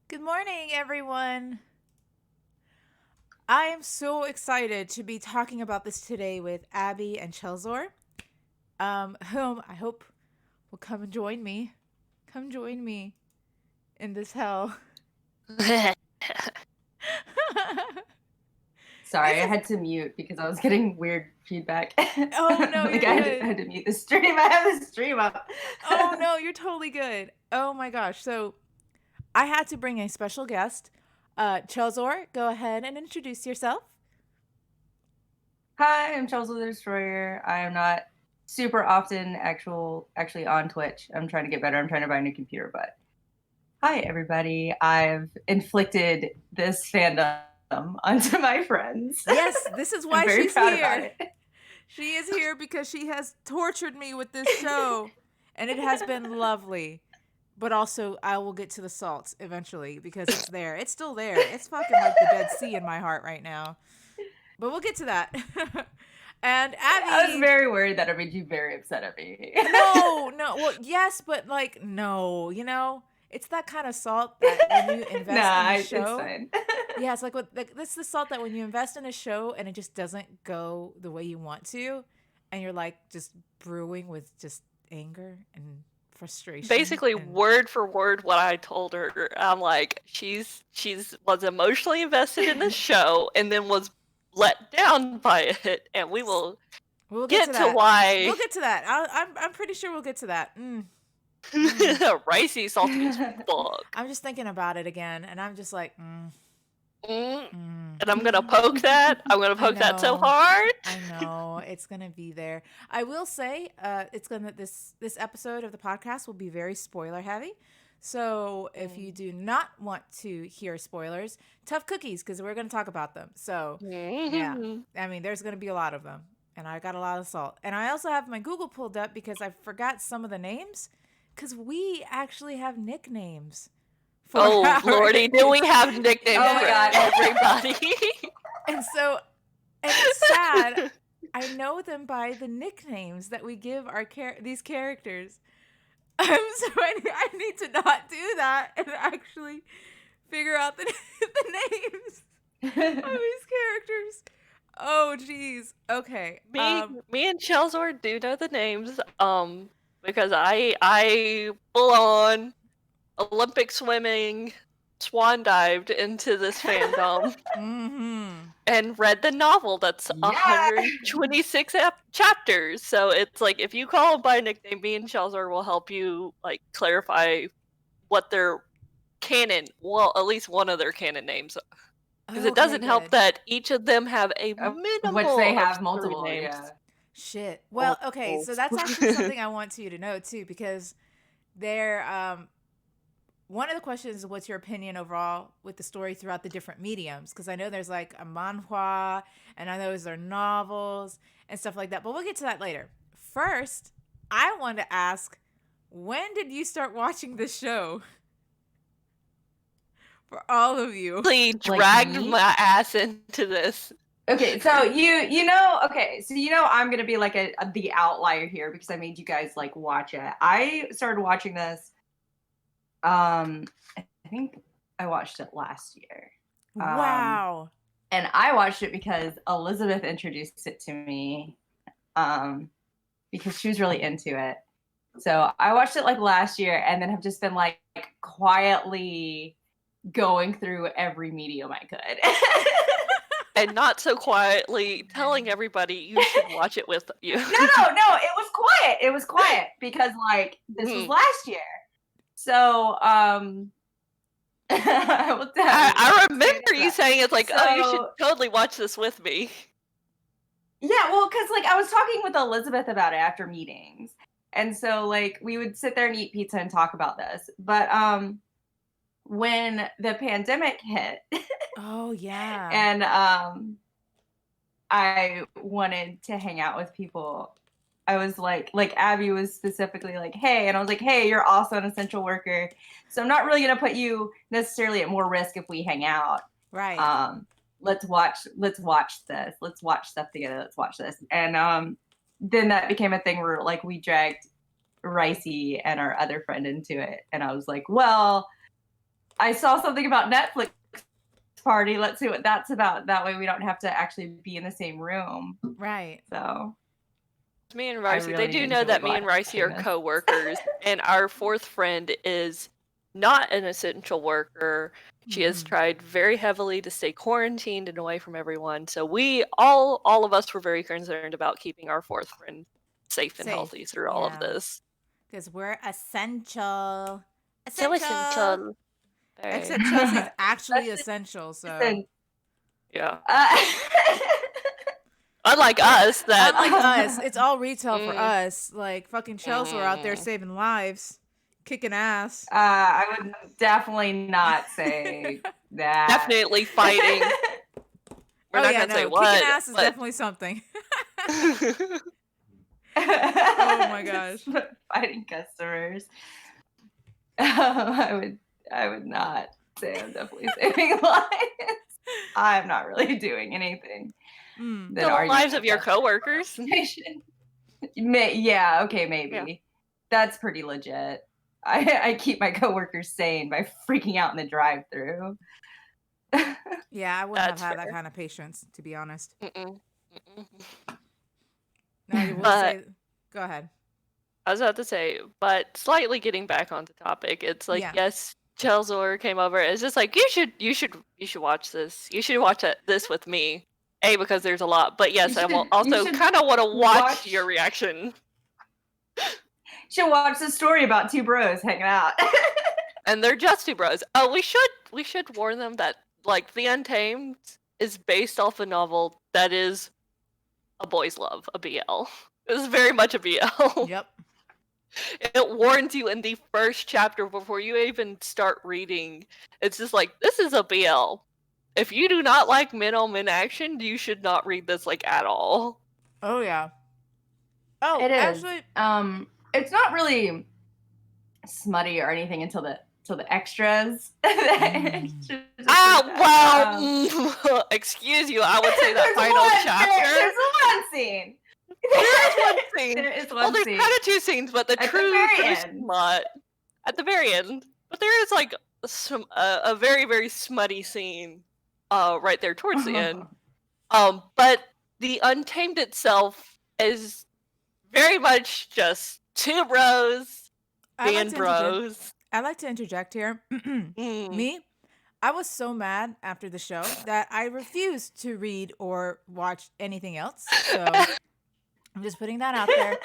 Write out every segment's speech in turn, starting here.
Good morning, everyone. I am so excited to be talking about this today with Abby and Chelzor, whom I hope will come and join me. Come join me in this hell. Sorry, I had to mute because I was getting weird feedback. Oh, no, you're good. I had to mute the stream. I have the stream up. Oh, no, you're totally good. Oh, my gosh. So I had to bring a special guest. Chelzor, go ahead and introduce yourself. Hi, I'm Chelzor The Destroyer. I am not super often actually on Twitch. I'm trying to get better. I'm trying to buy a new computer, but hi, everybody. I've inflicted this fandom onto my friends. Yes, this is why she's here. She is here because she has tortured me with this show, and it has been lovely. But also, I will get to the salt eventually because it's there. It's still there. It's fucking like the Dead Sea in my heart right now. But we'll get to that. And Abby, I was very worried that it made you very upset at me. No. Well, yes, but like, no. You know, it's that kind of salt that when you invest in a show. It's fine. Yeah, it's like this is the salt that when you invest in a show and it just doesn't go the way you want to, and you're like just brewing with just anger and frustration. Basically, word for word, what I told her. I'm like, she's was emotionally invested in the show and then was let down by it, and we'll get to why. We'll get to that. I'm pretty sure we'll get to that. Ricey salty as fuck. I'm just thinking about it again, and I'm just like, And I'm gonna poke that. I'm gonna poke that so know. hard. I know it's gonna be there. I will say, this episode of the podcast will be very spoiler heavy. So if you do not want to hear spoilers, tough cookies, because we're gonna talk about them. So yeah, I mean, there's gonna be a lot of them, and I got a lot of salt. And I also have my Google pulled up because I forgot some of the names, because we actually have nicknames. Oh lordy, do we have nicknames Oh my for God. everybody? And it's sad. I know them by the nicknames that we give these characters. So I need to not do that and actually figure out the names of these characters. Oh, geez. Okay. Me and Chelzor do know the names. Because I full on Olympic swimming swan dived into this fandom and read the novel that's 126 chapters. So it's like, if you call them by nickname, me and Chelzor will help you like clarify what their canon, well, at least one of their canon names, because it doesn't help that each of them have a minimum, which they have of multiple names. Yeah. Shit. Well, okay, so that's actually something I want you to know too, because they're one of the questions is, what's your opinion overall with the story throughout the different mediums? Because I know there's like a manhwa, and I know there's novels and stuff like that. But we'll get to that later. First, I want to ask, when did you start watching this show? For all of you. Really dragged my ass into this. Okay, so you know I'm gonna be like the outlier here because I made you guys like watch it. I started watching this. I think I watched it last year. Wow. And I watched it because Elizabeth introduced it to me. Because she was really into it. So I watched it like last year and then have just been like quietly going through every medium I could. And not so quietly telling everybody you should watch it with you. No, it was quiet. It was quiet because like this was last year. So I remember you saying it's like, oh, you should totally watch this with me. Yeah, well, because like I was talking with Elizabeth about it after meetings. And so like we would sit there and eat pizza and talk about this. But when the pandemic hit, oh yeah, and I wanted to hang out with people, I was like Abby was specifically like, hey, and I was like, hey, you're also an essential worker, so I'm not really gonna put you necessarily at more risk if we hang out. Right. Let's watch this. Let's watch stuff together. Let's watch this. And then that became a thing where like we dragged Ricey and our other friend into it. And I was like, well, I saw something about Netflix party. Let's see what that's about. That way we don't have to actually be in the same room. Right. So me and Ricey, they do know that me and Ricey are co-workers, and our fourth friend is not an essential worker. She has tried very heavily to stay quarantined and away from everyone. So we all of us were very concerned about keeping our fourth friend safe and healthy through all of this. Because we're essential. So essential. Except Chelsea's actually essential, so yeah. Unlike us, it's all retail for us. Like fucking Chelzor out there saving lives, kicking ass. I would definitely not say that. Definitely fighting. We're not gonna say what. Kicking ass is definitely something. Oh my gosh. Fighting customers. I would not say I'm definitely saving lives. I'm not really doing anything. The lives of your coworkers. Yeah, okay, maybe. Yeah. That's pretty legit. I keep my coworkers sane by freaking out in the drive-through. Yeah, I wouldn't have had that kind of patience, to be honest. No, you will say, go ahead. I was about to say, but slightly getting back on the topic, it's like, yes, Chelzor came over. It's just like, you should watch this. You should watch this with me. A, because there's a lot, but yes, I will also kind of want to watch your reaction. She'll watch the story about two bros hanging out. And they're just two bros. Oh, we should warn them that like The Untamed is based off a novel that is a boy's love, a BL. It is very much a BL. Yep. It warns you in the first chapter before you even start reading. It's just like, this is a BL. If you do not like men on men action, you should not read this like at all. Oh yeah. Oh, It is. actually, It's not really smutty or anything until the extras. Well, excuse you. I would say that final chapter. There's one scene. There is one scene. There is Well, one there's scene. kind of two scenes, but the At the true very end. smut at the very end. But there is like a very very smutty scene, right there towards the end. But the Untamed itself is very much just two bros being bros. I like to interject here. Me, I was so mad after the show that I refused to read or watch anything else. So I'm just putting that out there.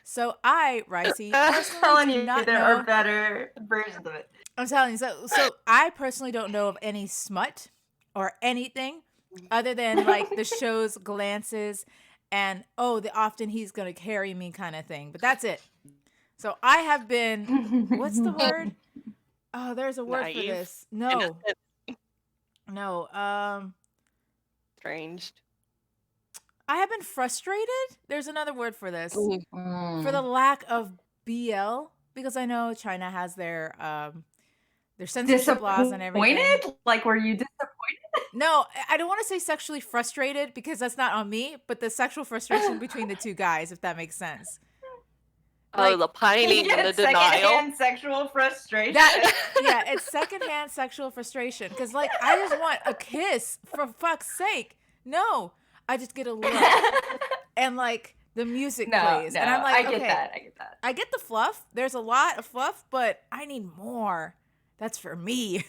So I, Ricey, personally telling do you not there know. are better versions of it. I'm telling you. So I personally don't know of any smut or anything other than like the show's glances and often he's gonna carry me kind of thing. But that's it. So I have been. What's the word? Oh, there's a word for Naive. this. No. Strange. I have been frustrated. There's another word for this. Mm. For the lack of BL, because I know China has their censorship laws and everything. Disappointed? Like, were you disappointed? No, I don't want to say sexually frustrated because that's not on me, but the sexual frustration between the two guys, if that makes sense. Oh, the pining and the denial. Secondhand sexual frustration. Yeah, it's secondhand sexual frustration. Because, like, I just want a kiss, for fuck's sake. No, I just get a look. And, like, the music plays. And I'm like, I get okay, that. I get the fluff. There's a lot of fluff, but I need more. That's for me.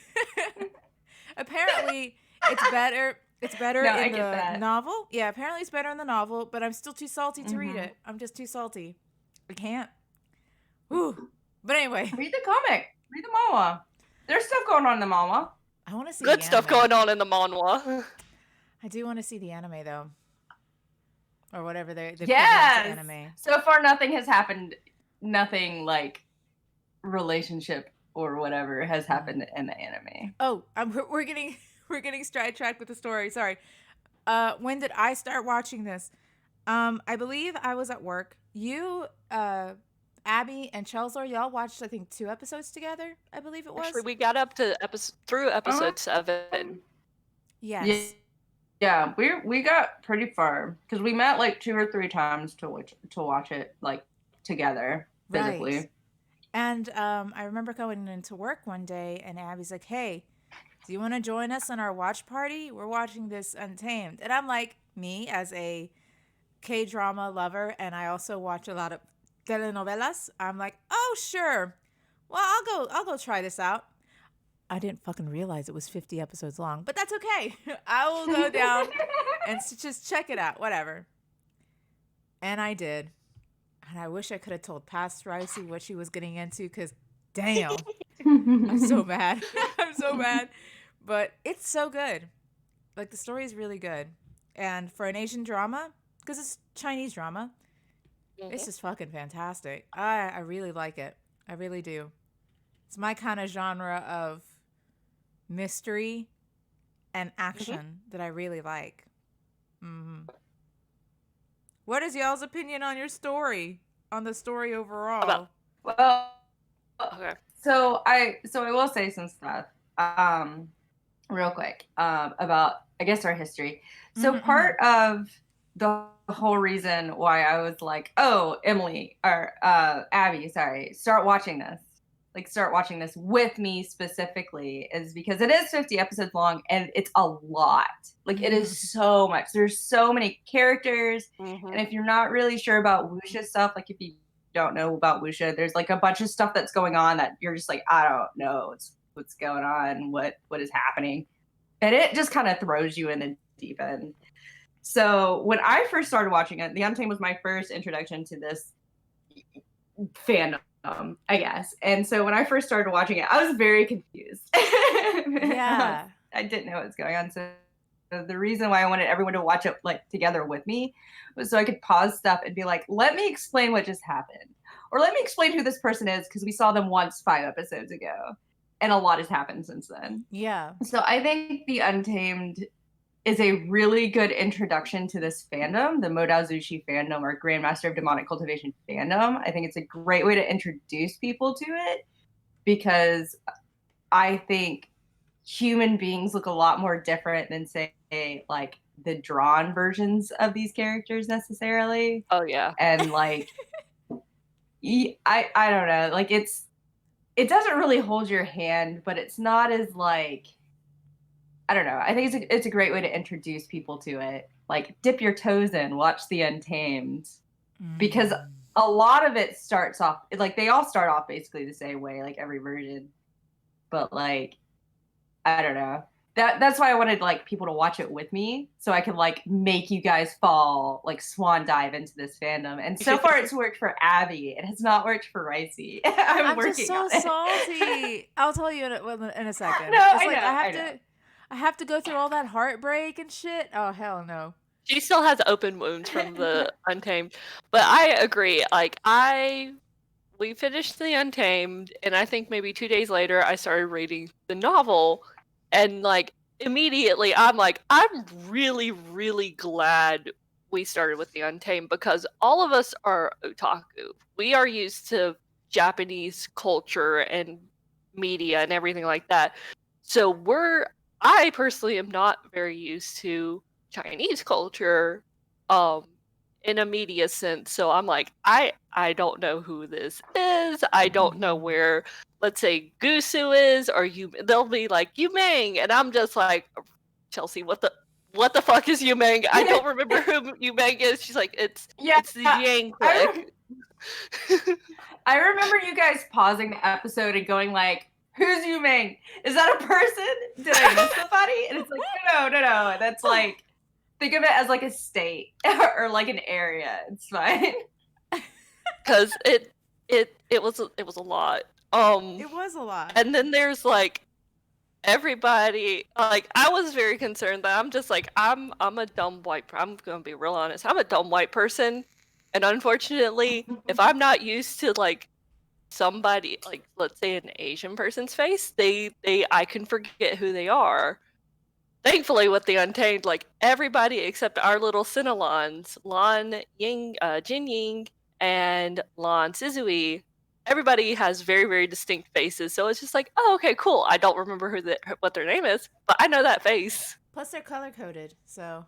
Apparently, it's better. It's better in the novel. Yeah, apparently it's better in the novel, but I'm still too salty to read it. I'm just too salty. I can't. Ooh. But anyway. Read the comic. Read the manhwa. There's stuff going on in the manhwa. I want to see good stuff going on in the manhwa. I do want to see the anime though. Or whatever the anime. So far nothing has happened. Nothing like relationship or whatever has happened in the anime. Oh, we're getting sidetracked with the story. Sorry. When did I start watching this? I believe I was at work. You, Abby, and Chelzor, y'all watched, I think, 2 episodes together, I believe it was. Actually, we got up to episode 7. Yes. Yeah, we got pretty far because we met like 2 or 3 times to watch it like together physically. Right. And I remember going into work one day, and Abby's like, "Hey, do you want to join us on our watch party? We're watching this Untamed." And I'm like, me as a K-drama lover, and I also watch a lot of telenovelas. I'm like, "Oh, sure. Well, I'll go try this out." I didn't fucking realize it was 50 episodes long, but that's okay. I will go down and just check it out, whatever. And I did. And I wish I could have told past Ricey what she was getting into, because damn, I'm so mad. I'm so mad. But it's so good. Like, the story is really good. And for an Asian drama, because it's Chinese drama, it's just fucking fantastic. I really like it. I really do. It's my kind of genre of mystery and action that I really like. What is y'all's opinion on your story? On the story overall? Well, Okay. so I will say some stuff real quick about, I guess, our history. So part of the whole reason why I was like, oh, Abby, sorry, start watching this with me specifically, is because it is 50 episodes long and it's a lot. Like, it is so much. There's so many characters. And if you're not really sure about wuxia stuff, like if you don't know about wuxia, there's like a bunch of stuff that's going on that you're just like, I don't know what's going on, what is happening. And it just kind of throws you in the deep end. So when I first started watching it, The Untamed was my first introduction to this fandom, I guess. And so when I first started watching it, I was very confused. Yeah. I didn't know what was going on. So the reason why I wanted everyone to watch it like together with me was so I could pause stuff and be like, let me explain what just happened. Or let me explain who this person is, because we saw them once 5 episodes ago. And a lot has happened since then. Yeah. So I think The Untamed is a really good introduction to this fandom, the Modao Zushi fandom or Grandmaster of Demonic Cultivation fandom. I think it's a great way to introduce people to it, because I think human beings look a lot more different than, say, like the drawn versions of these characters necessarily. Oh yeah. And like, I don't know, like it doesn't really hold your hand, but it's not as like, I don't know. I think it's a great way to introduce people to it. Like, dip your toes in, watch The Untamed, because a lot of it starts off like they all start off basically the same way, like every version. But like, I don't know. That's why I wanted like people to watch it with me, so I could like make you guys fall like swan dive into this fandom. And so far, it's worked for Abby. It has not worked for Ricey. I'm working just so on it. salty. I'll tell you in a second. No, It's I like know. I have to go through all that heartbreak and shit. Oh hell no. She still has open wounds from the Untamed. But I agree. Like we finished the Untamed, and I think maybe 2 days later I started reading the novel, and like immediately I'm like, I'm really, really glad we started with the Untamed, because all of us are otaku. We are used to Japanese culture and media and everything like that. So I personally am not very used to Chinese culture in a media sense. So I'm like, I don't know who this is. I don't know where, let's say, Gusu is, or they'll be like Yumeng, and I'm just like, Chelsea, what the fuck is Yumeng? I don't remember who Yumeng is. She's like, it's the Yang clique. I remember you guys pausing the episode and going like, who's Yumeng? Is that a person? Did I miss somebody? And it's like, no. That's like, think of it as like a state or like an area. It's fine. Because it was a lot. It was a lot. And then there's like everybody. Like I was very concerned that I'm just like I'm a dumb white. I'm gonna be real honest. I'm a dumb white person, and unfortunately, if I'm not used to like somebody, like let's say an Asian person's face, I can forget who they are. Thankfully, with the Untamed, like everybody except our little Cinelons, Lan Ying, Jin Ying, and Lan Sizui, everybody has very, very distinct faces. So it's just like, oh, okay, cool. I don't remember what their name is, but I know that face Plus they're color coded, so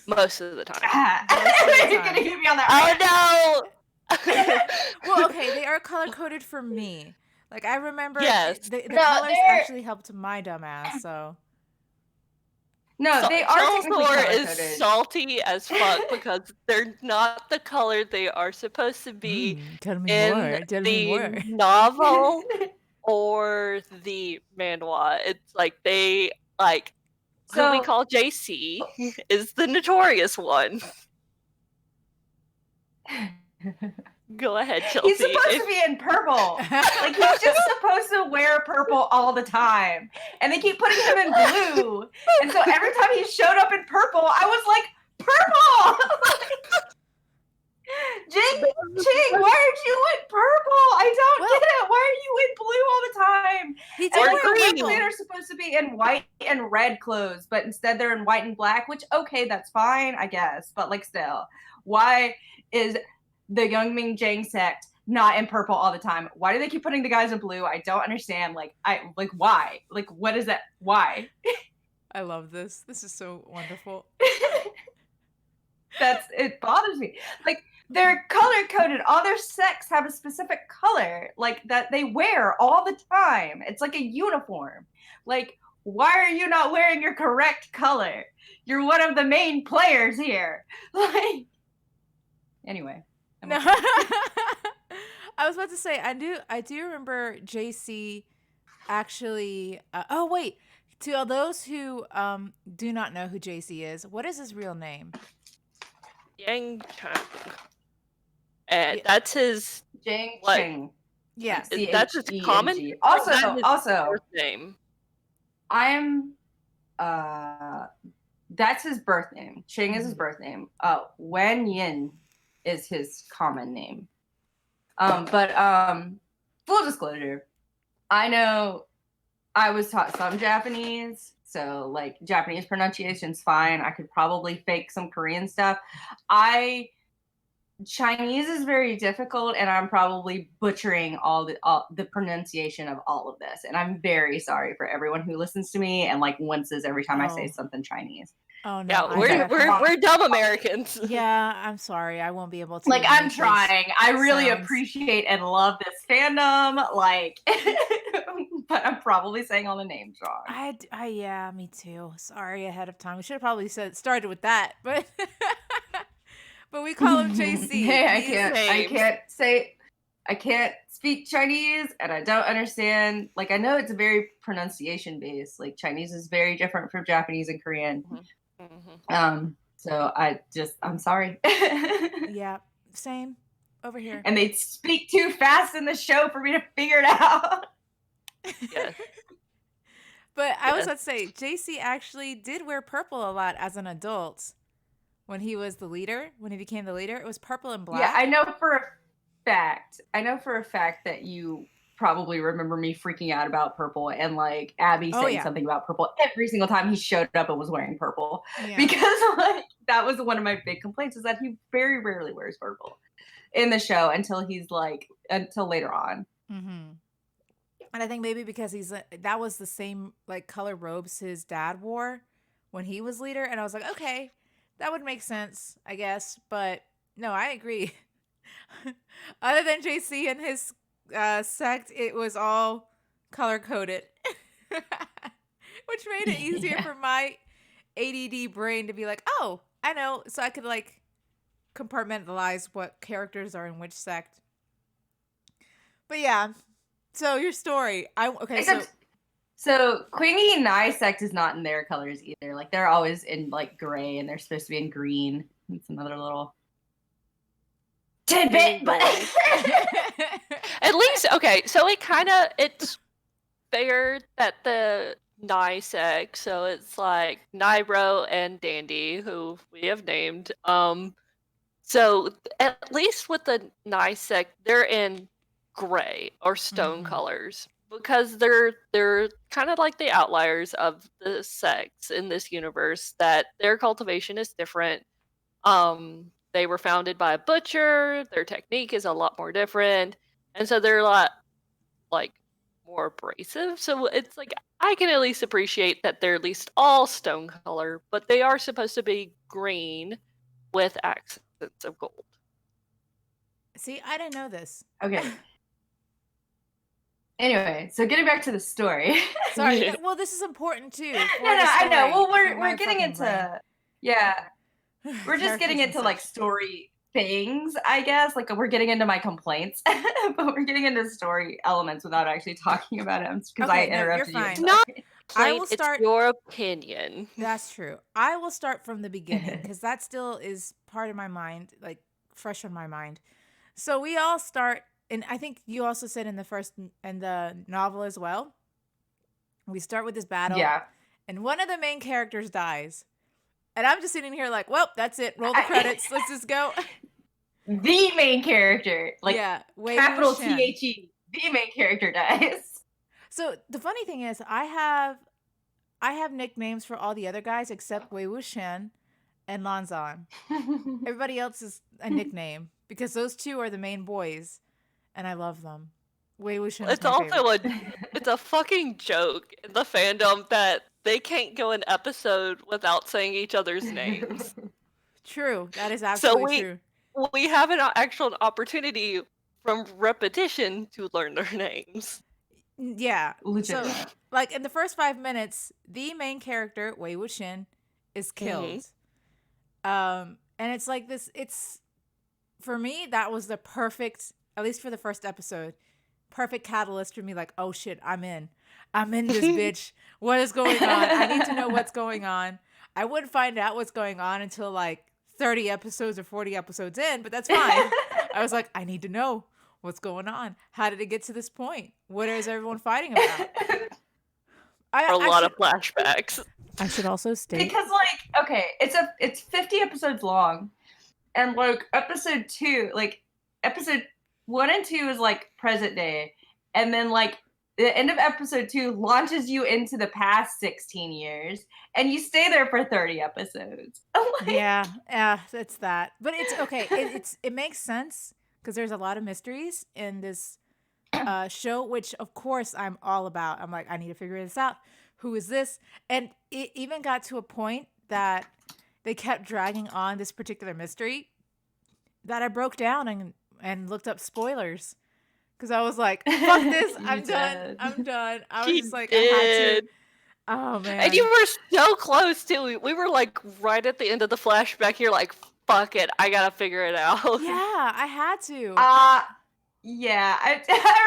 most of the time. You're gonna keep me on that. Oh no! Well, okay, they are color coded for me. Like I remember, Yes. the colors actually helped my dumbass. So no, they are technically Chelzor color-coded. is salty as fuck because they're not the color they are supposed to be tell me in more. Tell me more. the novel or the manhwa. It's like they like who we call JC is the notorious one. Go ahead, Chelsea. He's supposed to be in purple. Like he's just supposed to wear purple all the time. And they keep putting him in blue. And so every time he showed up in purple, I was like, purple! Jing Ching, why aren't you in purple? I don't get it. Why are you in blue all the time? He And did like the wear Red purple. Clan are supposed to be in white and red clothes, but instead they're in white and black, which okay, that's fine, I guess. But like still, why is the Youngming Jang sect not in purple all the time? Why do they keep putting the guys in blue? I don't understand. Like why? Like what is that? Why? I love this. This is so wonderful. It bothers me. Like they're color coded. All their sects have a specific color, like that they wear all the time. It's like a uniform. Like, why are you not wearing your correct color? You're one of the main players here. Like, anyway. No. I was about to say I do remember JC actually. Oh wait, to those who do not know who JC is, what is his real name? Yang Chang. and Yeah. that's his Jing what? Ching. Yes. That's his common Cheng. name, or is that his Also, birth name? I'm that's his birth name. Ching is his Mhm. birth name. Wen Yin is his common name. But full disclosure, I know I was taught some Japanese, so like Japanese pronunciation's fine. I could probably fake some Korean stuff. Chinese is very difficult, and I'm probably butchering all the pronunciation of all of this. And I'm very sorry for everyone who listens to me and like winces every time I say Oh. something Chinese. Oh no. Yeah, I we're definitely. dumb Americans. Yeah, I'm sorry. I won't be able to. Like, I'm make those trying. I really sounds. appreciate and love this fandom. Like, but I'm probably saying all the names wrong. Yeah, me too. Sorry ahead of time. We should have probably started with that, but but we call him JC. Hey, I can't speak Chinese, and I don't understand. Like, I know it's very pronunciation based. Like, Chinese is very different from Japanese and Korean. So I'm sorry. Yeah, same over here. And they speak too fast in the show for me to figure it out. Yes. But I was about to say, JC actually did wear purple a lot as an adult. When he was the leader, when he became the leader, it was purple and black. Yeah, I know for a fact that you probably remember me freaking out about purple and like Abby saying something about purple every single time he showed up and was wearing purple. Yeah. Because like that was one of my big complaints, is that he very rarely wears purple in the show until later on. Mm-hmm. And I think maybe because that was the same like color robes his dad wore when he was leader, and I was like, okay, that would make sense, I guess. But no, I agree. Other than JC and his sect, it was all color coded, which made it easier for my ADD brain to be like, oh, I know, so I could like compartmentalize what characters are in which sect. But yeah, so your story, So Quingy and Nai sect is not in their colors either. Like they're always in like gray, and they're supposed to be in green. It's another little tidbit, but at least okay. So it's fair that the Nai sect, so it's like Nairo and Dandy, who we have named. So at least with the Nai sect, they're in gray or stone colors, because they're kind of like the outliers of the sects in this universe, that their cultivation is different. They were founded by a butcher, their technique is a lot more different, and so they're a lot like more abrasive. So it's like I can at least appreciate that they're at least all stone color, but they are supposed to be green with accents of gold. See, I didn't know this. Okay. Anyway, so getting back to the story. Sorry. Well, this is important too. No, I know. Well, we're getting into we're just getting into like story things, I guess. Like we're getting into my complaints, but we're getting into story elements without actually talking about it because I interrupted you. Not I will start. It's your opinion. That's true. I will start from the beginning because that still is part of my mind, like fresh on my mind. So we all start, and I think you also said in the novel as well. We start with this battle, and one of the main characters dies, and I'm just sitting here like, well, that's it. Roll the credits. Let's just go. The main character, like capital THE, the main character dies. So the funny thing is, I have nicknames for all the other guys except Wei Wuxian and Lanzan. Everybody else is a nickname because those two are the main boys, and I love them. Wei Wuxian. It's also it's a fucking joke in the fandom that they can't go an episode without saying each other's names. True, that is absolutely true. We have an actual opportunity from repetition to learn their names. Yeah. So, like in the first 5 minutes, the main character, Wei Wuxian, is killed. And it's like this. It's for me that was the perfect, at least for the first episode, perfect catalyst for me. Like, oh shit, I'm in this bitch. What is going on? I need to know what's going on. I wouldn't find out what's going on until like 30 episodes or 40 episodes in, but that's fine. I was like, I need to know what's going on. How did it get to this point? What is everyone fighting about? A lot of flashbacks. I should also state because like, okay, it's 50 episodes long, and like episode 1 and 2 is like present day, and then like the end of episode 2 launches you into the past 16 years, and you stay there for 30 episodes. Like, yeah, it's that. But it's okay. It makes sense because there's a lot of mysteries in this show, which of course I'm all about. I'm like, I need to figure this out. Who is this? And it even got to a point that they kept dragging on this particular mystery that I broke down and looked up spoilers. Because I was like, fuck this, I'm done. I was just like, I had to. Oh, man. And you were so close, too. We were, like, right at the end of the flashback. You're like, fuck it, I gotta figure it out. Yeah, I had to. Yeah, I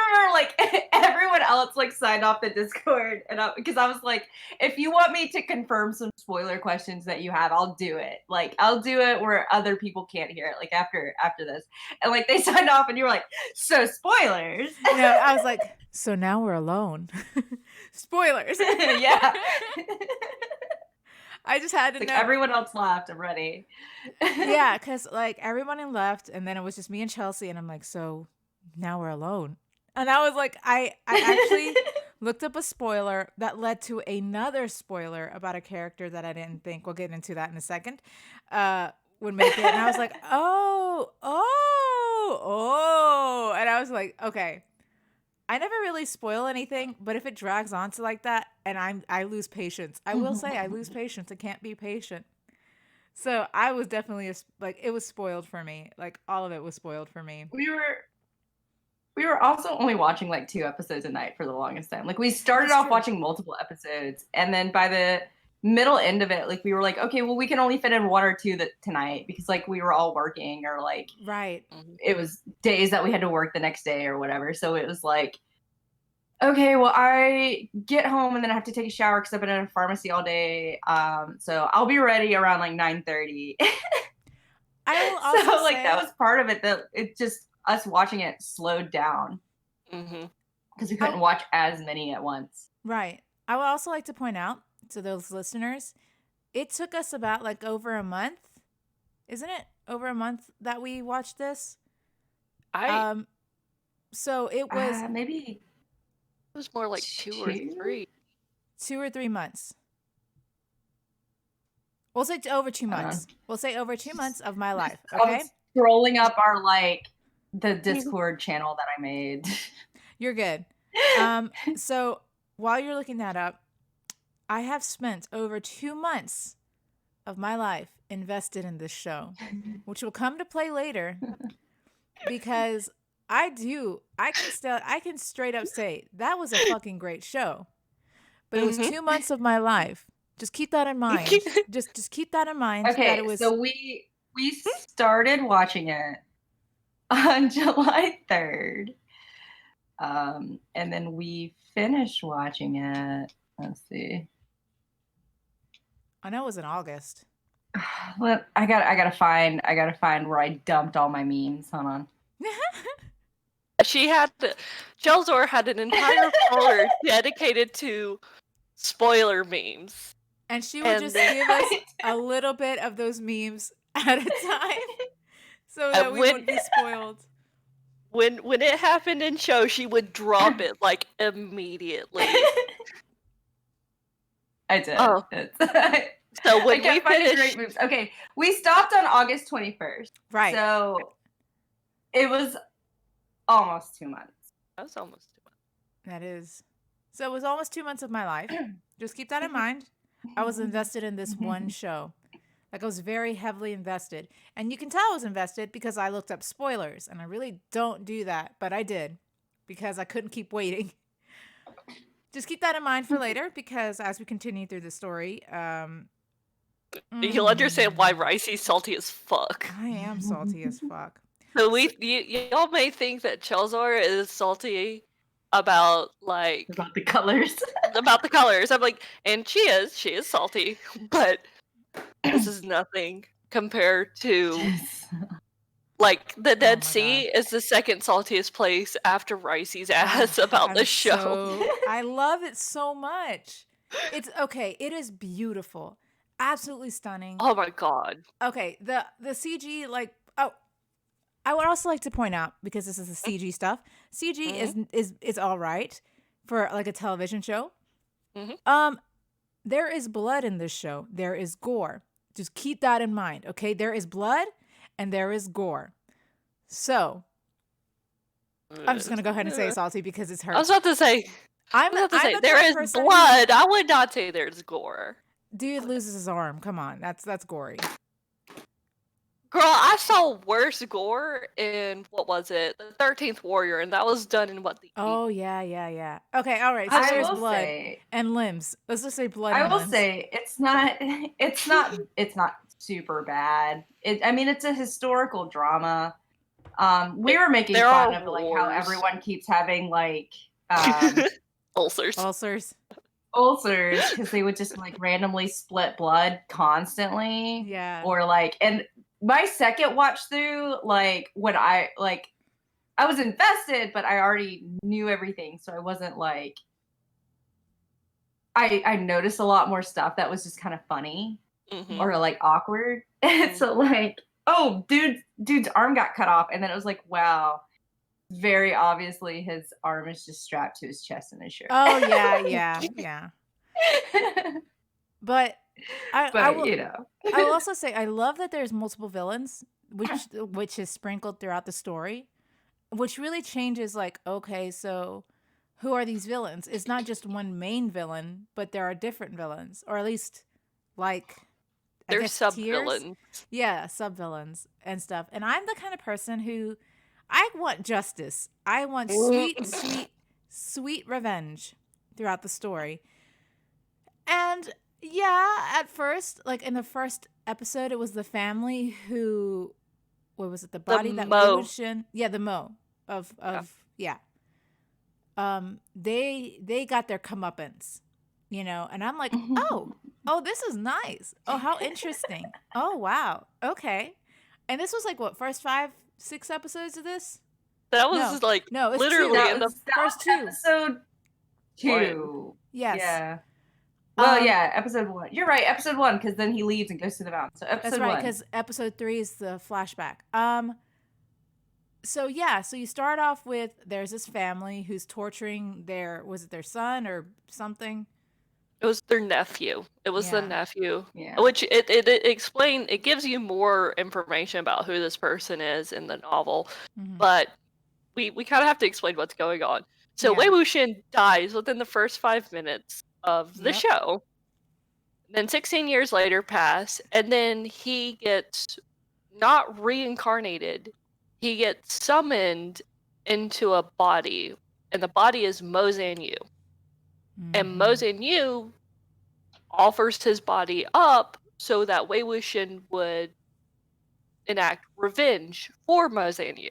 remember like everyone else like signed off the Discord, and because I was like, if you want me to confirm some spoiler questions that you have, I'll do it. Like I'll do it where other people can't hear it. Like after this, and like they signed off, and you were like, so spoilers. No, I was like, so now we're alone. Spoilers. Yeah. I just had to like know. Everyone else left. I'm ready. Yeah, because like everyone left, and then it was just me and Chelsea, and I'm like, so now we're alone. And I was like, I actually looked up a spoiler that led to another spoiler about a character that I didn't think, we'll get into that in a second, would make it. And I was like, oh. And I was like, okay, I never really spoil anything, but if it drags on to like that, and I lose patience. I will say I lose patience. I can't be patient. So I was definitely it was spoiled for me. Like all of it was spoiled for me. We were also only watching like 2 episodes a night for the longest time. Like we started off watching multiple episodes, and then by the middle end of it, like we were like, okay, well we can only fit in 1 or 2 tonight because like we were all working, or like right. It was days that we had to work the next day or whatever. So it was like, okay, well I get home and then I have to take a shower because I've been in a pharmacy all day. So I'll be ready around like 9:30. I will also so like that was part of it, that it just us watching it slowed down because we couldn't watch as many at once. Right. I would also like to point out to those listeners, it took us about like over a month, isn't it? Over a month that we watched this. So it was maybe it was more like 2 or 3. 2 or 3 months. We'll say over 2 months. We'll say over 2 months of my life. Okay. Scrolling up our like the Discord channel that I made. You're good. So while you're looking that up, I have spent over 2 months of my life invested in this show, which will come to play later, because I can straight up say that was a fucking great show, but it was 2 months of my life. Just keep that in mind. just keep that in mind. Okay, that it was... so we started watching it on July 3rd. And then we finished watching it. Let's see. I know it was in August. Well, I gotta find where I dumped all my memes. Hold on. Chelzor had an entire folder dedicated to spoiler memes. And she would just give us a little bit of those memes at a time so that we wouldn't be spoiled. When it happened in show, she would drop it like immediately. I did. Oh. So when we finished, great moves. Okay, we stopped on August 21st. Right. So it was almost 2 months. That was almost 2 months. That is. So it was almost 2 months of my life. Just keep that in mind. I was invested in this one show. Like I was very heavily invested. And you can tell I was invested because I looked up spoilers. And I really don't do that, but I did because I couldn't keep waiting. Just keep that in mind for later, because as we continue through the story, you'll understand why Ricey's salty as fuck. I am salty as fuck. So y'all may think that Chelzor is salty about the colors. About the colors. I'm like, and she is salty, but this is nothing compared to like the Dead my Sea is the second saltiest place after Ricey's ass about this show. I love it so much. It's okay. It is beautiful, absolutely stunning. Oh my god. Okay, the CG, like, oh, I would also like to point out, because this is the CG stuff. CG is all right for like a television show. There is blood in this show. There is gore. Just keep that in mind, okay? There is blood and there is gore. So I'm just gonna go ahead and say salty because it's hurt. I was about to say. There is blood. I would not say there's gore. Dude loses his arm. Come on, that's gory. Girl, I saw worse gore in, what was it, the 13th Warrior, and that was done in what the Oh yeah. Okay, all right. So there's blood and limbs. Let's just say blood. I will say it's not super bad. I mean, it's a historical drama. We were making fun of like how everyone keeps having like ulcers because they would just like randomly split blood constantly. Yeah. Or like, and my second watch through, like when I was invested, but I already knew everything, so I wasn't like. I noticed a lot more stuff that was just kind of funny or like awkward. And so like, oh, dude's arm got cut off, and then it was like, wow, very obviously his arm is just strapped to his chest in his shirt. Oh yeah. But I will, you know, I will also say I love that there's multiple villains, which is sprinkled throughout the story, which really changes. Like, okay, so who are these villains? It's not just one main villain, but there are different villains, or at least like there's sub-villains. Yeah, sub-villains and stuff. And I'm the kind of person who I want justice. I want sweet revenge throughout the story. And yeah, at first, like in the first episode, it was the family who, what was it? The body that Wei-Wuxian, the Mo of they got their comeuppance, you know, and I'm like, oh, this is nice. Oh, how interesting. Oh, wow. Okay. And this was like what, first 5-6 episodes of this? That was it's literally in the first 2. Episode 2. Yes. Yeah. Well, episode 1. You're right, episode 1, because then he leaves and goes to the mountain. So episode 1. That's right, because episode 3 is the flashback. So you start off with there's this family who's torturing their son or something? It was their nephew. It was the nephew. Yeah. Which it gives you more information about who this person is in the novel. But we kind of have to explain what's going on. So Wei Wuxian dies within the first 5 minutes of the show. Then 16 years later pass, and then he gets not reincarnated. He gets summoned into a body, and the body is Mo Zan Yu. And Mo Zan Yu offers his body up so that Wei Wuxian would enact revenge for Mo Zan Yu.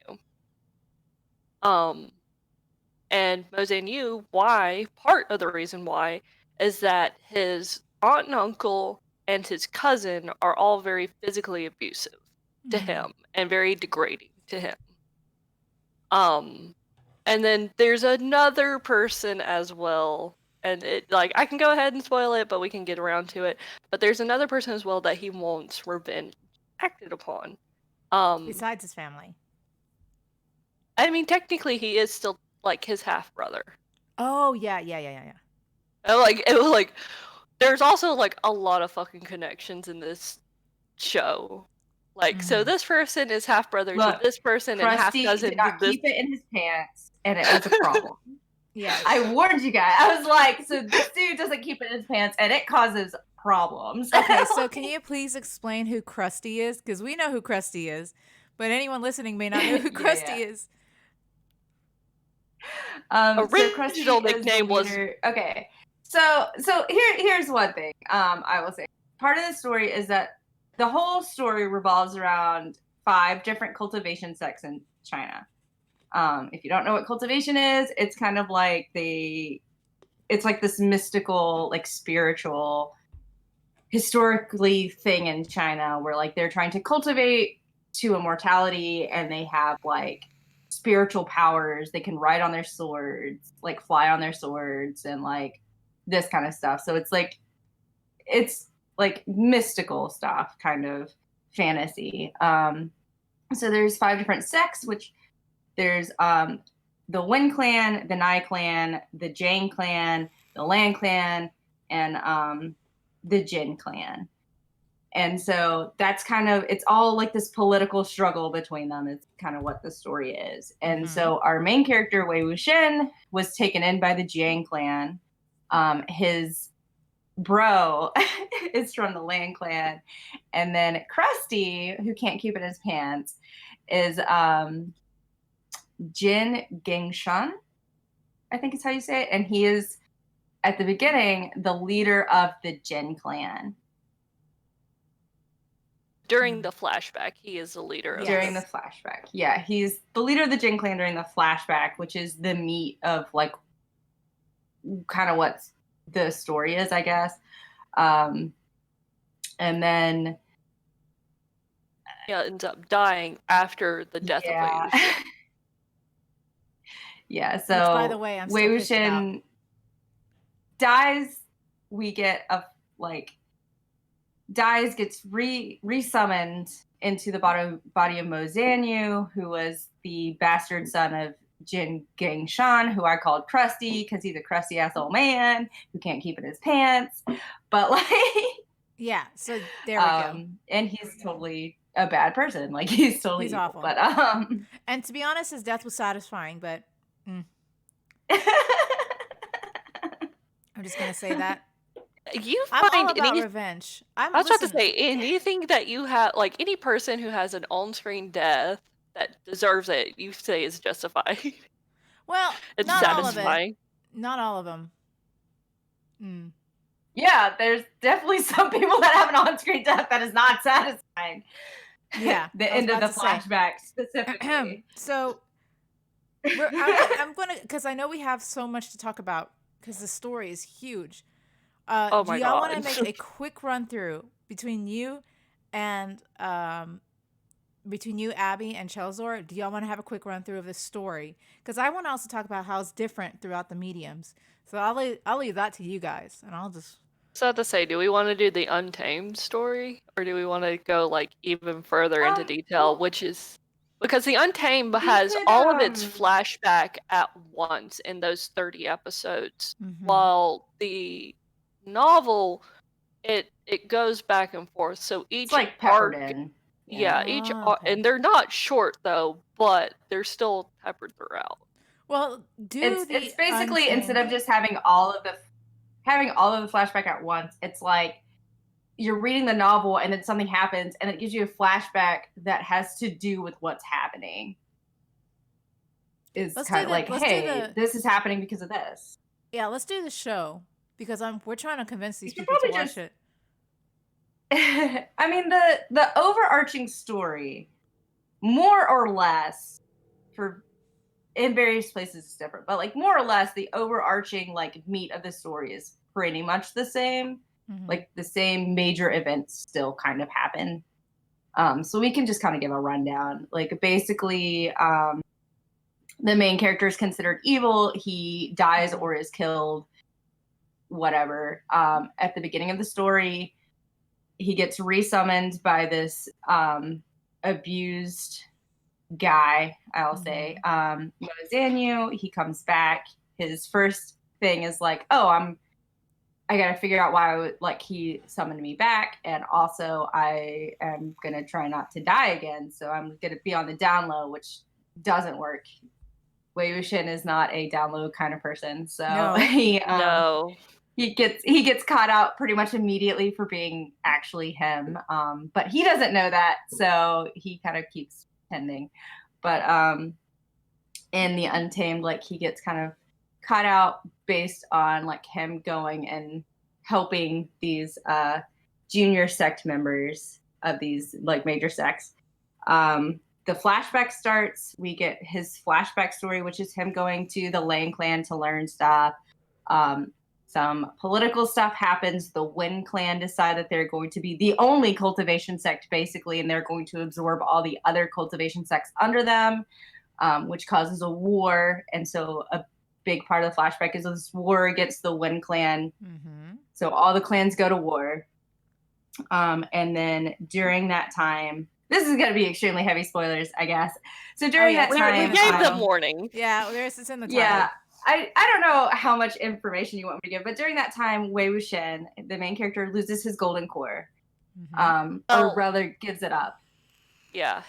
And Mo Zan Yu, part of the reason why, is that his aunt and uncle and his cousin are all very physically abusive to him and very degrading to him. And then there's another person as well, and I can go ahead and spoil it, but we can get around to it. But there's another person as well that he wants revenge acted upon. Besides his family. I mean, technically, he is still like his half brother. Oh yeah. There's also like a lot of fucking connections in this show. So this person is half brother to this person and half cousin did not to this. keep it in his pants, and it was a problem. Yeah, I warned you guys. I was like, so this dude doesn't keep it in his pants, and it causes problems. Okay, so can you please explain who Krusty is? Because we know who Krusty is, but anyone listening may not know who Krusty is. Original nickname was okay. So here's one thing. I will say part of the story is that the whole story revolves around 5 different cultivation sects in China. If you don't know what cultivation is, it's kind of like it's like this mystical, like spiritual historically thing in China where like they're trying to cultivate to immortality, and they have like spiritual powers. They can ride on their swords, like fly on their swords, and like this kind of stuff. So it's like mystical stuff, kind of fantasy. So there's 5 different sects, which there's the Wen clan, the Nai clan, the Jang clan, the Lan clan, and the Jin clan. And so that's kind of, it's all like this political struggle between them is kind of what the story is. And so our main character, Wei Wuxian, was taken in by the Jiang clan. His bro is from the Lan clan. And then Krusty, who can't keep it in his pants, is Jin Gangshan, I think is how you say it. And he is, at the beginning, the leader of the Jin clan. During the flashback, he is the leader of During the flashback. Yeah, he's the leader of the Jin clan during the flashback, which is the meat of like kind of what the story is, I guess. And then ends up dying after the death of Wei Wuxian. Yeah, so which, by the way, I'm Wei still pissed about. Wuxian dies. We get dies, gets resummoned into the body of Mo Zanyu, who was the bastard son of Jin Gangshan, who I called Krusty because he's a crusty ass old man who can't keep in his pants. But like, yeah, so there we go. And he's totally a bad person. Like he's totally evil. Awful. But and to be honest, his death was satisfying. But I'm just gonna say that. You I'm find all about revenge. I was about to say, anything that you have, like any person who has an on-screen death that deserves it, you say is justified. Well, it's not satisfying. All of it. Not all of them. Yeah, there's definitely some people that have an on-screen death that is not satisfying. Yeah, the end of the flashback specifically. So I'm gonna, because I know we have so much to talk about because the story is huge. Do y'all want to make a quick run through between you, Abby, and Chelzor? Do y'all want to have a quick run through of this story? Because I want to also talk about how it's different throughout the mediums. So I'll leave that to you guys, and I'll just. So I have to say, do we want to do the Untamed story, or do we want to go like even further into detail? Which is because the Untamed has all of its flashback at once in those 30 episodes, while the novel it goes back and forth. So each it's like peppered in. Yeah, each and they're not short though, but they're still peppered throughout. Well, it's basically instead of just having all of the flashback at once, it's like you're reading the novel and then something happens and it gives you a flashback that has to do with what's happening. It's kind of like, hey, this is happening because of this. Yeah, let's do the show because we're trying to convince these people to watch it. I mean, the overarching story, more or less, in various places it's different, but like more or less the overarching like meat of the story is pretty much the same. Like the same major events still kind of happen. So we can just kind of give a rundown. Like basically, the main character is considered evil. He dies or is killed, whatever. At the beginning of the story, he gets resummoned by this abused guy, I'll say. Mo Zanyu, he comes back. His first thing is like, I gotta figure out why he summoned me back, and also I am gonna try not to die again, so I'm gonna be on the down low, which doesn't work. Wei Wuxian is not a down low kind of person, so no. he gets caught out pretty much immediately for being actually him, but he doesn't know that, so he kind of keeps pretending. But in the Untamed, he gets kind of caught out based on him going and helping these junior sect members of these major sects. The flashback starts. We get his flashback story, which is him going to the Lang clan to learn stuff. some political stuff happens. The Wind Clan decide that they're going to be the only cultivation sect, basically, and they're going to absorb all the other cultivation sects under them, which causes a war. And so a big part of the flashback is this war against the Wind Clan. Mm-hmm. So all the clans go to war. And then during that time, this is going to be extremely heavy spoilers, I guess. So during that time, we gave them warning. Yeah, it's in the title. Yeah, I don't know how much information you want me to give, but during that time, Wei Wuxian, the main character, loses his golden core, or rather gives it up. Yeah,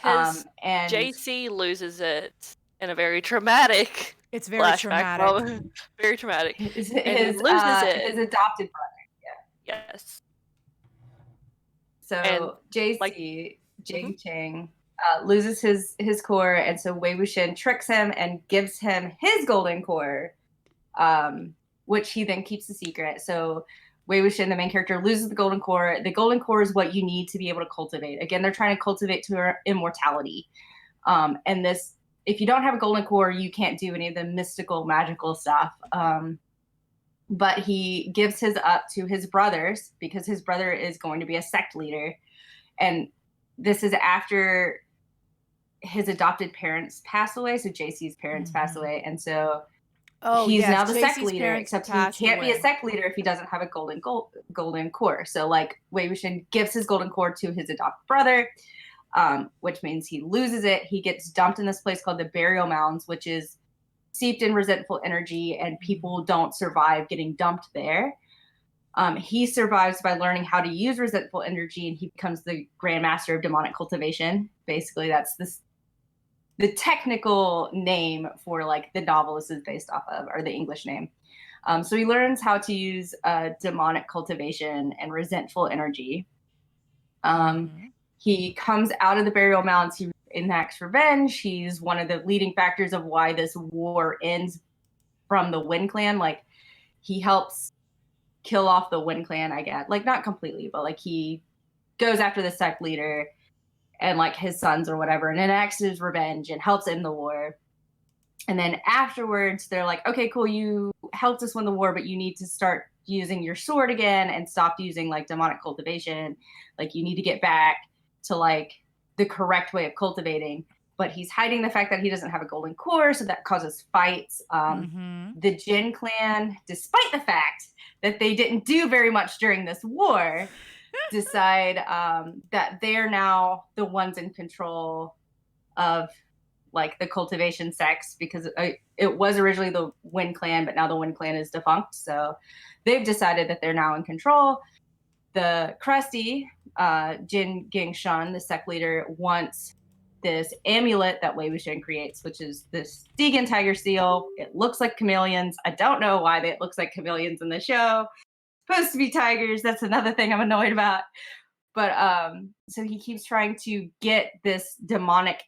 and JC loses it in a very traumatic. It's very traumatic. Very traumatic. His loses it. His adopted brother. Yeah. Yes. So And, JC, Jing Ching, loses his core, and so Wei Wuxian tricks him and gives him his golden core, which he then keeps a secret. So Wei Wuxian, the main character, loses the golden core. The golden core is what you need to be able to cultivate. Again, they're trying to cultivate to immortality. And this, if you don't have a golden core, you can't do any of the mystical, magical stuff. But he gives his up to his brothers because his brother is going to be a sect leader. And this is after his adopted parents pass away. So JC's parents pass away. And so he's now the sect leader, except he can't be a sect leader if he doesn't have a golden core. So like Wei Wuxian gives his golden core to his adopted brother, which means he loses it. He gets dumped in this place called the Burial Mounds, which is steeped in resentful energy, and people don't survive getting dumped there. He survives by learning how to use resentful energy, and he becomes the Grandmaster of Demonic Cultivation. Basically, that's the technical name for like the novel this is based off of, or the English name. So he learns how to use demonic cultivation and resentful energy. He comes out of the Burial Mounds. He enacts revenge. He's one of the leading factors of why this war ends from the Wind Clan. Like, he helps kill off the Wind Clan, I guess. Like, not completely, but like he goes after the sect leader and like his sons or whatever, and enacts his revenge and helps end the war. And then afterwards, they're like, okay, cool, you helped us win the war, but you need to start using your sword again and stop using like demonic cultivation. Like, you need to get back to like the correct way of cultivating. But he's hiding the fact that he doesn't have a golden core, so that causes fights. The Jin clan, despite the fact that they didn't do very much during this war, decide that they're now the ones in control of like the cultivation sects, because it was originally the Wind Clan, but now the Wind Clan is defunct. So they've decided that they're now in control. The crusty Jin Gingshun, the sect leader, wants this amulet that Wei Wuxian creates, which is this Deegan tiger seal. It looks like chameleons. I don't know why it looks like chameleons in the show. It's supposed to be tigers. That's another thing I'm annoyed about. But so he keeps trying to get this demonic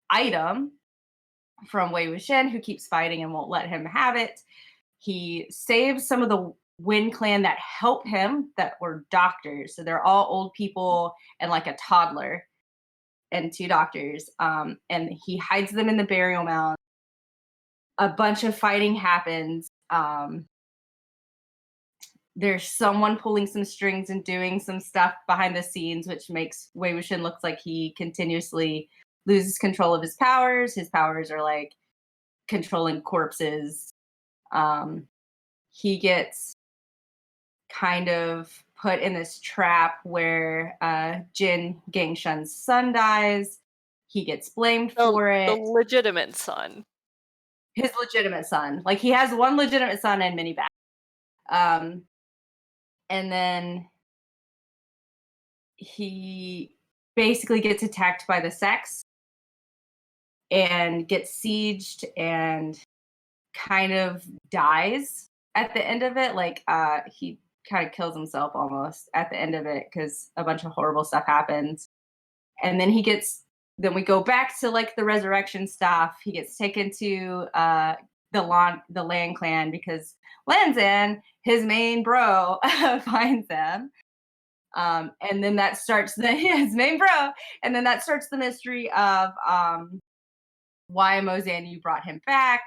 item from Wei Wuxian, who keeps fighting and won't let him have it. He saves some of the Wind Clan that help him, that were doctors. So they're all old people and like a toddler and 2 doctors. And he hides them in the burial mound. A bunch of fighting happens. There's someone pulling some strings and doing some stuff behind the scenes, which makes Wei Wuxian look like he continuously loses control of his powers. His powers are like controlling corpses. He gets kind of put in this trap where Jin Gangshun's son dies. He gets blamed for it. The legitimate son. His legitimate son. Like, he has one legitimate son and many bad. And then he basically gets attacked by the sects and gets sieged and kind of dies at the end of it. Like, he kind of kills himself almost at the end of it because a bunch of horrible stuff happens. And then then we go back to like the resurrection stuff. He gets taken to the Lan clan because Lanzan, his main bro, finds them. And then that starts his main bro. And then that starts the mystery of why Mozan, you brought him back.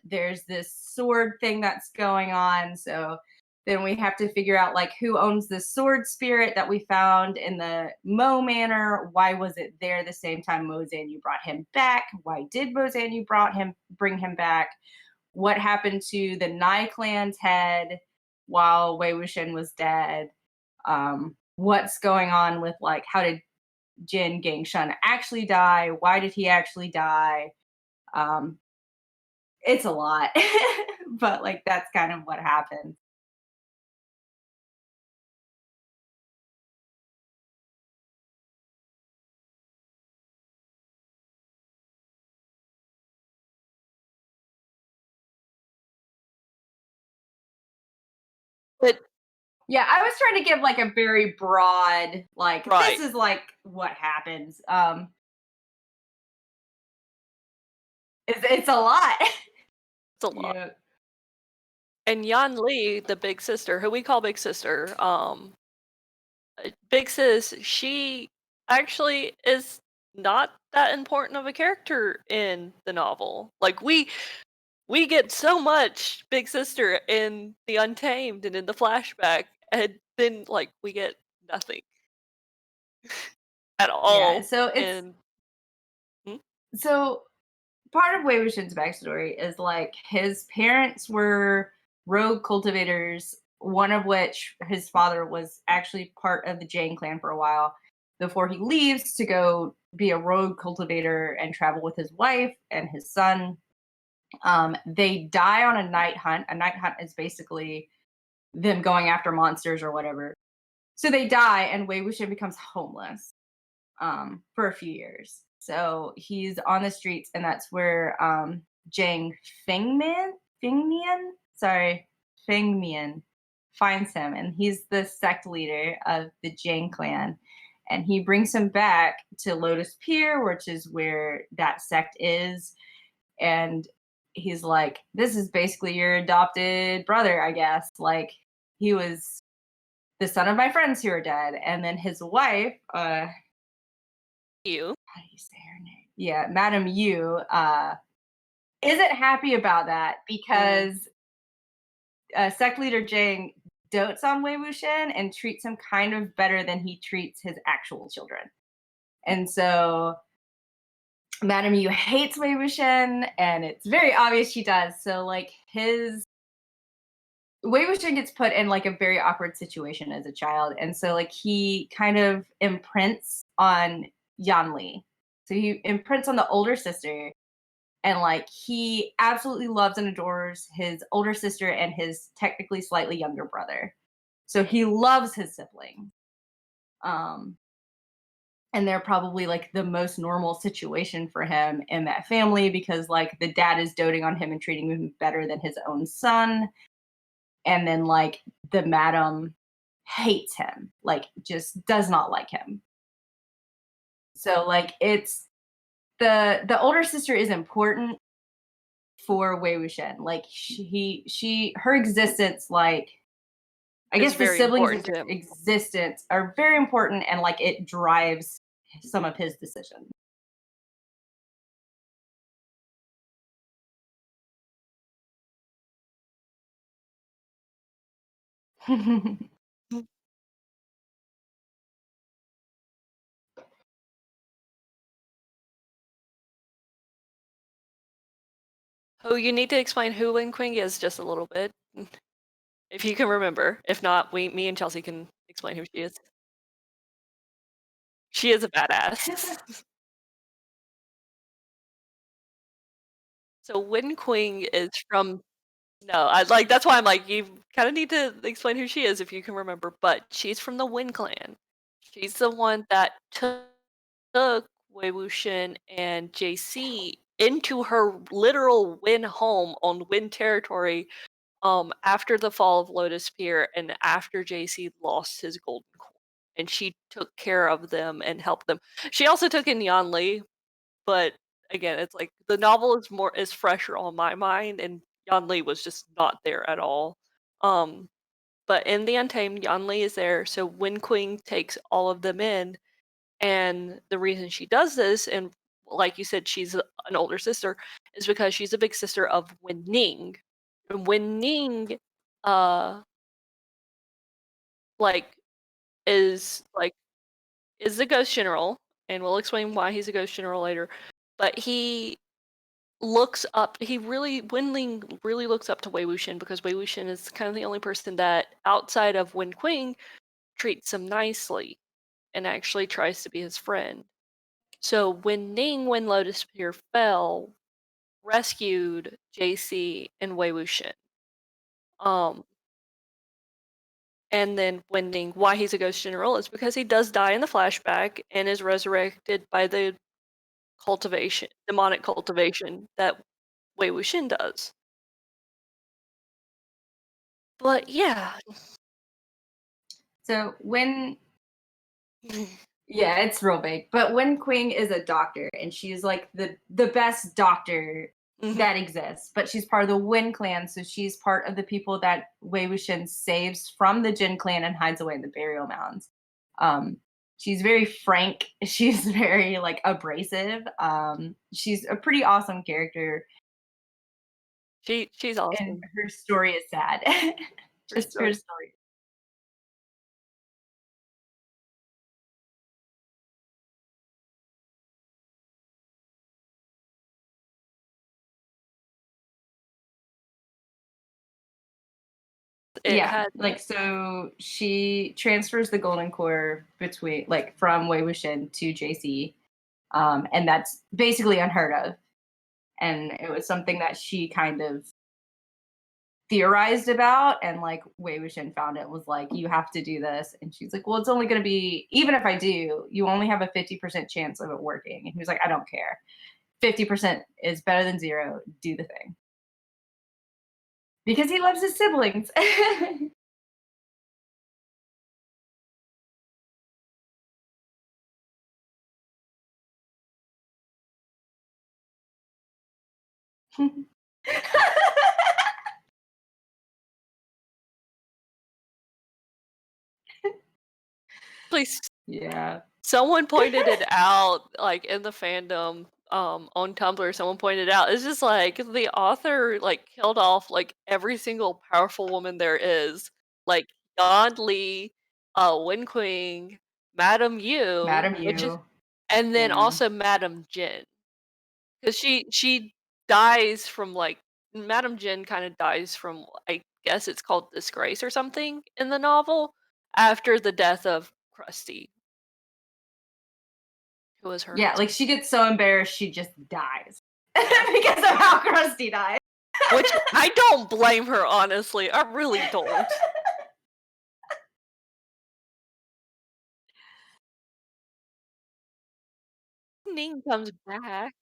There's this sword thing that's going on. So then we have to figure out like who owns this sword spirit that we found in the Mo Manor. Why was it there the same time Mozanyu brought him back? Why did Mozanyu bring him back? What happened to the Nai clan's head while Wei Wuxian was dead? What's going on with like how did Jin Gangshan actually die? Why did he actually die? It's a lot, but like that's kind of what happened. But Yeah, I was trying to give like a very broad, like right, this is like what happens. It's a lot. it's a lot. Yeah. And Yan Li, the big sister, who we call Big Sister, Big Sis, she actually is not that important of a character in the novel. Like we get so much Big Sister in the Untamed and in the flashback, and then like we get nothing at Yeah. all So it's in. Hmm? so part of Wei Wuxian's backstory is like his parents were rogue cultivators, one of which his father was actually part of the Jane clan for a while before he leaves to go be a rogue cultivator and travel with his wife and his son. They die on a night hunt. A night hunt is basically them going after monsters or whatever. So they die, and Wei Wuxian becomes homeless for a few years. So he's on the streets, and that's where Jiang Fengmian, sorry, Fengmian finds him, and he's the sect leader of the Jiang clan. And he brings him back to Lotus Pier, which is where that sect is. And he's like, "This is basically your adopted brother, I guess." Like, he was the son of my friends who are dead. And then his wife, You. how do you say her name? Yeah, Madam Yu, isn't happy about that because sect leader Jang dotes on Wei Wuxian and treats him kind of better than he treats his actual children. And so Madam Yu hates Wei Wuxian, and it's very obvious she does. So like his Wei Wuxian gets put in like a very awkward situation as a child, and so like he kind of imprints on Yan Li. So he imprints on the older sister, and like he absolutely loves and adores his older sister and his technically slightly younger brother. So he loves his siblings. Um, and they're probably like the most normal situation for him in that family because like the dad is doting on him and treating him better than his own son, and then like the madam hates him, like just does not like him. So like it's the older sister is important for Wei Wuxian. Like her existence, like I Is guess the very siblings' important to him. existence are very important, and like it drives some of his decisions. Oh, you need to explain who Lin Kuang is just a little bit, if you can remember. If not, me and Chelsea can explain who she is. She is a badass. So Wen Qing is from. No, I like that's why I'm like you kind of need to explain who she is if you can remember. But she's from the Wen clan. She's the one that took Wei Wuxian and JC into her literal Wen home on Wen territory after the fall of Lotus Pier and after JC lost his golden coin. And she took care of them and helped them. She also took in Yan Li, but again, it's like the novel is fresher on my mind, and Yan Li was just not there at all. Um, but in the Untamed, Yan Li is there, so Wen Qing takes all of them in, and the reason she does this, and like you said, she's an older sister, is because she's a big sister of Wen Ning. And Wen Ning, like, is the ghost general, and we'll explain why he's a ghost general later. But Wen Ling really looks up to Wei Wuxian because Wei Wuxian is kind of the only person that, outside of Wen Qing, treats him nicely and actually tries to be his friend. So when Lotus Spear fell, rescued JC and Wei Wuxian. And then why he's a ghost general is because he does die in the flashback and is resurrected by the demonic cultivation that Wei Wuxian does. But yeah. So yeah, it's real big. But Wen Qing is a doctor, and she's like the best doctor that exists. But she's part of the Wen clan, so she's part of the people that Wei Wuxian saves from the Jin clan and hides away in the burial mounds. She's very frank. She's very like abrasive. She's a pretty awesome character. She's awesome. And her story is sad. Her story. So she transfers the golden core from Wei Wuxian to JC, and that's basically unheard of. And it was something that she kind of theorized about, and like Wei Wuxian found it, was like, you have to do this, and she's like, well, it's only going to be, even if I do, you only have a 50% chance of it working. And he was like, I don't care, 50% is better than 0. Do the thing, because he loves his siblings. Please. Yeah. Someone pointed it out, like in the fandom, on Tumblr. Someone pointed out, it's just like the author like killed off like every single powerful woman there is, like Yan Li, Wen Qing, Madame Yu, and then also Madame Jin, because she dies from like Madame Jin kind of dies from, I guess it's called disgrace or something in the novel, after the death of Krusty. Who was her Yeah, like she gets so embarrassed she just dies because of how Krusty died. Which I don't blame her, honestly. I really don't. Ning comes back.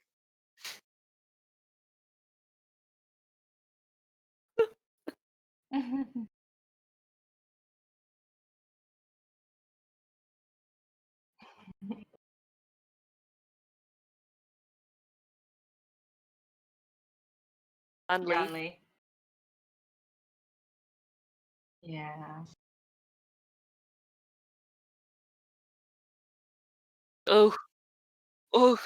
Yanli. Yeah. Oh. Oh.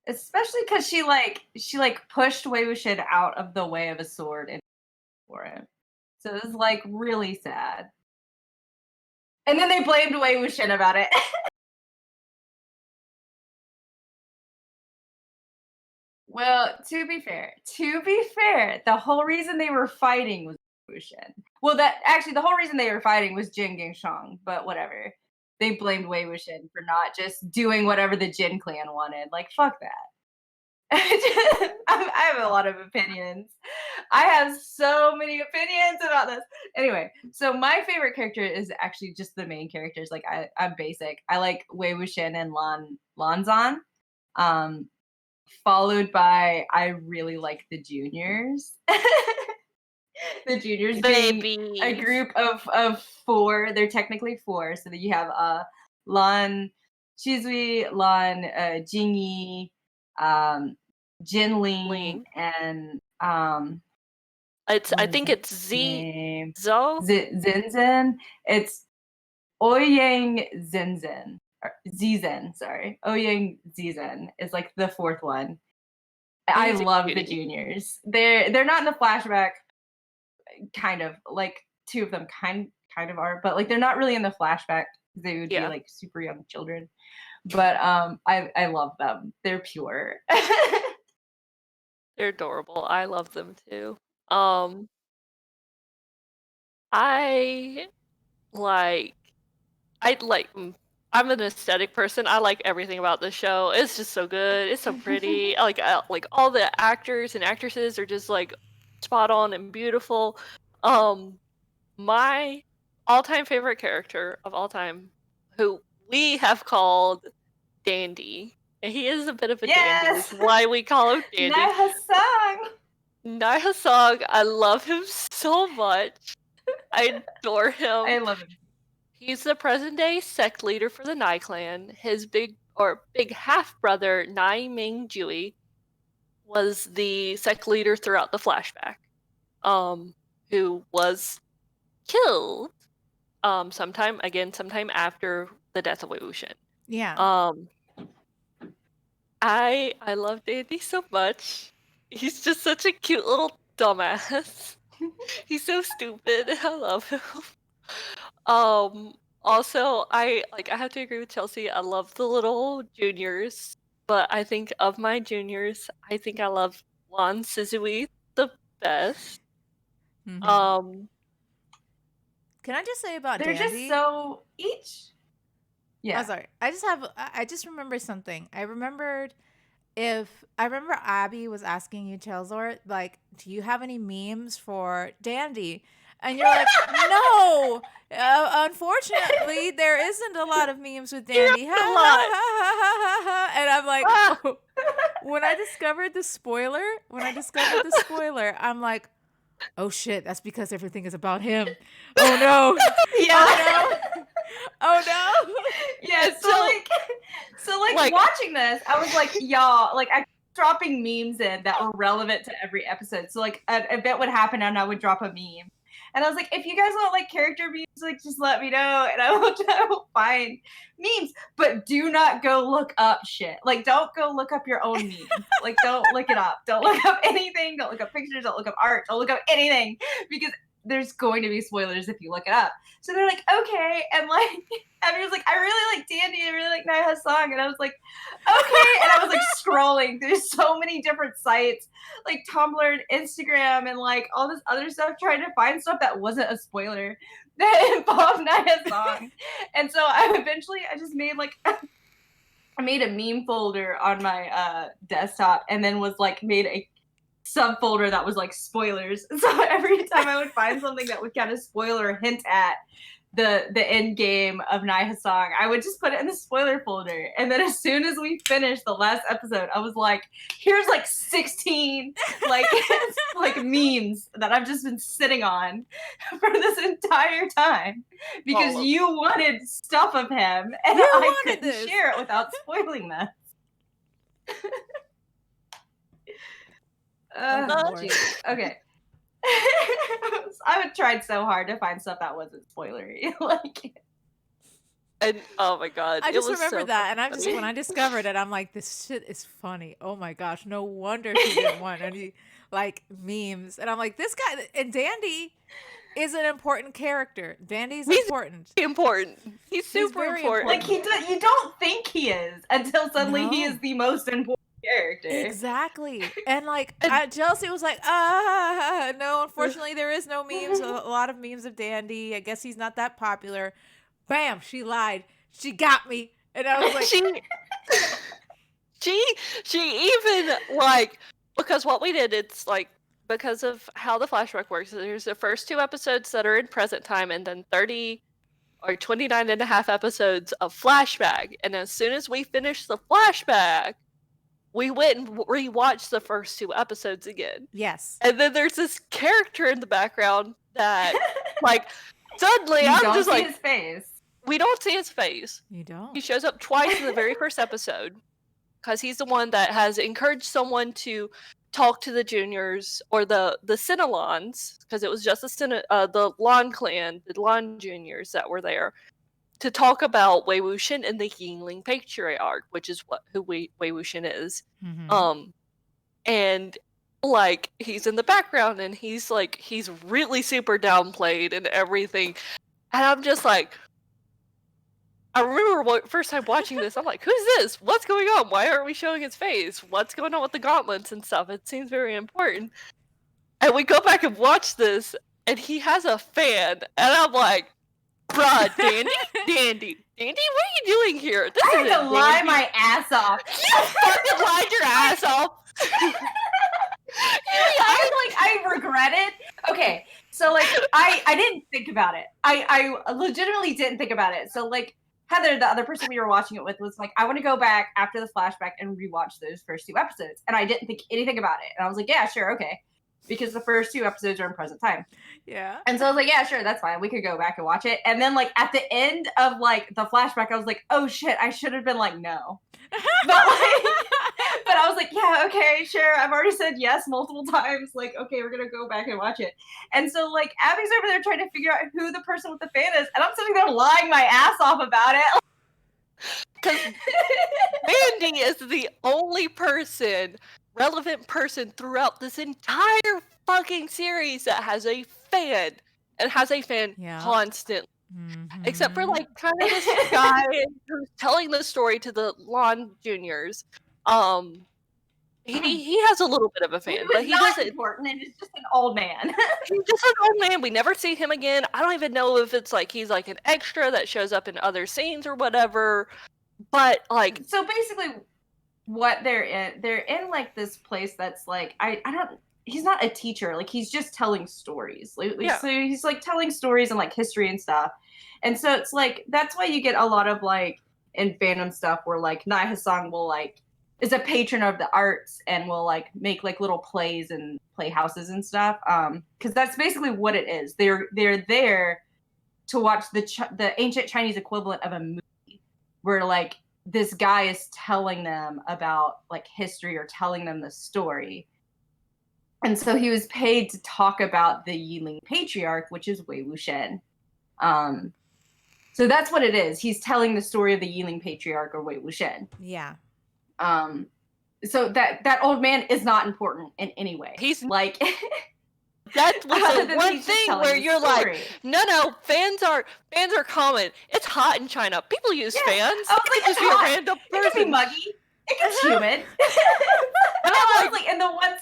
Especially because she pushed Wei Wuxian out of the way of a sword and for him. So it was like really sad. And then they blamed Wei Wuxian about it. Well, to be fair, the whole reason they were fighting was Wuxian. Well, the whole reason they were fighting was Jin Gengshang, but whatever. They blamed Wei Wuxian for not just doing whatever the Jin clan wanted. Like, fuck that. I have a lot of opinions. I have so many opinions about this. Anyway, so my favorite character is actually just the main characters. Like, I'm basic. I like Wei Wuxian and Lanzan. Followed by, I really like the juniors. The juniors being a group of 4. They're technically 4. So that you have Lan Shizui, Lan Jingyi, Jinling, and I think it's Zinzhen. It's Ouyang Zinzhen. Zizen, sorry. Ouyang Zizen is like the fourth one. I He's a love the cutie. juniors. They're not in the flashback, kind of like two of them kind of are, but like they're not really in the flashback. They would be Yeah. like super young children. But I love them. They're pure. They're adorable. I love them too. I like I'm an aesthetic person. I like everything about the show. It's just so good. It's so pretty. Like all the actors and actresses are just like spot on and beautiful. My all-time favorite character of all time, who we have called Dandy, and he is a bit of a dandy, which Yes! is why we call him Dandy. Naha Song. Song, I love him so much. I adore him. I love him. He's the present day sect leader for the Nai clan. His big half brother, Nai Ming Jui, was the sect leader throughout the flashback. Who was killed sometime after the death of Wei Wuxian. Yeah. I love Dandy so much. He's just such a cute little dumbass. He's so stupid. I love him. Also, I have to agree with Chelsea. I love the little juniors, but I think of my juniors, I think I love Lan Sizui the best. Mhm. Can I just say about They're Dandy? just so each. Yeah. Oh, sorry. I just remembered something. I remember Abby was asking you, Chelzor, like, do you have any memes for Dandy? And you're like, no. Unfortunately, there isn't a lot of memes with Dandy. Ha, ha, ha, ha, ha, ha. And I'm like, oh. When I discovered the spoiler, I'm like, oh shit, that's because everything is about him. Oh no. Yeah. Oh no. Oh no. Yeah, so watching this, I was like, y'all, like I dropping memes in that were relevant to every episode. So like an event would happen and I would drop a meme. And I was like, if you guys want like character memes, like just let me know and I will find memes. But do not go look up shit. Like don't go look up your own memes. Like don't look it up. Don't look up anything. Don't look up pictures. Don't look up art. Don't look up anything. Because there's going to be spoilers if you look it up. So they're like, okay. And like Abby was like, I really like Dandy, I really like Naha Song. And I was like, okay. And I was like scrolling through so many different sites, like Tumblr and Instagram and like all this other stuff, trying to find stuff that wasn't a spoiler that involved Naha Song. And so I just made like I made a meme folder on my desktop and then was like made a subfolder that was like spoilers. So every time I would find something that would kind of spoil or hint at the end game of Naha Song, I would just put it in the spoiler folder. And then as soon as we finished the last episode, I was like, here's like 16 like like memes that I've just been sitting on for this entire time because you wanted stuff of him and I couldn't share it without spoiling this. Okay. I would tried so hard to find stuff that wasn't spoilery. Like, and oh my god, I just remember that, and when I discovered it, I'm like, this shit is funny. Oh my gosh, no wonder she didn't want any like memes. And I'm like, this guy and Dandy is an important character. Dandy's important. He's super important. Like you don't think he is until suddenly he is the most important character. Exactly. And like Chelsea was like, no, unfortunately there is no memes. A lot of memes of Dandy. I guess he's not that popular. Bam, she lied. She got me. And I was like, she even like, because what we did, it's like, because of how the flashback works, there's the first 2 episodes that are in present time and then 30 or 29 and a half episodes of flashback. And as soon as we finished the flashback, we went and rewatched the first 2 episodes again. Yes. And then there's this character in the background that, like, suddenly I'm just like, his face. We don't see his face. You don't. He shows up twice in the very first episode because he's the one that has encouraged someone to talk to the juniors or the Cinelons, because it was just the Lon clan, the Lon juniors that were there. to talk about Wei Wuxian and the Yingling Patriarch, which is who Wei Wuxian is. Mhm. And like he's in the background and he's really super downplayed and everything. And I'm just like, I remember first time watching this, I'm like, who's this? What's going on? Why aren't we showing his face? What's going on with the gauntlets and stuff? It seems very important. And we go back and watch this, and he has a fan, and I'm like, bruh, Dandy, what are you doing here? This I had isn't to lie Dandy. my ass off. You fucking lied your ass off. I regret it. Okay, so like I didn't think about it. I legitimately didn't think about it. So like Heather, the other person we were watching it with, was like, I want to go back after the flashback and rewatch those first 2 episodes. And I didn't think anything about it. And I was like, yeah, sure, okay. Because the first 2 episodes are in present time. Yeah. And so I was like, yeah, sure, that's fine. We could go back and watch it. And then like at the end of like the flashback, I was like, oh shit, I should have been like, no. But I was like, yeah, okay, sure. I've already said yes multiple times. Like, okay, we're gonna go back and watch it. And so like Abby's over there trying to figure out who the person with the fan is, and I'm sitting there lying my ass off about it. Because Mandy is the only relevant person throughout this entire fucking series that has a fan and has a fan constantly. Mhm. Except for like kind of this guy who's telling the story to the Lon Juniors. He has a little bit of a fan, but he doesn't. Important, and he's just an old man. He's just an old man. We never see him again. I don't even know if it's like he's like an extra that shows up in other scenes or whatever. But like, so basically, what they're in like this place that's like I don't. He's not a teacher. Like he's just telling stories. Like, Yeah. So he's like telling stories and like history and stuff. And so it's like that's why you get a lot of like in fandom stuff where like Nai Hassan will like is a patron of the arts and will like make like little plays and playhouses and stuff. Because that's basically what it is. They're there to watch the ancient Chinese equivalent of a movie, where like this guy is telling them about like history or telling them the story. And so he was paid to talk about the Yiling Patriarch, which is Wei Wuxian. So that's what it is. He's telling the story of the Yiling Patriarch or Wei Wuxian. Yeah. So that old man is not important in any way. He's like that was the one he's just thing telling where the you're story. like, no, fans are common. It's hot in China. People use fans. I was It like, could just be a hot. random It could person. be muggy. It gets humid. And I was like, and the one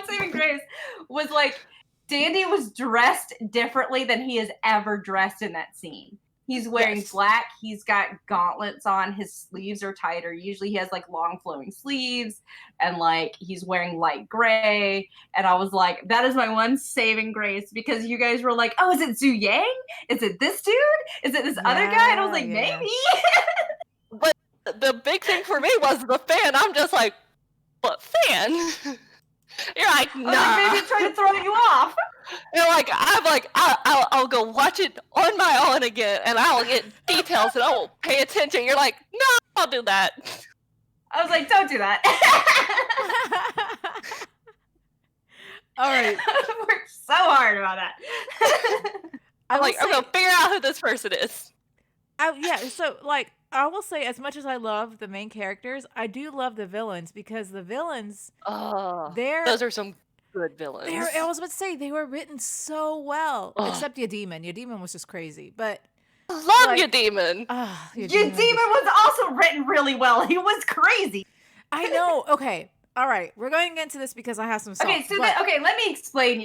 saving grace was like, Dandy was dressed differently than he has ever dressed in that scene. He's wearing black. He's got gauntlets on. His sleeves are tighter. Usually he has like long flowing sleeves, and like he's wearing light gray. And I was like, that is my one saving grace, because you guys were like, oh, is it Zhu Yang? Is it this dude? Is it this other guy? And I was like, maybe. But the big thing for me was the fan. I'm just like, what fan? You're like, nah. I was like, maybe trying to throw you off. You're like, I'll go watch it on my own again, and I'll get details, and I will pay attention. You're like, no, I'll do that. I was like, don't do that. All right. I worked so hard about that. I'm like, I'm gonna figure out who this person is. So like, I will say, as much as I love the main characters, I do love the villains, because the villains, those are some good villains. I was about to say, they were written so well, except Yademon. Yademon was just crazy, but love Yademon. Yademon was also written really well. He was crazy. I know. Okay. All right. We're going into this because I have some stuff. Okay, let me explain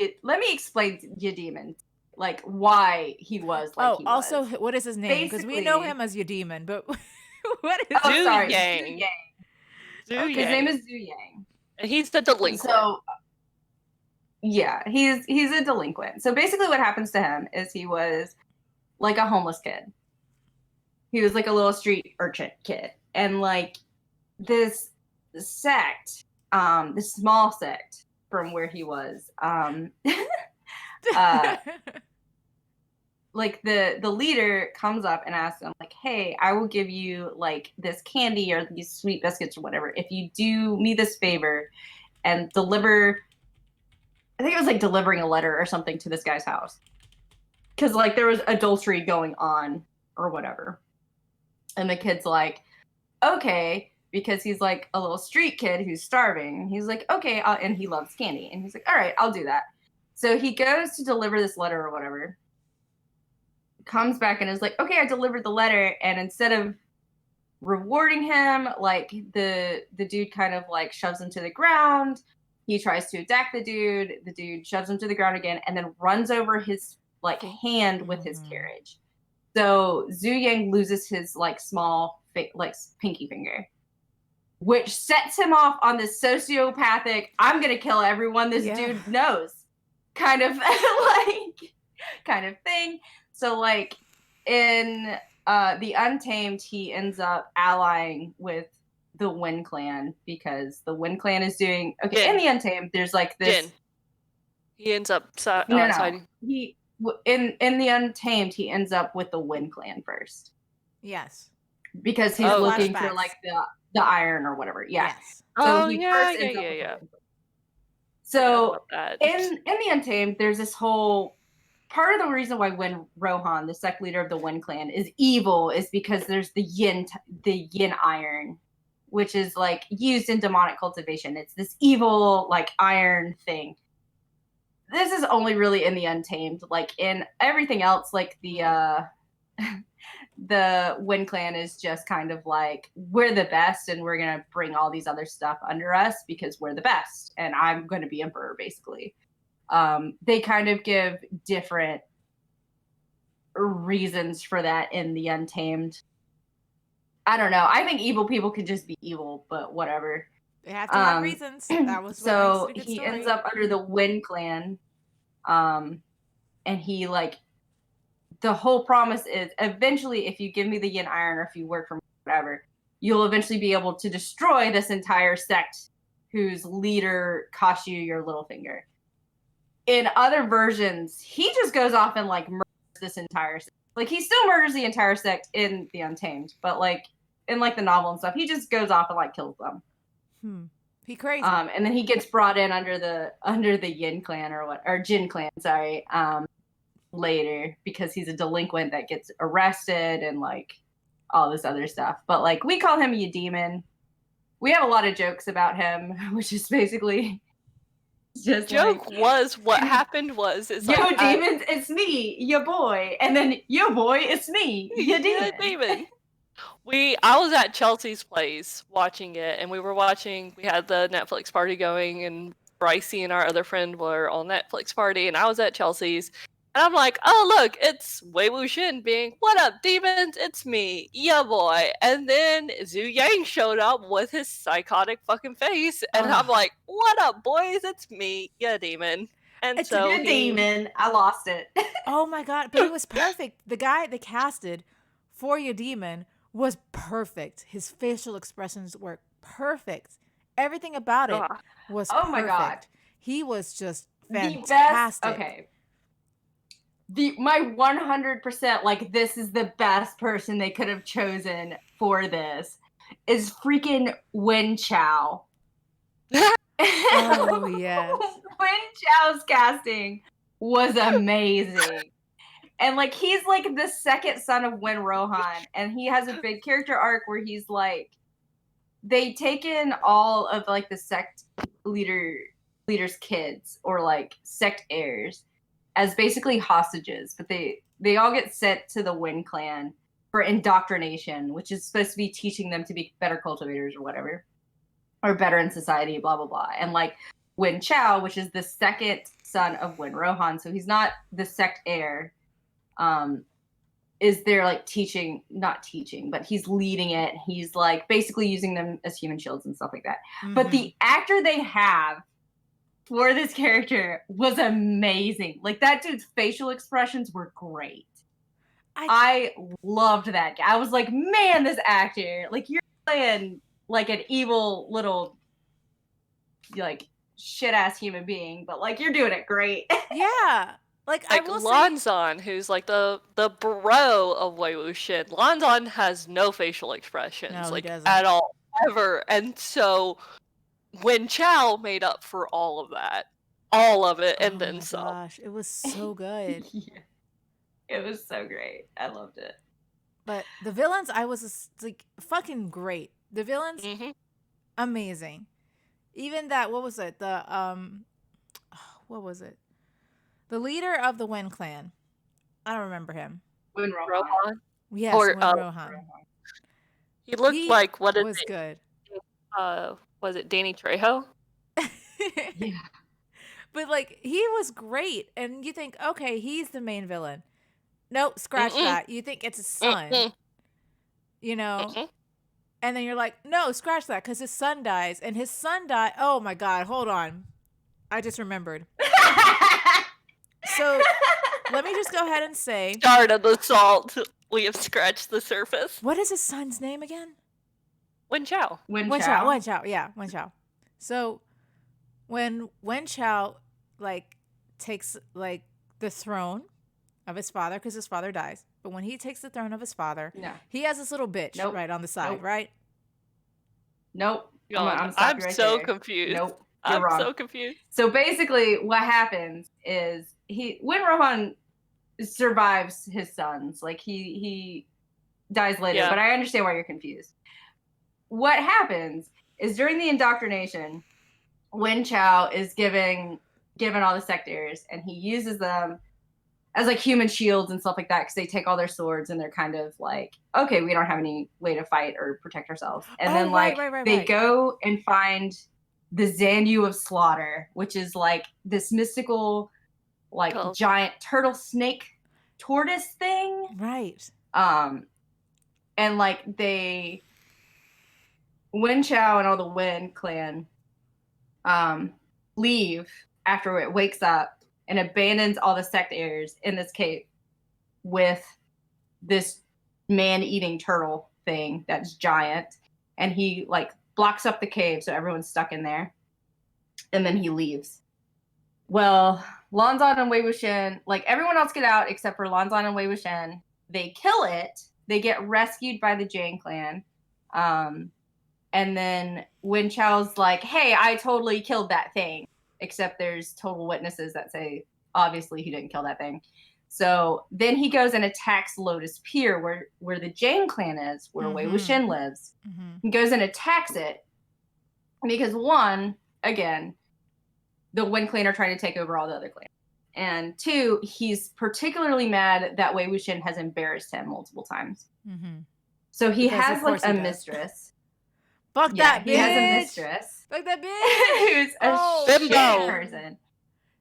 Yademon. Like why he was like he also, was. what is his name? Because we know him as Yademon, but what is Zhu Yang? His name is Zhu Yang. And he's the delinquent. So yeah, he's a delinquent. So basically what happens to him is he was like a homeless kid. He was like a little street urchin kid. And like this sect, this small sect from where he was, like the leader comes up and asks him like, hey, I will give you like this candy or these sweet biscuits or whatever if you do me this favor and deliver, I think it was like delivering a letter or something to this guy's house, because like there was adultery going on or whatever. And the kid's like, okay, because he's like a little street kid who's starving. He's like, okay, and he loves candy. And he's like, all right, I'll do that. So he goes to deliver this letter or whatever, comes back and is like, okay, I delivered the letter. And instead of rewarding him, like the dude kind of like shoves him to the ground. He tries to attack the dude shoves him to the ground again, and then runs over his like hand with his carriage. So Zhu Yang loses his like small like pinky finger, which sets him off on this sociopathic, I'm gonna kill everyone this dude knows kind of kind of thing. So like in the Untamed, he ends up allying with the Wen clan because the Wen clan is doing okay. In the Untamed, there's like this. Jin. He ends up siding. He in the Untamed, he ends up with the Wen clan first. Yes. Because he's looking for like the iron or whatever. Yeah. Yes. So he first ends up with the Wen clan. So in the Untamed, there's this whole part of the reason why Wen Rohan, the sect leader of the Wen clan, is evil is because there's the yin iron, which is like used in demonic cultivation. It's this evil like iron thing. This is only really in the Untamed. Like in everything else, like the Wen clan is just kind of like, we're the best and we're gonna bring all these other stuff under us because we're the best and I'm gonna be emperor basically. They kind of give different reasons for that in the Untamed. I don't know. I think evil people could just be evil, but whatever. They have to have reasons. That was so he ends up under the Wen clan, and he like the whole promise is eventually, if you give me the yin iron or if you work for me, whatever, you'll eventually be able to destroy this entire sect whose leader cost you your little finger. In other versions, he just goes off and like murders this entire sect. Like he still murders the entire sect in the Untamed, but like in like the novel and stuff, he just goes off and like kills them. He crazy. And then he gets brought in under the Yin clan or Jin clan, sorry, later because he's a delinquent that gets arrested and like all this other stuff. But like we call him a demon. We have a lot of jokes about him, which is basically just joke like, was what happened was it's yo like, demons, it's me, your boy, and then your boy, it's me, your demon. I was at Chelsea's place watching it, and we had the Netflix party going, and Brycey and our other friend were on Netflix party, and I was at Chelsea's, and I'm like, oh look, it's Wei Wuxian being, what up demons, it's me, yeah boy, and then Zhu Yang showed up with his psychotic fucking face, and I'm like, what up boys, it's me, yeah demon. And it's so a demon. I lost it. Oh my god, but it was perfect. The guy they casted for your demon was perfect. His facial expressions were perfect. Everything about it was perfect. My god. He was just fantastic. Okay. My 100% like this is the best person they could have chosen for this is freaking Wen Chao. Oh yes. Wen Chao's casting was amazing. And like he's like the second son of Wen Rohan, and he has a big character arc where he's like they take in all of like the sect leaders' kids or like sect heirs as basically hostages, but they all get sent to the Wen clan for indoctrination, which is supposed to be teaching them to be better cultivators or whatever, or better in society, blah blah blah. And like Wen Chao, which is the second son of Wen Rohan, so he's not the sect heir, is there like not teaching, but he's leading it. He's like basically using them as human shields and stuff like that. Mm-hmm. But the actor they have for this character was amazing. Like that dude's facial expressions were great. I loved that guy. I was like, man, this actor, like you're playing like an evil little like shit ass human being, but like you're doing it great. Yeah. Like I will Lanzon, who's like the bro of Wei Wuxian. Lanzon has no facial expressions, like at all, ever. And so Wen Chao made up for all of that. All of it, and then some. Gosh, it was so good. Yeah. It was so great. I loved it. But the villains, I was like fucking great. The villains, Mm-hmm. amazing. Even that, what was it? What was it? The leader of the Wen clan. I don't remember him. When Rohan. Rohan. Yes, Or, Wen Rohan. He looked He like, what is was it? good. Was it Danny Trejo? Yeah. But like he was great, and you think, okay, he's the main villain. Nope, scratch Mm-mm. that. You think it's his son, Mm-mm. you know, Mm-mm. and then you're like, no, scratch that, because his son dies, and his son died. Oh my god, hold on, I just remembered. So let me just go ahead and say, Start of the salt. We have scratched the surface. what is his son's name again? Wen Chao. Wen Wen Chao. Chao. Yeah, Wen Chao. So when Wen Chao like takes like the throne of his father, because his father dies, but when he takes the throne of his father, No. he has this little bitch Nope. right on the side, Nope. right? Nope. I'm I'm right so there. confused. Nope. You're I'm wrong. so confused. So basically, what happens is when Rohan survives his sons, like he dies later. Yeah. But I understand why you're confused. What happens is during the indoctrination, Wen Chao is given all the sectaries, and he uses them as like human shields and stuff like that, because they take all their swords and they're kind of like, okay, we don't have any way to fight or protect ourselves. And then like they go and find the Zanyu of Slaughter, which is like this mystical, like giant turtle snake tortoise thing. Right. And like Wen Chao and all the Wen clan leave after it wakes up and abandons all the sectaries in this cave with this man-eating turtle thing that's giant, and he like blocks up the cave so everyone's stuck in there, and then he leaves. Well, Lanzan and Wei Wuxian, like everyone else get out except for Lanzan and Wei Wuxian. They kill it. They get rescued by the Jang clan. And then Wen Chao's like, hey, I totally killed that thing. Except there's total witnesses that say, obviously, he didn't kill that thing. So then he goes and attacks Lotus Pier, where the Jang clan is, where Wei Wuxian lives. He goes and attacks it. Because one, again, the Wen clan are trying to take over all the other clans. And two, he's particularly mad that Wei Wuxian has embarrassed him multiple times. So he has like a mistress. Fuck that bitch. He has a mistress. Fuck that bitch. Who's a bimbo person.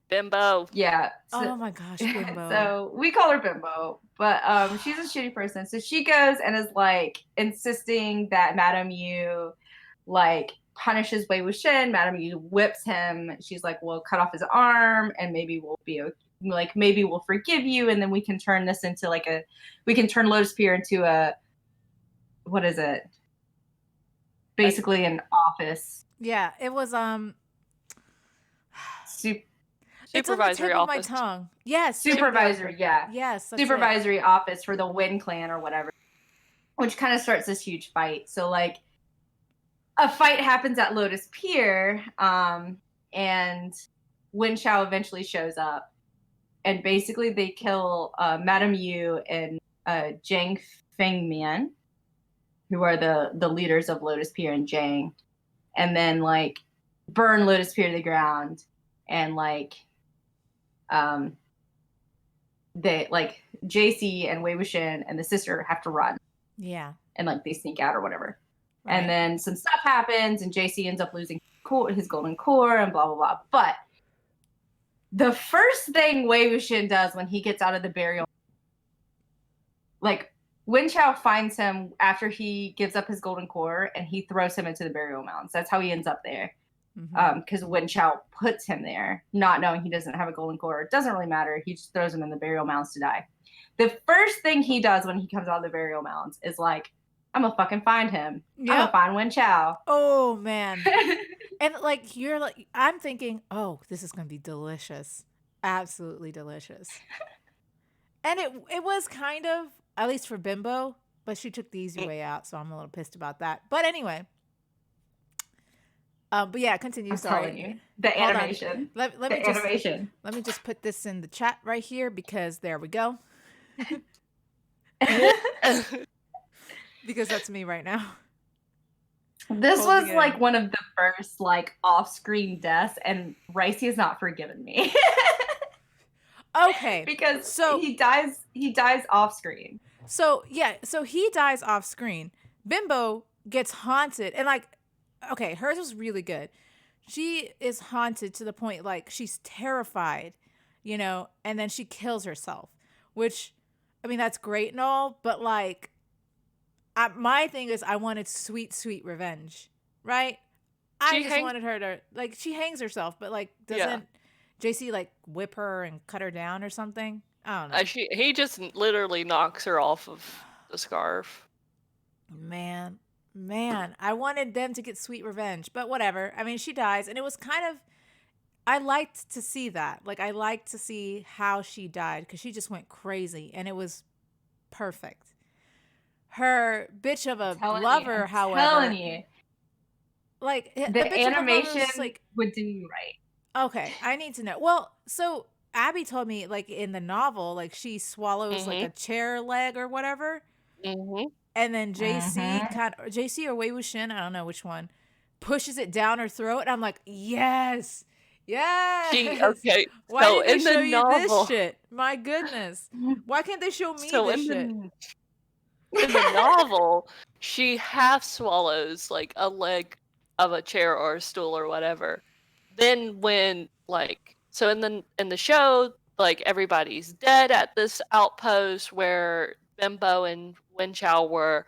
Bimbo. Yeah. So, oh my gosh, bimbo. So we call her Bimbo, but she's a shitty person. So she goes and is like insisting that Madame Yu like punishes Wei Wuxian. Madame Yu whips him. She's like, "We'll cut off his arm, and maybe we'll be like, maybe we'll forgive you, and then we can turn this into like we can turn Lotus Pier into a, what is it? Basically an office." Yeah, it was supervisory it's on the tip office. Of my tongue. Yes, supervisory. Yeah. Yes, supervisory office for the Wen clan or whatever, which kind of starts this huge fight. So like, a fight happens at Lotus Pier, and Wen Chao eventually shows up, and basically they kill Madame Yu and Zhang Fengmian, who are the leaders of Lotus Pier and Jang, and then like burn Lotus Pier to the ground, and like they like JC and Wei Wuxian and the sister have to run. Yeah. And like they sneak out or whatever. Right. And then some stuff happens and JC ends up losing his golden core and blah blah blah. But the first thing Wei Wuxian does when he gets out of the burial, like Wen Chao finds him after he gives up his golden core and he throws him into the burial mounds. That's how he ends up there. Because Wen Chao puts him there, not knowing he doesn't have a golden core. It doesn't really matter. He just throws him in the burial mounds to die. The first thing he does when he comes out of the burial mounds is like, I'm gonna fucking find him. Yep. I'm gonna find Wen Chao. Oh man. And like you're like, I'm thinking, oh, this is gonna be delicious. Absolutely delicious. And it was kind of, at least for Bimbo, but she took the easy way out, so I'm a little pissed about that. But anyway. But yeah, continue. I'm Sorry. telling you. The animation. Let me just put this in the chat right here because there we go. Because that's me right now. This Holding was it like in. one of the first like off-screen deaths, and Ricey has not forgiven me. Okay. Because So he dies off screen. so he dies off screen. Bimbo gets haunted and like okay, hers was really good. She is haunted to the point like she's terrified, and then she kills herself, which I mean that's great and all, but like my thing is I wanted sweet, sweet revenge, right? I just wanted her to like she hangs herself, but like doesn't JC like whip her and cut her down or something? I don't know. He just literally knocks her off of the scarf. Man, I wanted them to get sweet revenge, but whatever. I mean, she dies, and it was kind of. I liked to see that. Like, I liked to see how she died because she just went crazy, and it was perfect. Her bitch of a lover, however, telling you, like the bitch animation of a like, would do you right. okay, I need to know. Well, so Abby told me, like in the novel, like she swallows like a chair leg or whatever. Mm-hmm. And then JC or Wei Wuxian, I don't know which one, pushes it down her throat. And I'm like, yes. Okay. Why So didn't they show the you novel, this shit? My goodness. Why can't they show me so this in shit? in the novel, she half swallows like a leg of a chair or a stool or whatever. Then when so in the show, like everybody's dead at this outpost where Bimbo and Wen Chao were,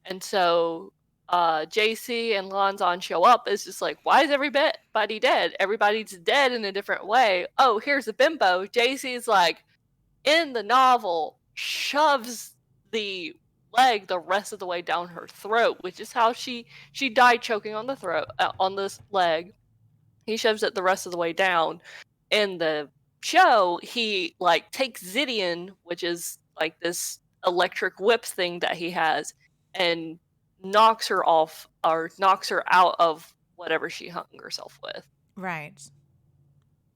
and so JC and Lonzon show up. It's just like, why is everybody dead? Everybody's dead in a different way. Oh, here's a Bimbo. JC's like, in the novel, shoves the leg the rest of the way down her throat, which is how she died choking on the throat on this leg. He shoves it the rest of the way down. In the show, he like takes Zidian, which is like this electric whip thing that he has, and knocks her off or knocks her out of whatever she hung herself with. Right.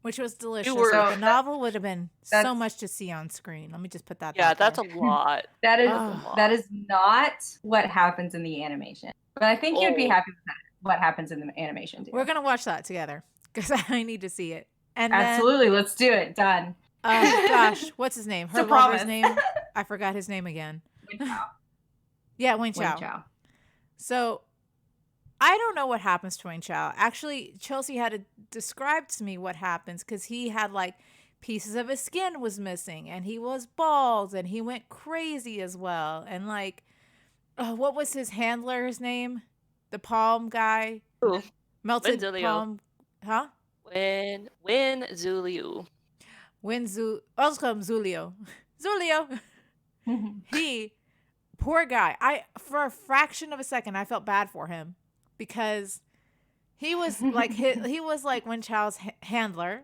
Which was delicious. were- But So the novel would have been so that's- much to see on screen. Let me just put that Yeah, out there. that's a lot. That is Oh. that is not what happens in the animation. But I think you'd be Oh. happy with that, what happens in the animation too. We're going to watch that together because I need to see it. And Absolutely, let's do it. Done. Gosh, what's his name? It's a Her lover's promise. name? I forgot his name again. Wen Chao. Yeah, Wen Wen Chao. Chao. So I don't know what happens to Wen Chao. Actually, Chelsea had to describe to me what happens because he had like pieces of his skin was missing and he was bald and he went crazy as well. And like, what was his handler's name? The palm guy? Ooh. Melted Wen Ziliu. palm. Huh? Wen Ziliu. I'll just call him Zulio. Zulio. He, poor guy. For a fraction of a second, I felt bad for him because he was like he was like Wen Chao's handler,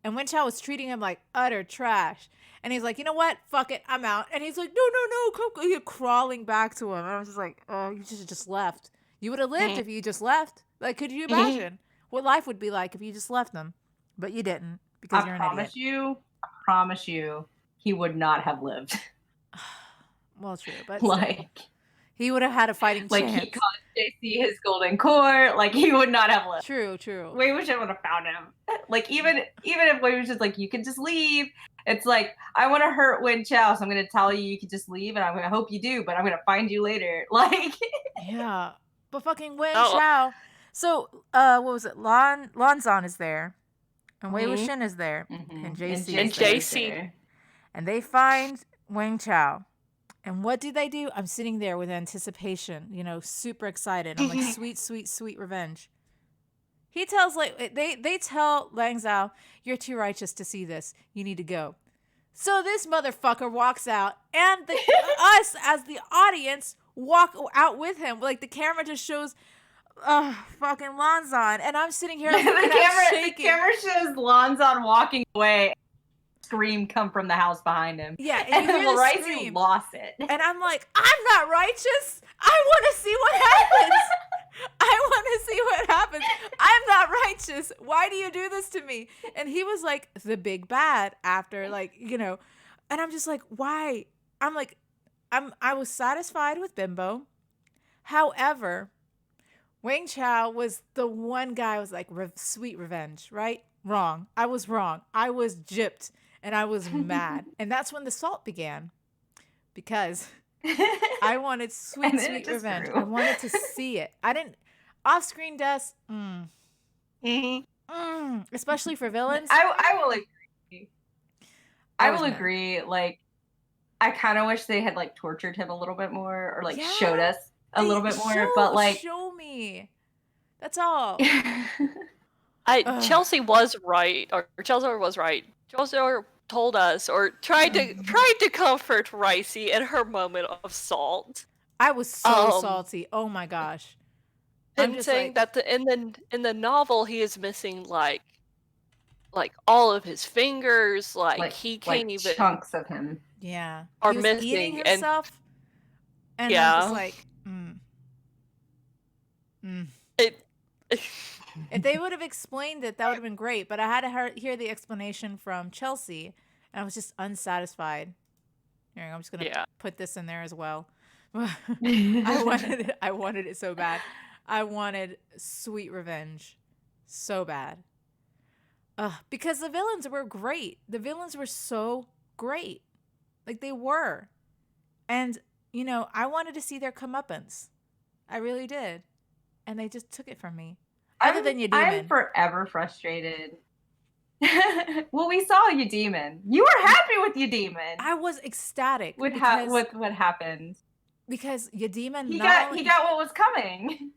and Wen Chao was treating him like utter trash. And he's like, you know what? Fuck it, I'm out. And he's like, no, come, you're crawling back to him. And I was just like, oh, you just left. You would have lived if you just left. Like, could you imagine what life would be like if you just left them? But you didn't because you're an idiot. I promise you, he would not have lived. Well, true, but Like he would have had a fighting like chance. he called JC his golden core. Like he would not have lived. True. Wei Wuxian would have found him. Like even if Wei Wuxian's like, you can just leave. It's like, I want to hurt Wen Chao, so I'm gonna tell you can just leave, and I'm gonna hope you do, but I'm gonna find you later. Like Yeah, but fucking Wen Chao. So, what was it? Lonzon is there, and Wei Wuxian is there, and JC is there. And they find Wen Chao. And what do? I'm sitting there with anticipation, super excited. I'm like, sweet, sweet, sweet revenge. He tells they tell Lang Zhao, you're too righteous to see this. You need to go. So this motherfucker walks out, and us as the audience walk out with him. Like the camera just shows fucking Lonzon, and I'm sitting here the camera shows Lonzon walking away. Scream come from the house behind him. Yeah, and you hear the scream. Lost it. And I'm like, I'm not righteous. I want to see what happens. I'm not righteous. Why do you do this to me? And he was like the big bad after, and I'm just like, why? I'm like, I was satisfied with Bimbo. However, Wang Chao was the one guy who was like sweet revenge, right? Wrong. I was wrong. I was gypped and I was mad. And that's when the salt began because I wanted And then sweet it just revenge. grew. I wanted to see it. I didn't off-screen deaths, especially for villains. I will agree. I was will mad. agree. Like, I kind of wish they had like tortured him a little bit more, or like Yeah, showed us a little bit more. But like, show me. That's all. Chelsea was right, or Chelzor was right. Chelzor told us, or tried to comfort Ricey in her moment of salt. I was so salty. Oh my gosh. I'm And just saying like, that in the novel he is missing like all of his fingers, like he can't even chunks of him. yeah. are He was eating missing, and himself. And yeah, I'm just like, it. If they would have explained it, that would have been great. But I had to hear the explanation from Chelsea, and I was just unsatisfied. Here, I'm just gonna put this in there as well. I wanted it so bad. I wanted sweet revenge so bad. Because the villains were great. The villains were so great. Like they were. And, you know, I wanted to see their comeuppance. I really did. And they just took it from me. Other than your demon. I'm forever frustrated. Well, we saw your demon. You were happy with your demon. I was ecstatic with what happened. Because your demon he got what was coming.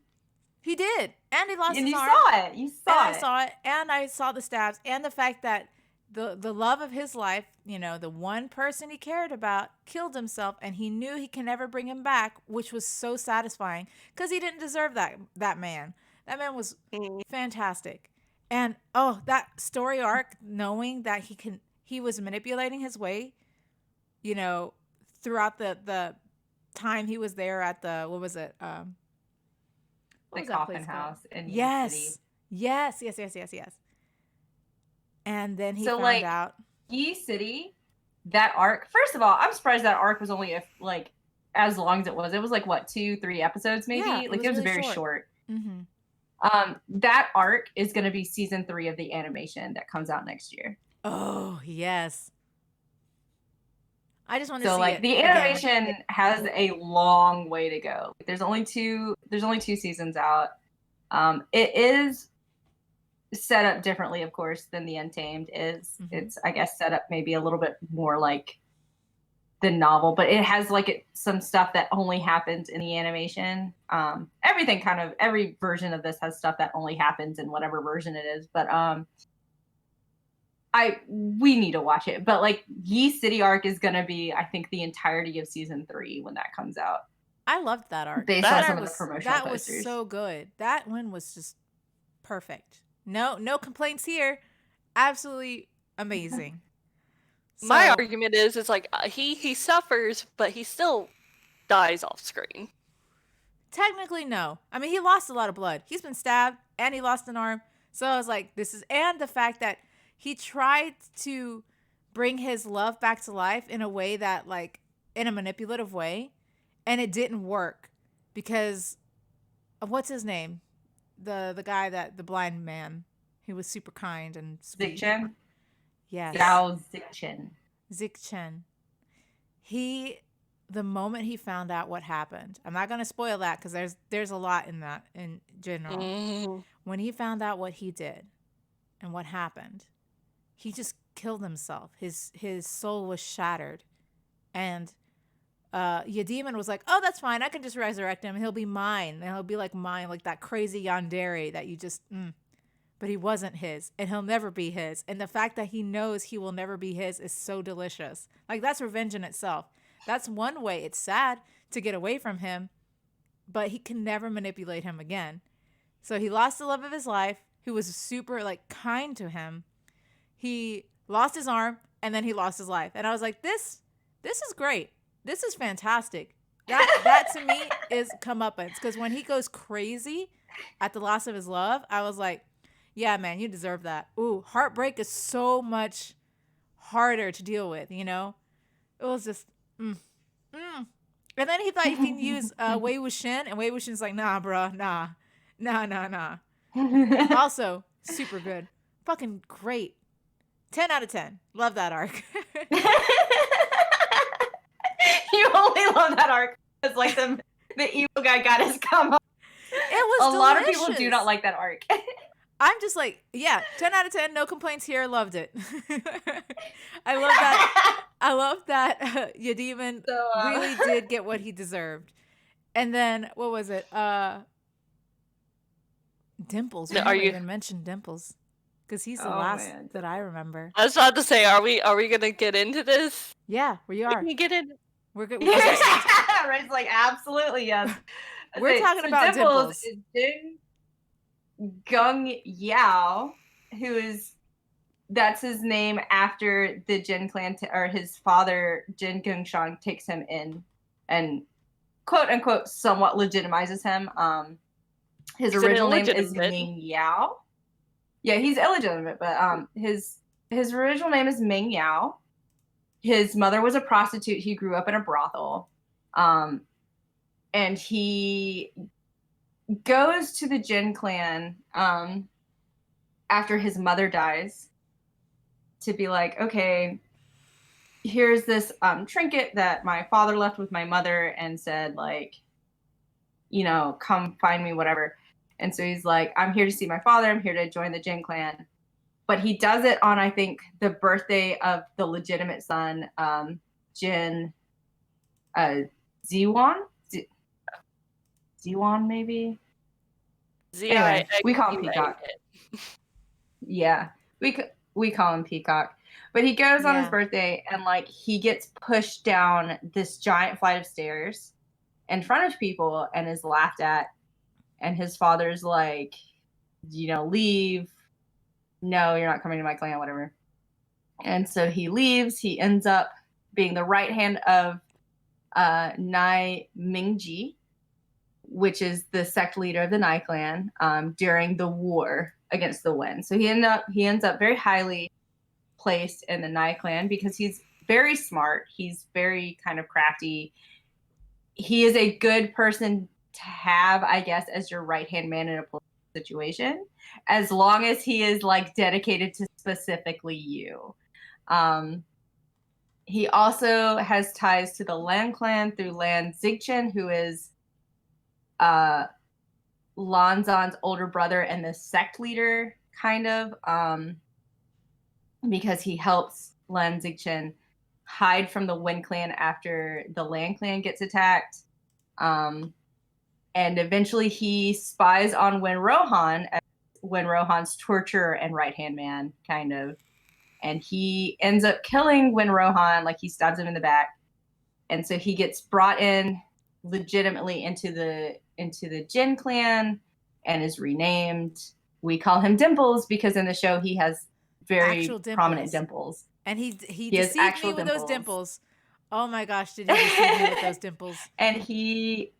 He did. And he lost his arm. You saw it. I saw it. And I saw the stabs. And the fact that the love of his life, you know, the one person he cared about killed himself, and he knew he can never bring him back, which was so satisfying because he didn't deserve that man. That man was fantastic. And that story arc, knowing that he was manipulating his way, you know, throughout the time he was there at the, what was it? The coffin house in New City. Yes. And then he found out. Yi City, that arc. First of all, I'm surprised that arc was only as long as it was. It was like what, 2-3 episodes maybe? Yeah, it was really very short. Mm-hmm. That arc is going to be season 3 of the animation that comes out next year. Oh yes. I just want to see like it the animation has a long way to go. There's only 2 seasons out. It is set up differently, of course, than the Untamed is. Mm-hmm. It's, I guess, set up maybe a little bit more like the novel, but it has like some stuff that only happens in the animation. Every version of this has stuff that only happens in whatever version it is. But we need to watch it. But like Yi City arc is gonna be, I think, the entirety of season 3 when that comes out. I loved that arc. Based on some of the promotional posters. That was so good. That one was just perfect. No complaints here. Absolutely amazing. My argument is, it's like he suffers, but he still dies off screen. Technically, no. I mean, he lost a lot of blood. He's been stabbed and he lost an arm. So I was like, and the fact that he tried to bring his love back to life in a way that, like, in a manipulative way, and it didn't work because what's his name? The guy the blind man, he was super kind and sweet. Zichen? Yes. Zhao Zichen. Zichen. The moment he found out what happened, I'm not going to spoil that because there's a lot in that in general. Mm-hmm. When he found out what he did and what happened, he just killed himself. His soul was shattered. And your demon was like, oh, that's fine. I can just resurrect him. He'll be mine. And he'll be like mine, like that crazy yandere that you just... But he wasn't his, and he'll never be his. And the fact that he knows he will never be his is so delicious. Like, that's revenge in itself. That's one way. It's sad to get away from him, but he can never manipulate him again. So he lost the love of his life, who was super, like, kind to him. He lost his arm, and then he lost his life. And I was like, this is great. This is fantastic. That to me is comeuppance. Because when he goes crazy at the loss of his love, I was like, yeah, man, you deserve that. Ooh, heartbreak is so much harder to deal with, you know? It was just, And then he thought he can use Wei Wuxian, and Wei Wuxian's like, nah, bruh, nah. Also, super good. Fucking great. 10 out of 10. Love that arc. You only love that arc because like the evil guy got his come up. It was a delicious. lot of people do not like that arc. I'm just like, yeah, 10 out of 10, no complaints here. Loved it. I love that. I love that Yadimon really did get what he deserved. And then, what was it? Dimples. We never even mentioned Dimples. Because he's the last that I remember. I was about to say, are we gonna get into this? Yeah, we are. Can we get in? We're good. Red's like, absolutely, yes. We're talking about Dimples. Is Jin Gung Yao, that's his name after the Jin clan, or his father, Jin Gungshang, takes him in and quote unquote somewhat legitimizes him. His original name is Ming Yao. Yeah, he's illegitimate, but his original name is Ming Yao. His mother was a prostitute. He grew up in a brothel. And he goes to the Jin clan after his mother dies to be like, okay, here's this trinket that my father left with my mother and said, like, you know, come find me, whatever. And so he's like, I'm here to see my father. I'm here to join the Jin clan. But he does it on, I think, the birthday of the legitimate son, Jin Ziwan? Ziwan, maybe? Anyway, we call him Peacock. Yeah, we call him Peacock. But he goes on his birthday and, like, he gets pushed down this giant flight of stairs in front of people and is laughed at. And his father's like, you know, leave. No, you're not coming to my clan, whatever. And so he leaves. He ends up being the right hand of Nai Mingji, which is the sect leader of the Nai clan during the war against the Wen. So he ends up very highly placed in the Nai clan because he's very smart. He's very kind of crafty. He is a good person to have, I guess, as your right-hand man in a political situation, as long as he is like dedicated to specifically you. He also has ties to the Lan clan through Lan Zigchen, who is Lanzan's older brother and the sect leader, kind of, because he helps Lan Zigchen hide from the Wen clan after the Lan clan gets attacked. And eventually he spies on Wen Rohan as Wen Rohan's torturer and right-hand man, kind of. And he ends up killing Wen Rohan, like he stabs him in the back. And so he gets brought in legitimately into the Jin clan and is renamed. We call him Dimples because in the show he has very prominent dimples. And he deceived me with those dimples. Oh my gosh, did he deceive me with those dimples? And he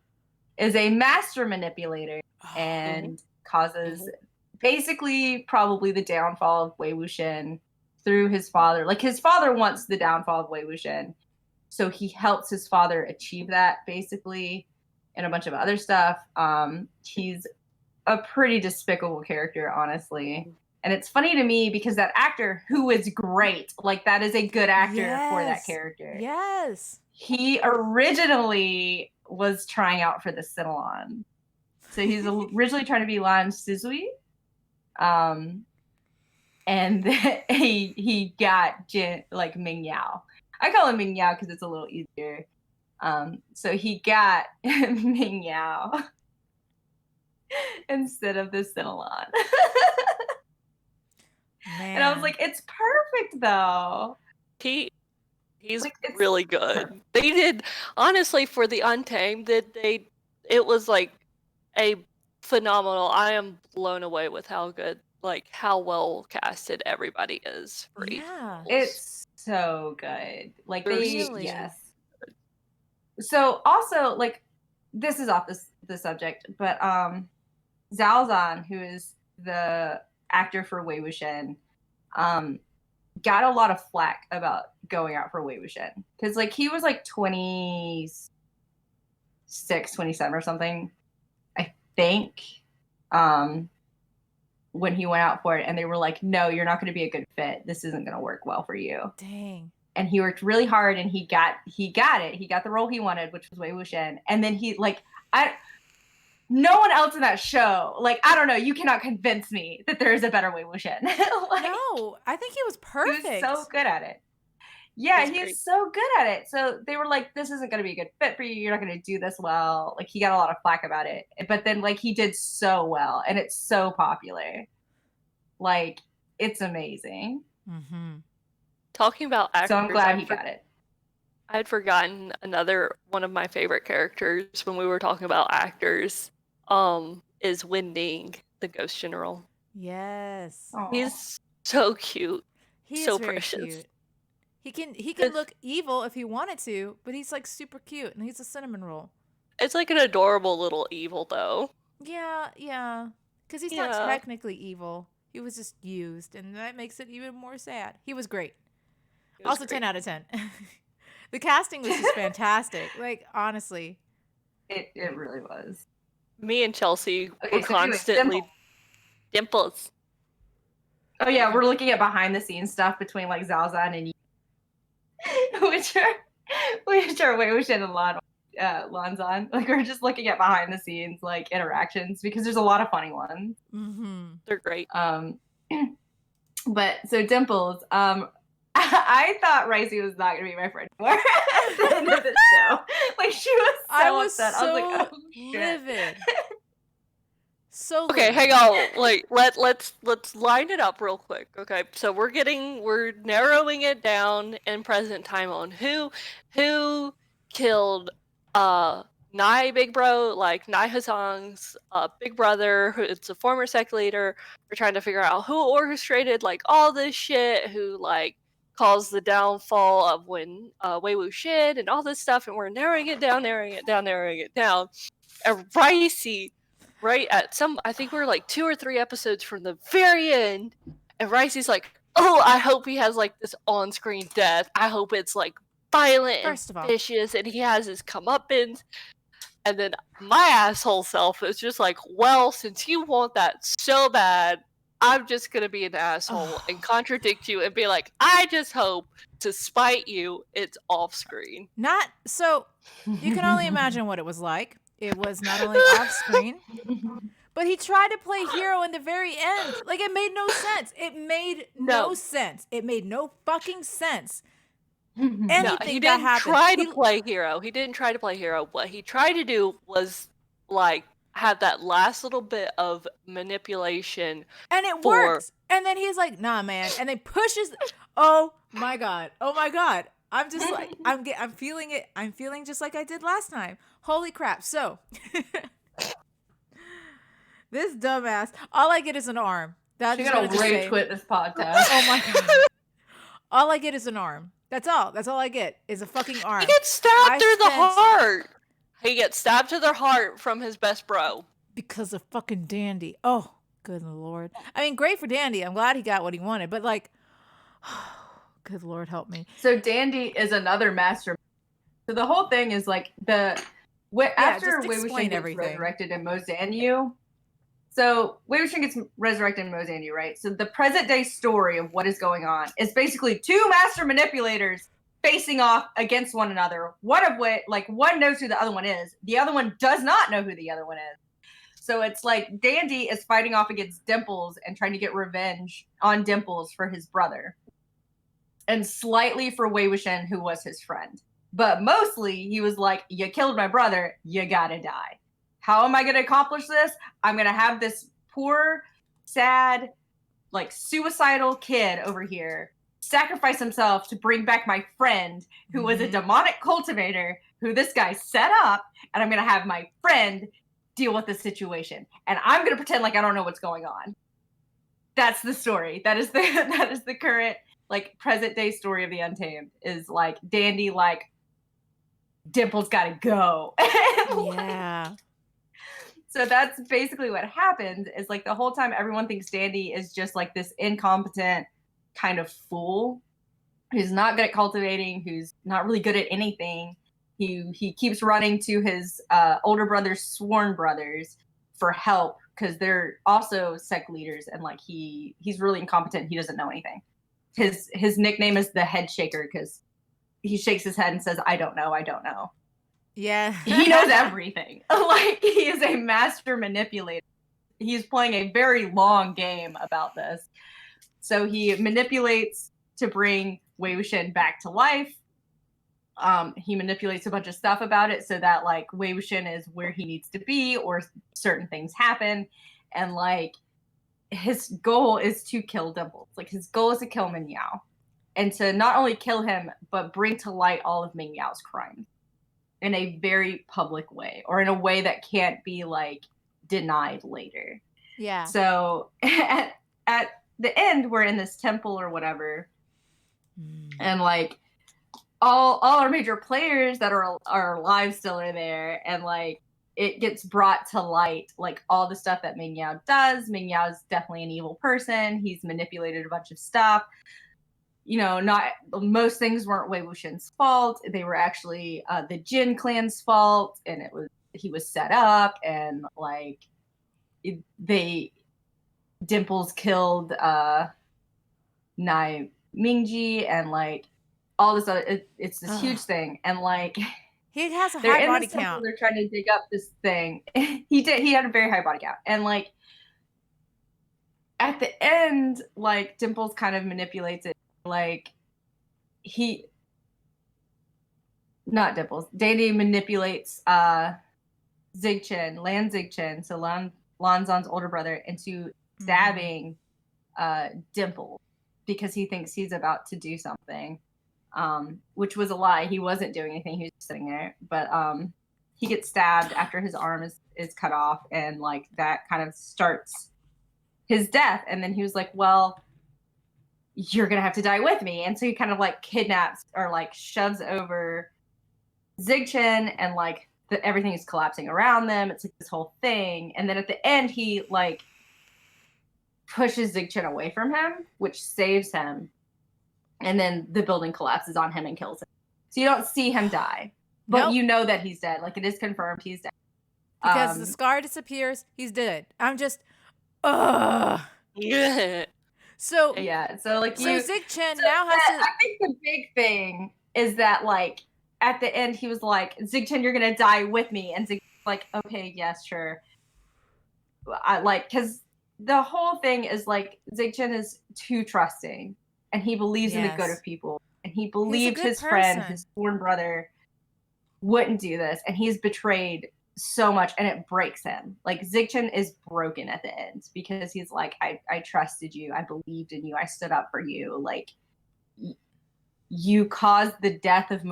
is a master manipulator and causes basically probably the downfall of Wei Wuxian through his father. Like, his father wants the downfall of Wei Wuxian, so he helps his father achieve that, basically, and a bunch of other stuff. He's a pretty despicable character, honestly. And it's funny to me because that actor, who is great, like, that is a good actor for that character. Yes. He originally was trying out for the Sinalon. So he's originally trying to be Lan Sizui. And he got Ming Yao. I call him Ming Yao because it's a little easier. So he got Ming Yao instead of the Sinalon. And I was like, it's perfect though. He's like, really good. They did, honestly, for the Untamed, it was like a phenomenal. I am blown away with how good, like how well casted everybody is for each. Yeah, it's so good. Like, really? Yes. So also, like, this is off the subject, but Zhao Zhan, who is the actor for Wei Wuxian, got a lot of flack about going out for Wei Wuxian because, like, he was like 20, 26, 27 or something, I think, when he went out for it, and they were like, no, you're not going to be a good fit. This isn't going to work well for you. Dang. And he worked really hard, and he got it. He got the role he wanted, which was Wei Wuxian. And then he, like, no one else in that show, like, I don't know, you cannot convince me that there is a better Wei Wuxian. Like, No, I think he was perfect. he was so good at it. Yeah, He's he's so good at it. So they were like, this isn't going to be a good fit for you. You're not going to do this well. Like, he got a lot of flack about it. But then, like, he did so well, and it's so popular. Like, it's amazing. Mm-hmm. Talking about actors, So I'm glad he got it. I'd forgotten another one of my favorite characters when we were talking about actors. Is Winding, the Ghost General. Yes. Aw. He's so cute. He so is very precious. cute. He can look evil if he wanted to, but he's like super cute, and he's a cinnamon roll. It's like an adorable little evil, though. Yeah. Because he's not technically evil. He was just used, and that makes it even more sad. He was great. Also, great. 10 out of 10. The casting was just fantastic. Like, honestly. It really was. Me and Chelsea were constantly... Dimples. Oh, yeah, we're looking at behind-the-scenes stuff between, like, Zalzan and which are Wei Wuxian and Lanzan. Like, we're just looking at behind-the-scenes, like, interactions, because there's a lot of funny ones. Mm-hmm. They're great. But, so Dimples, I thought Ricey was not going to be my friend anymore at the end of the show. Like, she was so upset. I was like, oh, livid. So okay, hang on. Like, let's line it up real quick. Okay, so we're narrowing it down in present time on who killed Nai Big Bro, like Nai Hasang's big brother, who it's a former sect leader. We're trying to figure out who orchestrated like all this shit, who like caused the downfall of Wei Wuxian and all this stuff, and we're narrowing it down. And Ricey, right at I think we're like 2 or 3 episodes from the very end, and Ricey's like, oh, I hope he has like this on-screen death. I hope it's like violent and vicious, and he has his comeuppance. And then my asshole self is just like, well, since you want that so bad, I'm just gonna be an asshole and contradict you and be like, I just hope, to spite you, it's off screen. Not so. You can only imagine what it was like. It was not only off screen, but he tried to play hero in the very end. Like, it made no sense. It made no sense. It made no fucking sense. Anything he that didn't happened. Try to play hero. He didn't try to play hero. What he tried to do was like have that last little bit of manipulation, and it works. And then he's like, "Nah, man," and then pushes. Oh my god! I'm just like, I'm feeling it. I'm feeling just like I did last time. Holy crap! So this dumbass. All I get is an arm. She's gonna rage quit this podcast. Oh my god! All I get is an arm. That's all. That's all I get is a fucking arm. He gets stabbed through the heart. He gets stabbed to the heart from his best bro. Because of fucking Dandy. Oh, good Lord. I mean, great for Dandy. I'm glad he got what he wanted. But like, good Lord, help me. So Dandy is another master. So the whole thing is like after Wei Wuxian gets resurrected in Mozanyu. So Wei Wuxian gets resurrected in Mozanyu, right? So the present day story of what is going on is basically 2 master manipulators facing off against one another. One of which, like, one knows who the other one is. The other one does not know who the other one is. So it's like Dandy is fighting off against Dimples and trying to get revenge on Dimples for his brother. And slightly for Wei Wuxian, who was his friend. But mostly he was like, you killed my brother, you gotta die. How am I going to accomplish this? I'm going to have this poor, sad, like suicidal kid over here sacrifice himself to bring back my friend who was a demonic cultivator who this guy set up. And I'm going to have my friend deal with the situation. And I'm going to pretend like I don't know what's going on. That's the story. That is the current, like, present day story of the Untamed, is like Dandy, like, Dimples got to go. Yeah. So that's basically what happens, is like the whole time everyone thinks Dandy is just like this incompetent kind of fool who's not good at cultivating, who's not really good at anything. he keeps running to his older brother's sworn brothers for help because they're also sect leaders, and like he's really incompetent. He doesn't know anything. His nickname is the head shaker because he shakes his head and says, I don't know. Yeah. He knows everything. Like, he is a master manipulator. He's playing a very long game about this. So he manipulates to bring Wei Wuxian back to life. He manipulates a bunch of stuff about it so that like Wei Wuxian is where he needs to be, or certain things happen, and like his goal is to kill Dimples. Like, his goal is to kill Ming Yao, and to not only kill him but bring to light all of Ming Yao's crimes in a very public way, or in a way that can't be like denied later. Yeah. So at the end, we're in this temple or whatever, and like all our major players that are alive still are there, and like it gets brought to light, like all the stuff that Ming Yao does. Ming Yao is definitely an evil person. He's manipulated a bunch of stuff. You know, not most things weren't Wei Wuxian's fault. They were actually the Jin clan's fault, and he was set up, and like Dimples killed Nai Mingji, and like all this other, it's this huge thing, and like he has a they're high in body this temple, count. they're trying to dig up this thing. He had a very high body count, and like at the end, like Dimples kind of manipulates it, like not Dimples, Danny manipulates Zigchen, Lan Zigchen, so Lanzon's older brother, into stabbing Dimple because he thinks he's about to do something, which was a lie. He wasn't doing anything. He was just sitting there. But he gets stabbed after his arm is cut off, and like that kind of starts his death. And then he was like, well, you're gonna have to die with me. And so he kind of like kidnaps or like shoves over Zigchen, and like everything is collapsing around them. It's like this whole thing. And then at the end, he like pushes Zigchen away from him, which saves him. And then the building collapses on him and kills him. So you don't see him die, but you know that he's dead. Like, it is confirmed he's dead. Because the scar disappears, he's dead. I'm just, ugh. Yeah. So yeah, so like Zigchen now has to. I think the big thing is that like at the end he was like, Zigchen, you're gonna die with me, and Zigchen's like, okay, yes, sure. I like, because the whole thing is like Zigchen is too trusting, and he believes in the good of people, and he believed his friend, his sworn brother, wouldn't do this, and he's betrayed so much, and it breaks him. Like, Zigchen is broken at the end because he's like, I trusted you, I believed in you, I stood up for you. Like, you caused the death of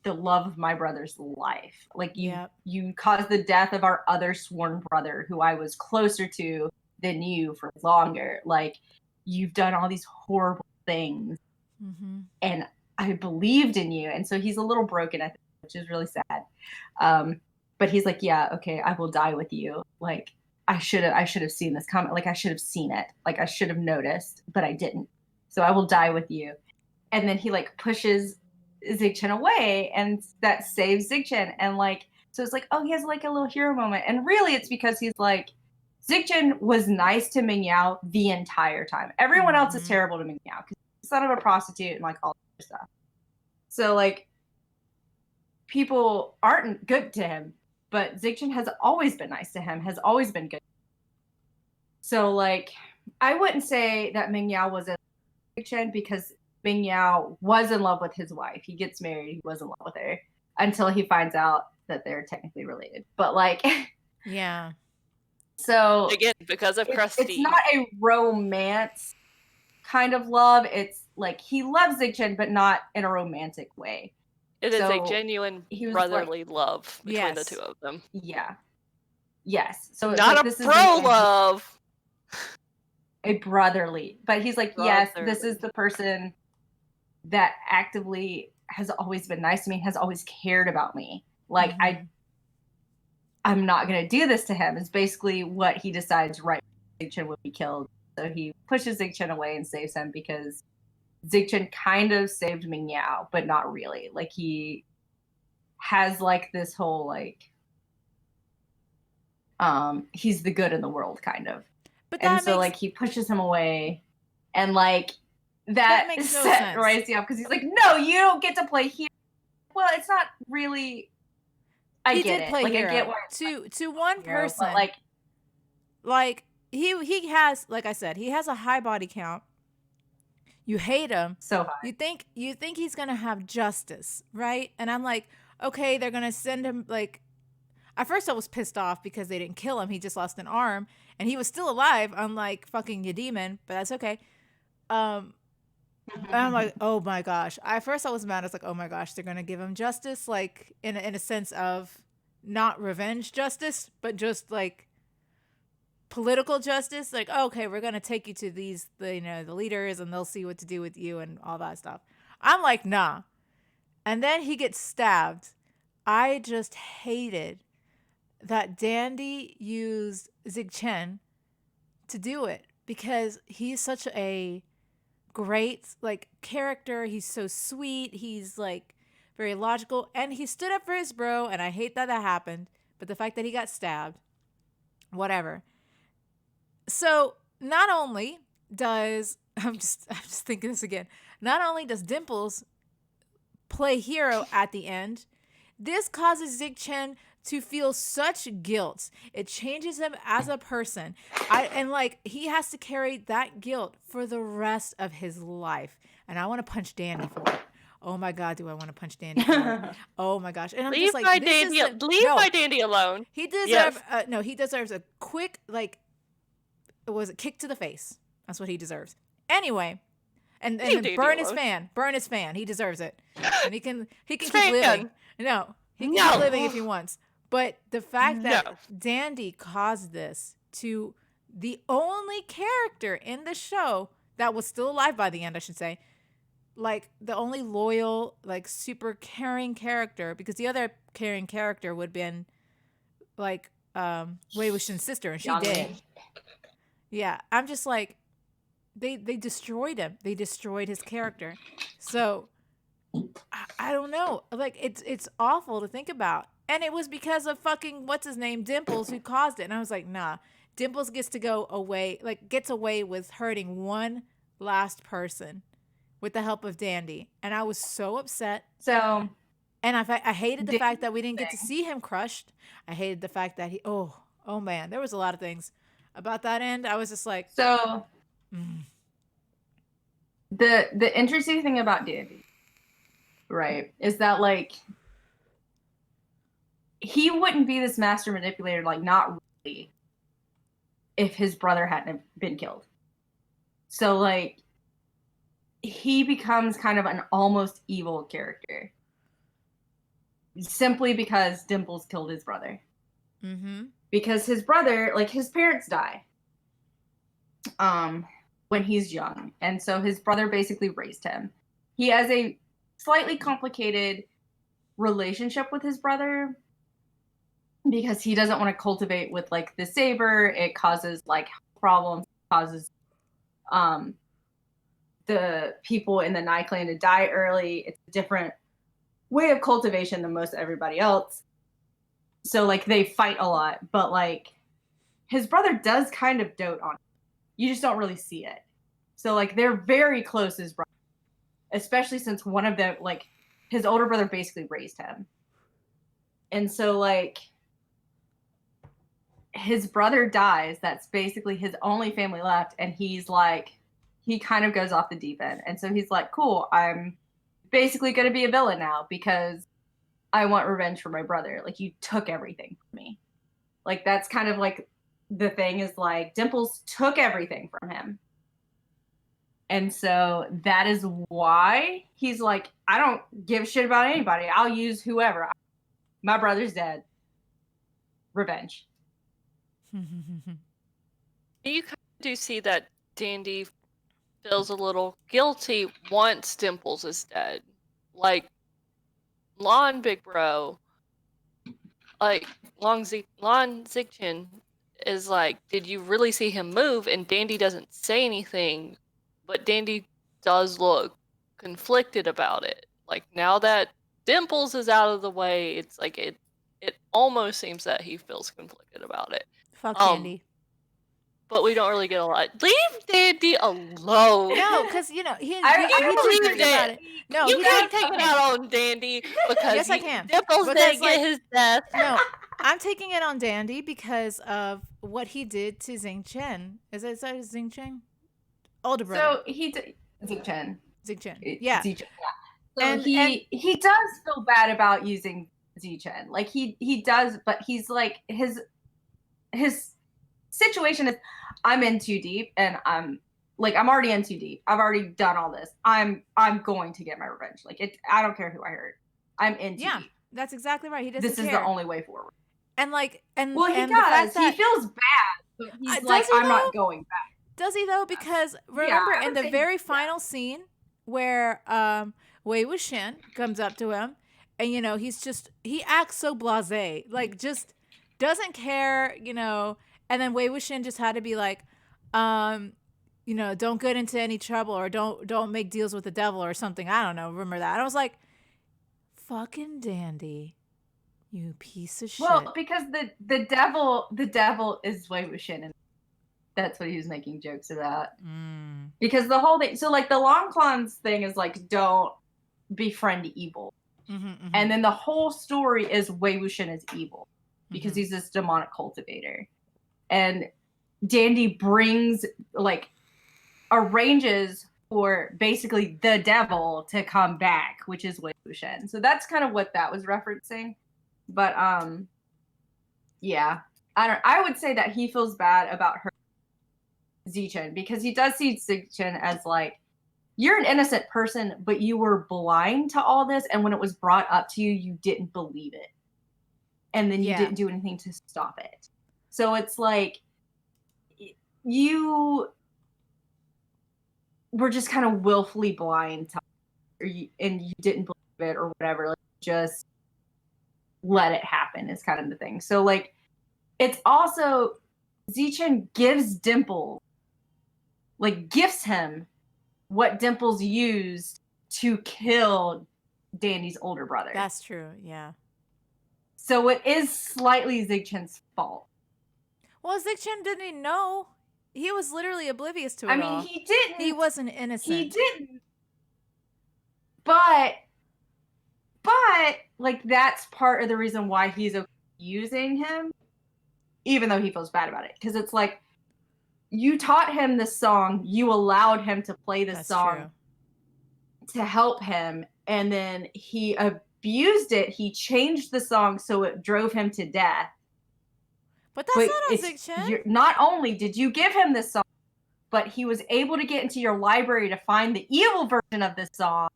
the love of my brother's life. Like, you caused the death of our other sworn brother, who I was closer to than you for longer. Like, you've done all these horrible things, and I believed in you. And so he's a little broken at this, which is really sad. But he's like, yeah, okay, I will die with you. Like, I should have seen this coming. Like, I should have seen it. Like, I should have noticed, but I didn't. So I will die with you. And then he like pushes Zigchen away, and that saves Zigchen. And like, so it's like, oh, he has like a little hero moment. And really it's because he's like, Zigchen was nice to Ming Yao the entire time. Everyone else is terrible to Ming Yao because he's son of a prostitute and like all that stuff. So like, people aren't good to him, but Zigchen has always been nice to him, has always been good. So like, I wouldn't say that Ming Yao was in Zigchen, because Ming Yao was in love with his wife. He gets married, he was in love with her, until he finds out that they're technically related. But like, yeah. So again, because of prestige. It's not a romance kind of love. It's like, he loves Zigchen, but not in a romantic way. It is a genuine brotherly love between the two of them. Yeah. Yes. So it's not like, a bro love. A brotherly. But he's like, yes, this is the person that actively has always been nice to me, has always cared about me. Like, I'm not going to do this to him, is basically what he decides right when Zigchen would be killed. So he pushes Zigchen away and saves him, because Zigchen kind of saved Ming Yao, but not really. Like, he has like this whole like he's the good in the world kind of. But And that so makes like he pushes him away, and like that that makes no set sense. Risey up because he's like, no, you don't get to play here. Well, it's not really. He get did it. play Like hero. I get why To one hero, person, but like he has, like I said, he has a high body count. You hate him. so high. You think he's gonna have justice, right? And I'm like, okay, they're gonna send him like. At first, I was pissed off because they didn't kill him. He just lost an arm, and he was still alive, unlike fucking Demon. But that's okay. And I'm like, oh my gosh. At first, I was mad. I was like, oh my gosh, they're gonna give him justice, like in a sense of not revenge justice, but just like political justice. Like, oh, okay, we're gonna take you to these, the leaders, and they'll see what to do with you and all that stuff. I'm like, nah. And then he gets stabbed. I just hated that Dandy used Zig Chen to do it because he's such a great like character. He's so sweet. He's like very logical, and he stood up for his bro. And I hate that happened, but the fact that he got stabbed, whatever. So not only does I'm just thinking this again. Not only does Dimples play hero at the end, this causes Zig Chen to feel such guilt. It changes him as a person. And like he has to carry that guilt for the rest of his life. And I want to punch Dandy for it. Oh my God, do I want to punch Dandy for it? Oh my gosh. And I'm Leave just like, my this Dandy, is leave my Dandy alone. He deserves Yes. no, he deserves a quick like was it kick to the face. That's what he deserves. Anyway, and Leave then Dandy burn his alone. fan. Burn his fan. He deserves it. And he can keep Fan. living. No. He can No. keep living if he wants. But the fact that No. Dandy caused this to the only character in the show that was still alive by the end, I should say, like the only loyal, like super caring character, because the other caring character would have been like Wei Wuxian's sister, and she did. Yeah, I'm just like, they destroyed him. They destroyed his character. So I don't know. Like it's awful to think about. And it was because of fucking what's his name, Dimples, who caused it. And I was like, nah. Dimples gets to go away, like gets away with hurting one last person with the help of Dandy. And I was so upset. So And I hated the fact that we didn't get to see him crushed. I hated the fact that oh man, there was a lot of things about that end. I was just like, the interesting thing about Dandy, right, is that like he wouldn't be this master manipulator, like not really, if his brother hadn't been killed. So like he becomes kind of an almost evil character simply because Dimples killed his brother. mm-hmm. Because his brother, like his parents die when he's young, and so his brother basically raised him. He has a slightly complicated relationship with his brother because he doesn't want to cultivate with like the saber. It causes like problems, causes the people in the Nai clan to die early. It's a different way of cultivation than most everybody else. So like they fight a lot, but like his brother does kind of dote on him. You just don't really see it. So like they're very close as brothers, especially since one of them, like his older brother basically raised him. And so like his brother dies. That's basically his only family left. And he's like, he kind of goes off the deep end. And so he's like, cool, I'm basically going to be a villain now because I want revenge for my brother. Like you took everything from me. Like that's kind of like the thing is like Dimples took everything from him. And so that is why he's like, I don't give a shit about anybody. I'll use whoever. My brother's dead. Revenge. You kind of do see that Dandy feels a little guilty once Dimples is dead. Like, Lon Big Bro, like, Lon Zigchin is like, did you really see him move? And Dandy doesn't say anything, but Dandy does look conflicted about it. Like, now that Dimples is out of the way, it's like it almost seems that he feels conflicted about it. Fuck Dandy. But we don't really get a lot. Leave Dandy alone. No, because he you did believe think about it. No, you he can't did. take it out on Dandy because Yes, I can. Dimples Because, didn't like, get his death. No, I'm taking it on Dandy because of what he did to Xing Chen. Is that Xing Chen? Older brother. So he did Xing Chen. Xing Chen. Yeah. Xing Chen, yeah. So he does feel bad about using Xing Chen. Like he does, but he's like his situation is, I'm in too deep, and I'm already in too deep. I've already done all this. I'm going to get my revenge. Like I don't care who I hurt. I'm in too deep. That's exactly right. He doesn't This care. is the only way forward. And well, he does. He feels bad, but he's like, I'm not going back. Does he though? Because remember in the very final scene where Wei Wuxian comes up to him, and he acts so blasé, like just doesn't care, and then Wei Wuxian just had to be like, don't get into any trouble, or don't make deals with the devil or something. I don't know. Remember that? And I was like, fucking Dandy, you piece of shit. Well, because the devil is Wei Wuxian, and that's what he was making jokes about. Because the whole thing, so like the Long Clans thing is like, don't befriend evil. And then the whole story is Wei Wuxian is evil because he's this demonic cultivator. And Dandy arranges for basically the devil to come back, which is Wei Wuxian. So that's kind of what that was referencing. But yeah, I would say that he feels bad about her Zichen, because he does see Zichen as like, you're an innocent person, but you were blind to all this, and when it was brought up to you, you didn't believe it, and then you didn't do anything to stop it. So it's like you were just kind of willfully blind to, and you didn't believe it or whatever. Like, just let it happen is kind of the thing. So like, it's also Zichen gives Dimple, like gifts him what Dimples used to kill Dandy's older brother. That's true, yeah. So it is slightly Zigchen's fault. Well, Zigchen didn't even know. He was literally oblivious to it all. I mean, he didn't. He wasn't innocent. He didn't. But like, that's part of the reason why he's okay using him, even though he feels bad about it. Because it's like, you taught him this song, you allowed him to play this song to help him, and then he abused it. He changed the song so it drove him to death. But that's not on Zigchen. Not only did you give him this song, but he was able to get into your library to find the evil version of this song,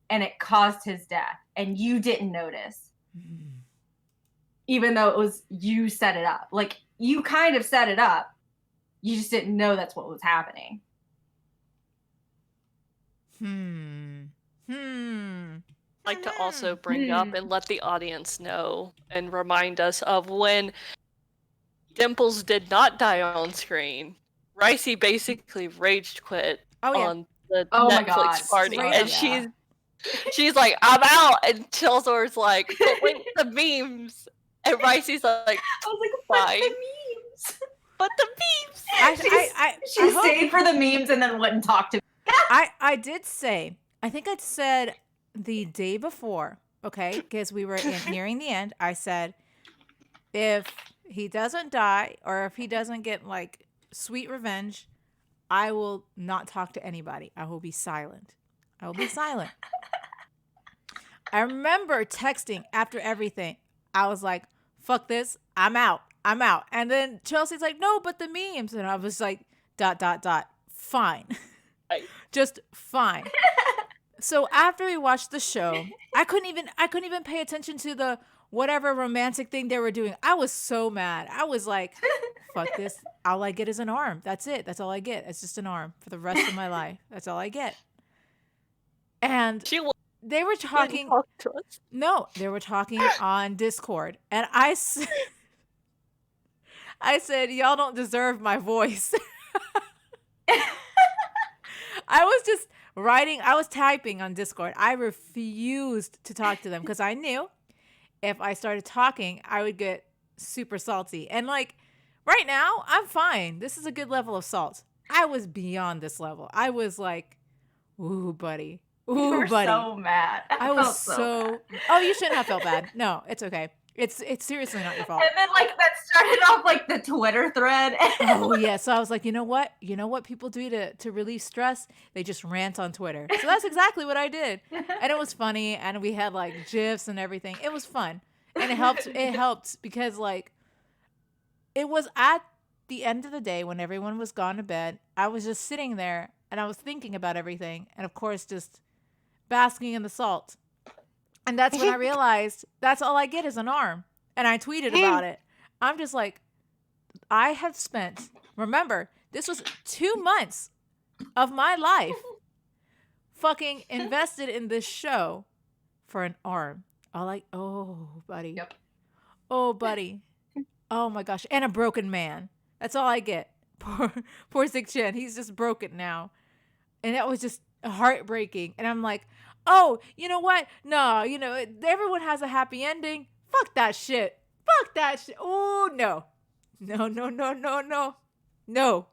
and it caused his death, and you didn't notice. Even though it was, you set it up. Like, you kind of set it up. You just didn't know that's what was happening. I'd like to also bring up and let the audience know and remind us of when Dimples did not die on screen. Ricey basically rage quit on the Netflix party. And she's like, I'm out. And Chelzor's like, but wait, the memes. And Ricey's like, I was like, fine. the memes. But the memes. She stayed for the memes and then wouldn't talk to me. I did say, I think I said the day before, okay, because we were nearing the end. I said, if he doesn't die, or if he doesn't get like sweet revenge, I will not talk to anybody. I will be silent. I will be silent. I remember texting after everything. I was like, fuck this. I'm out. And then Chelsea's like, no, but the memes. And I was like, ... Fine. Just fine. So after we watched the show, I couldn't even pay attention to the whatever romantic thing they were doing. I was so mad. I was like, fuck this. All I get is an arm. That's it. That's all I get. It's just an arm for the rest of my life. That's all I get. And they were talking. No, they were talking on Discord. And I said, y'all don't deserve my voice. I was just, I was typing on Discord. I refused to talk to them because I knew if I started talking, I would get super salty. And like right now, I'm fine. This is a good level of salt. I was beyond this level. I was like, ooh, buddy. Ooh, You were buddy. so mad. I was felt so bad. Oh, you shouldn't have felt bad. No, it's okay. It's seriously not your fault. And then like that started off like the Twitter thread. Oh yeah. So I was like, you know what? You know what people do to relieve stress? They just rant on Twitter. So that's exactly what I did. And it was funny, and we had like GIFs and everything. It was fun. And it helped because like it was at the end of the day when everyone was gone to bed. I was just sitting there and I was thinking about everything, and of course just basking in the salt. And that's when I realized that's all I get is an arm. And I tweeted about it. I'm just like, I have spent, remember, this was 2 months of my life fucking invested in this show for an arm. Oh, buddy. Yep. Oh, buddy. Oh my gosh. And a broken man. That's all I get. Poor Sick Chin. He's just broken now. And that was just heartbreaking. And I'm like, oh, you know what? No, everyone has a happy ending. Fuck that shit. Fuck that shit. Oh, no. No. No.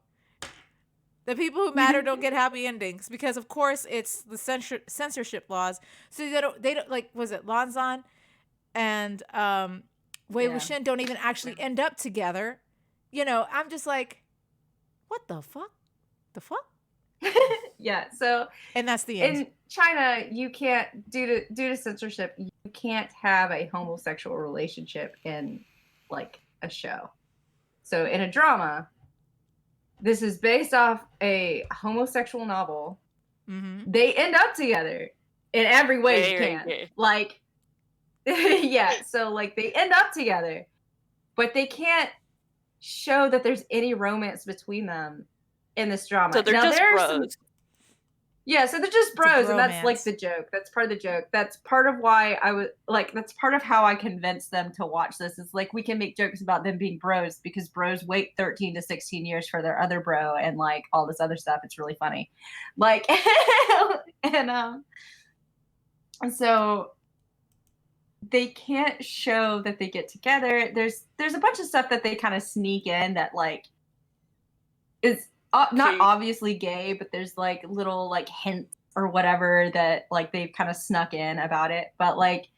The people who matter don't get happy endings because, of course, it's the censorship laws. So they don't like, was it Lanzan and Wei Wuxian don't even actually end up together. I'm just like, what the fuck? The fuck? Yeah, so and that's the end. In China, you can't due to censorship, you can't have a homosexual relationship in like a show. So in a drama, this is based off a homosexual novel. Mm-hmm. They end up together in every way you can. Like, yeah, so like they end up together, but they can't show that there's any romance between them in this drama. So they're just bros. Yeah, so they're just bros, and that's like the joke. That's part of the joke. That's part of why I was like, that's part of how I convinced them to watch this. Is like we can make jokes about them being bros because bros wait 13 to 16 years for their other bro and like all this other stuff. It's really funny. Like and so they can't show that they get together. There's a bunch of stuff that they kind of sneak in that like is not obviously gay, but there's like little like hints or whatever that like they've kind of snuck in about it, but like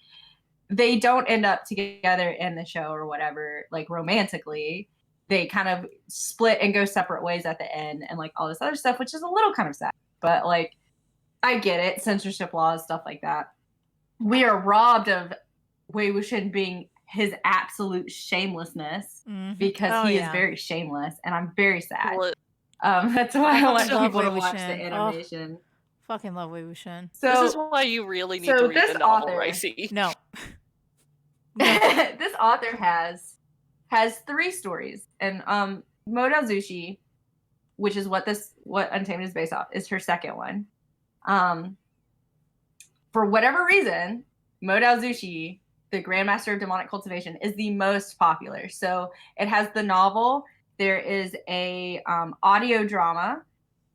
they don't end up together in the show or whatever, like romantically. They kind of split and go separate ways at the end and like all this other stuff, which is a little kind of sad, but like I get it, censorship laws, stuff like that. We are robbed of Wei Wuxian being his absolute shamelessness because he is very shameless, and I'm very sad. That's why I want people to watch the animation. Fucking love Wei Wuxian. So this is why you really need to read the novel, Ricey. No. This author has 3 stories, and Modao Zushi, which is what Untamed is based off, is her second one. For whatever reason, Modao Zushi, the Grandmaster of Demonic Cultivation, is the most popular. So it has the novel. There is a audio drama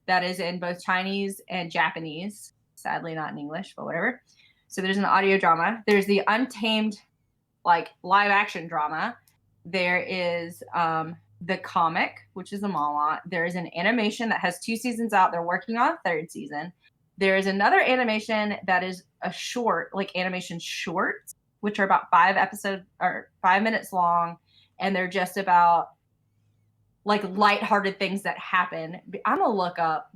that is in both Chinese and Japanese. Sadly, not in English, but whatever. So there's an audio drama. There's the Untamed, like live action drama. There is the comic, which is a manhwa. There is an animation that has 2 seasons out. They're working on a 3rd season. There is another animation that is a short, like animation shorts, which are about 5 minutes long, and they're just about like lighthearted things that happen. I'm gonna look up.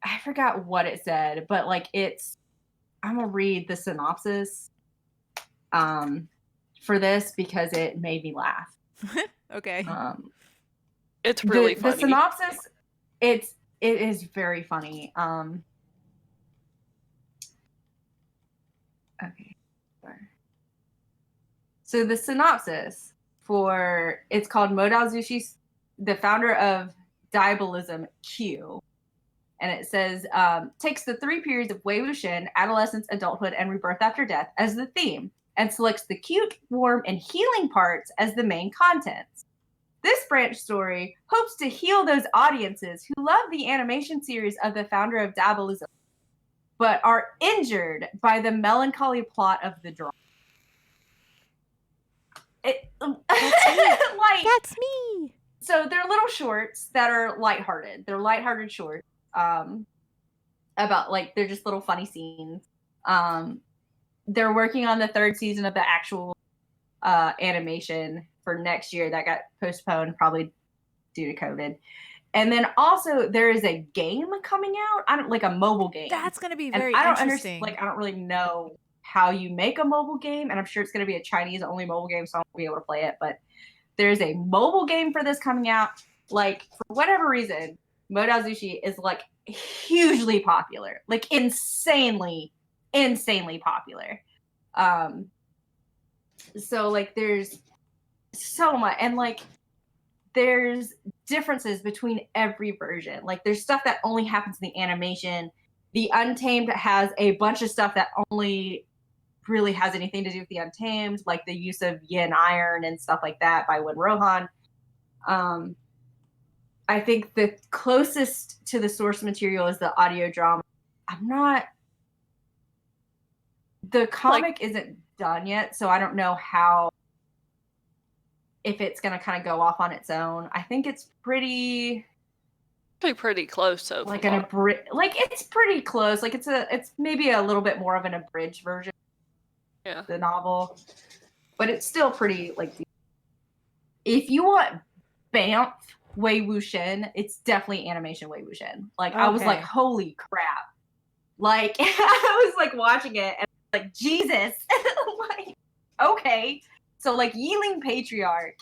I forgot what it said, but like I'm gonna read the synopsis for this because it made me laugh. Okay. It's really funny. The synopsis, it is very funny. Okay. So the synopsis for it's called Modao Zushi, the founder of Diabolism Q. And it says, takes the 3 periods of Wei Wuxian, adolescence, adulthood, and rebirth after death as the theme, and selects the cute, warm, and healing parts as the main contents. This branch story hopes to heal those audiences who love the animation series of the founder of Diabolism, but are injured by the melancholy plot of the drama. That's me. So they're little shorts that are lighthearted. They're lighthearted shorts. About like they're just little funny scenes. They're working on the 3rd season of the actual animation for next year that got postponed probably due to COVID. And then also there is a game coming out. I don't like a mobile game. That's gonna be And very I don't interesting. I don't really know how you make a mobile game, and I'm sure it's gonna be a Chinese only mobile game, so I won't be able to play it. But there's a mobile game for this coming out. Like for whatever reason, Modao Zushi is like hugely popular, like insanely popular. So like there's so much, and like there's differences between every version. Like there's stuff that only happens in the animation. The Untamed has a bunch of stuff that only really has anything to do with the Untamed, like the use of yin iron and stuff like that by Win Rohan. I think the closest to the source material is the audio drama. The comic isn't done yet, so I don't know if it's going to kind of go off on its own. I think it's pretty close so like far. it's pretty close. Like it's maybe a little bit more of an abridged version of the novel, but it's still pretty like. If you want Banff Wei Wuxian, it's definitely animation Wei Wuxian. Like I was like, holy crap! Like I was like watching it and like Jesus, like okay. So like Yiling Patriarch,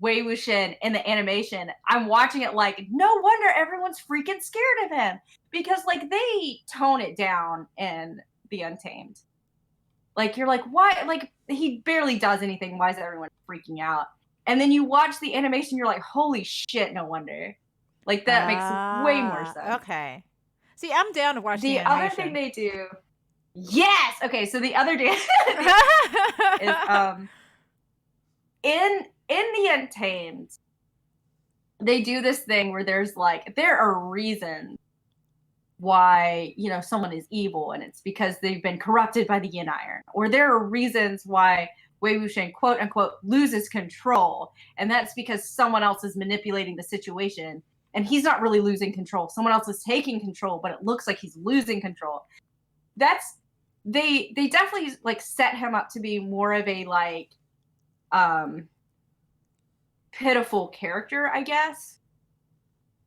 Wei Wuxian in the animation, I'm watching it like no wonder everyone's freaking scared of him, because like they tone it down in the Untamed. Like you're like, why? Like he barely does anything. Why is everyone freaking out? And then you watch the animation, you're like, holy shit, no wonder. Like that makes way more sense. Okay. See, I'm down to watch the other thing they do. Yes. Okay. So the other day is in the Untamed, they do this thing where there are reasons why someone is evil, and it's because they've been corrupted by the yin iron, or there are reasons why Wei Wuxian quote unquote loses control, and that's because someone else is manipulating the situation, and he's not really losing control. Someone else is taking control, but it looks like he's losing control. They definitely like set him up to be more of a like pitiful character, I guess.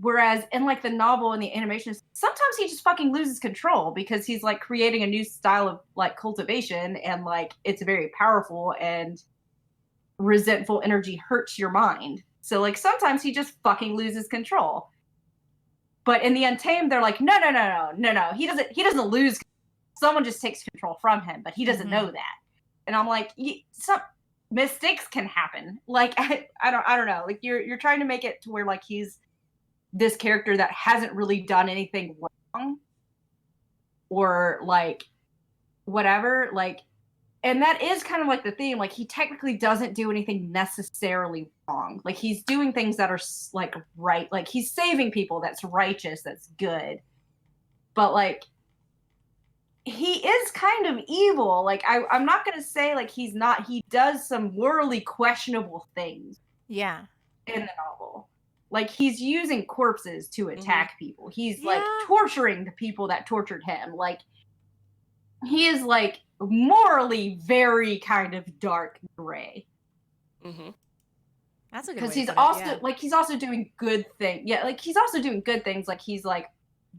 Whereas in like the novel and the animation, sometimes he just fucking loses control because he's like creating a new style of like cultivation, and like it's very powerful, and resentful energy hurts your mind. So like sometimes he just fucking loses control. But in the Untamed, they're like, no. He doesn't lose. Someone just takes control from him, but he doesn't know that. And I'm like, some mistakes can happen. Like I don't know. Like you're trying to make it to where like he's this character that hasn't really done anything wrong, or like whatever, like, and that is kind of like the theme. Like he technically doesn't do anything necessarily wrong. Like he's doing things that are like right, like he's saving people, that's righteous, that's good. But like he is kind of evil. Like I'm not gonna say like he's not. He does some morally questionable things. Yeah. In the novel. Like he's using corpses to attack people. He's like torturing the people that tortured him. Like he is like morally very kind of dark gray. That's a good way. Because he's also like he's also doing good things. Yeah, like he's also doing good things. Like he's like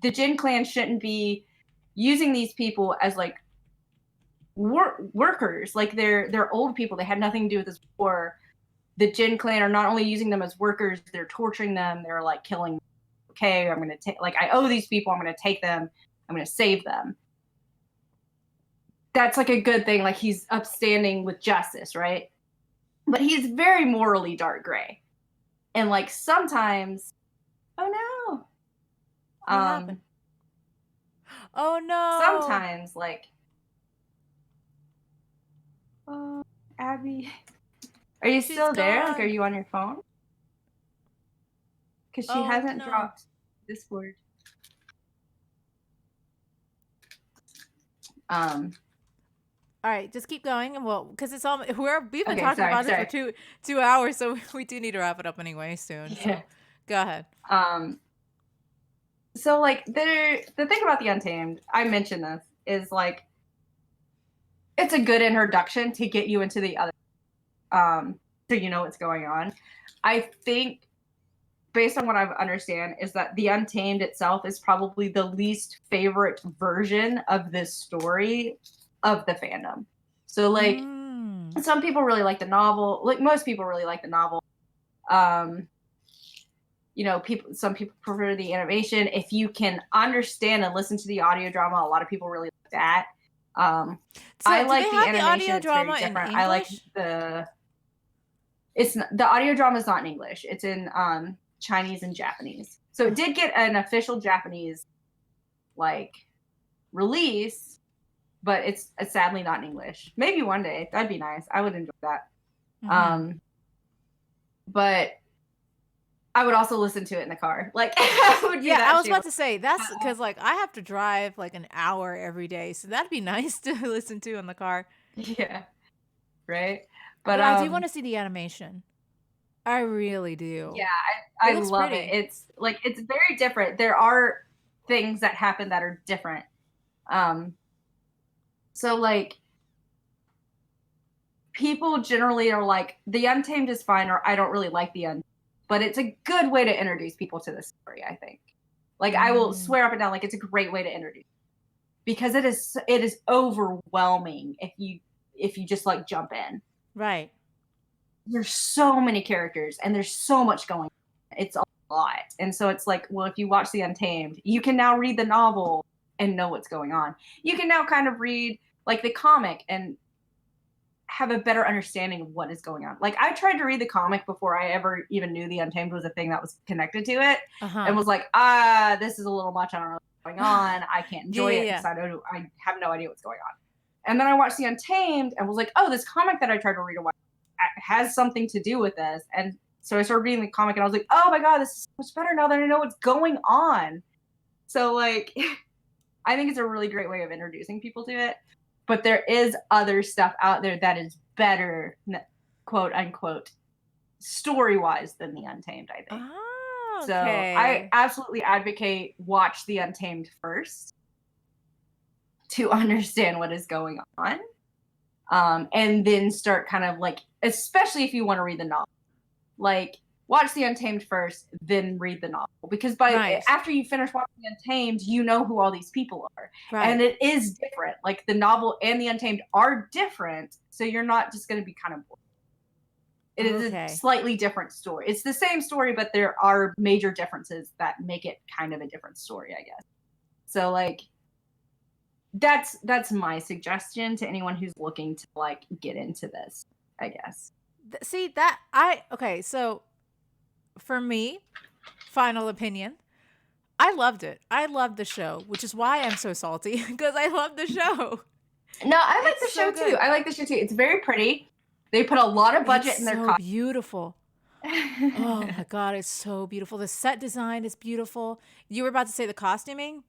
the Jin clan shouldn't be using these people as like workers. Like they're old people. They had nothing to do with this war. The Jin clan are not only using them as workers, they're torturing them. They're like killing them. Okay, I'm going to take, like, I owe these people. I'm going to take them. I'm going to save them. That's like a good thing. Like he's upstanding with justice, right? But he's very morally dark gray. And like sometimes, oh no. What happened? Oh no. Sometimes like, Abby. Are you still there? Like, are you on your phone? Because she hasn't dropped Discord. All right, just keep going, and because we've been Okay, talking about sorry. this for 2 hours, so we do need to wrap it up anyway soon. Yeah. So go ahead. So like the thing about the Untamed, I mentioned this, is like it's a good introduction to get you into the other, so you know what's going on. I think, based on what I understand, is that the Untamed itself is probably the least favorite version of this story of the fandom. So like some people really like the novel, like most people really like the novel. You know, some people prefer the animation. If you can understand and listen to the audio drama, a lot of people really like that. So I do like they the have animation. the audio it's drama very in different. English? I like the audio drama is not in English. It's in Chinese and Japanese. So it did get an official Japanese like release, but it's sadly not in English. Maybe one day. That'd be nice. I would enjoy that. But I would also listen to it in the car. Like, I was about to say, that's because like I have to drive like an hour every day, so that'd be nice to listen to in the car. Yeah, right. But I do want to see the animation. I really do. Yeah, I love it. It's like it's very different. There are things that happen that are different. So like people generally are like, the Untamed is fine, or I don't really like the Untamed. But it's a good way to introduce people to the story, I think. Like I will swear up and down, like it's a great way to introduce, because it is overwhelming if you just like jump in. Right. There's so many characters and there's so much going on. It's a lot. And so it's like, well, if you watch the Untamed, you can now read the novel and know what's going on. You can now kind of read like the comic and have a better understanding of what is going on. Like I tried to read the comic before I ever even knew the Untamed was a thing that was connected to it, and was like, this is a little much. I don't know what's going on. I can't enjoy it because I have no idea what's going on. And then I watched the Untamed and was like, oh, this comic that I tried to read a while has something to do with this. And so I started reading the comic and I was like, oh my god, this is so much better now that I know what's going on. So like I think it's a really great way of introducing people to it. But there is other stuff out there that is better, quote unquote, story-wise than the Untamed, I think. Oh, okay. So I absolutely advocate watch the Untamed first to understand what is going on. And then start kind of like, especially if you want to read the novel, like watch the Untamed first, then read the novel, because after you finish watching the Untamed, you know who all these people are, and it is different. Like the novel and the Untamed are different, so you're not just going to be kind of bored. It is a slightly different story. It's the same story, but there are major differences that make it kind of a different story, I guess. So like that's my suggestion to anyone who's looking to like get into this, I guess. See so for me, final opinion, I loved it. I loved the show, which is why I'm so salty, because I love the show. No, I like the show too. I like the show too. It's very pretty. They put a lot of budget in their costumes. It's so beautiful. Oh my god, it's so beautiful. The set design is beautiful. You were about to say the costuming?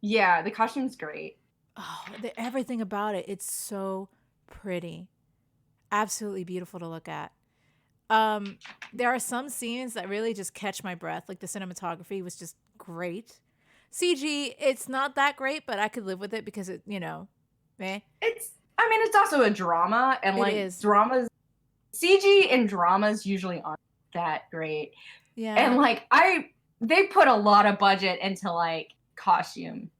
Yeah, the costume's great. Oh, everything about it. It's so pretty. Absolutely beautiful to look at. There are some scenes that really just catch my breath. Like the cinematography was just great. CG, it's not that great, but I could live with it because it, eh. It's also a drama, and like dramas, CG and dramas usually aren't that great. Yeah. And like they put a lot of budget into like costume.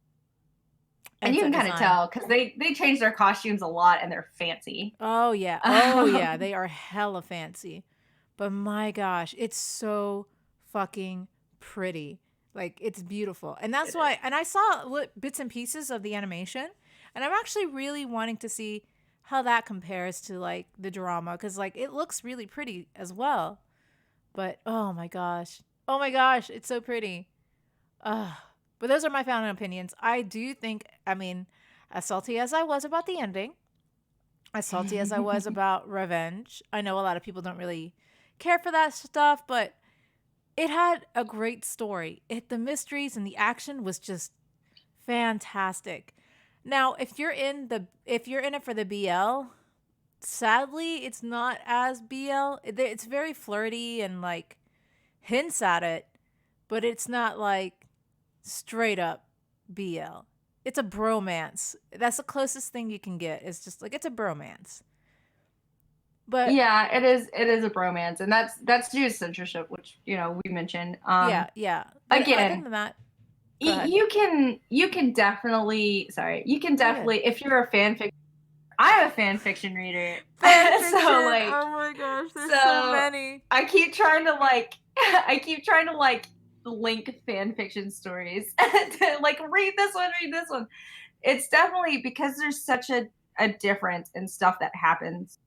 And you can kind of tell because they change their costumes a lot and they're fancy. Oh yeah. They are hella fancy. But my gosh, it's so fucking pretty. Like it's beautiful. And that's why, and I saw bits and pieces of the animation, and I'm actually really wanting to see how that compares to like the drama, because like it looks really pretty as well. But oh my gosh, it's so pretty. But those are my final opinions. I do think, as salty as I was about the ending, as salty as I was about revenge, I know a lot of people don't really care for that stuff, but it had a great story. The mysteries and the action was just fantastic. Now, if you're in it for the BL, sadly, it's not as BL. It's very flirty and like hints at it, but it's not like straight up BL. It's a bromance. That's the closest thing you can get. It's just like it's a bromance. But yeah, it is a bromance, and that's due to censorship, which we mentioned. yeah. But other Again, than that, go ahead. you can definitely if you're a fanfic. I am a fan fiction reader. Fanfiction. So like, oh my gosh, there's so many. I keep trying to link fan fiction stories to like read this one. It's definitely because there's such a difference in stuff that happens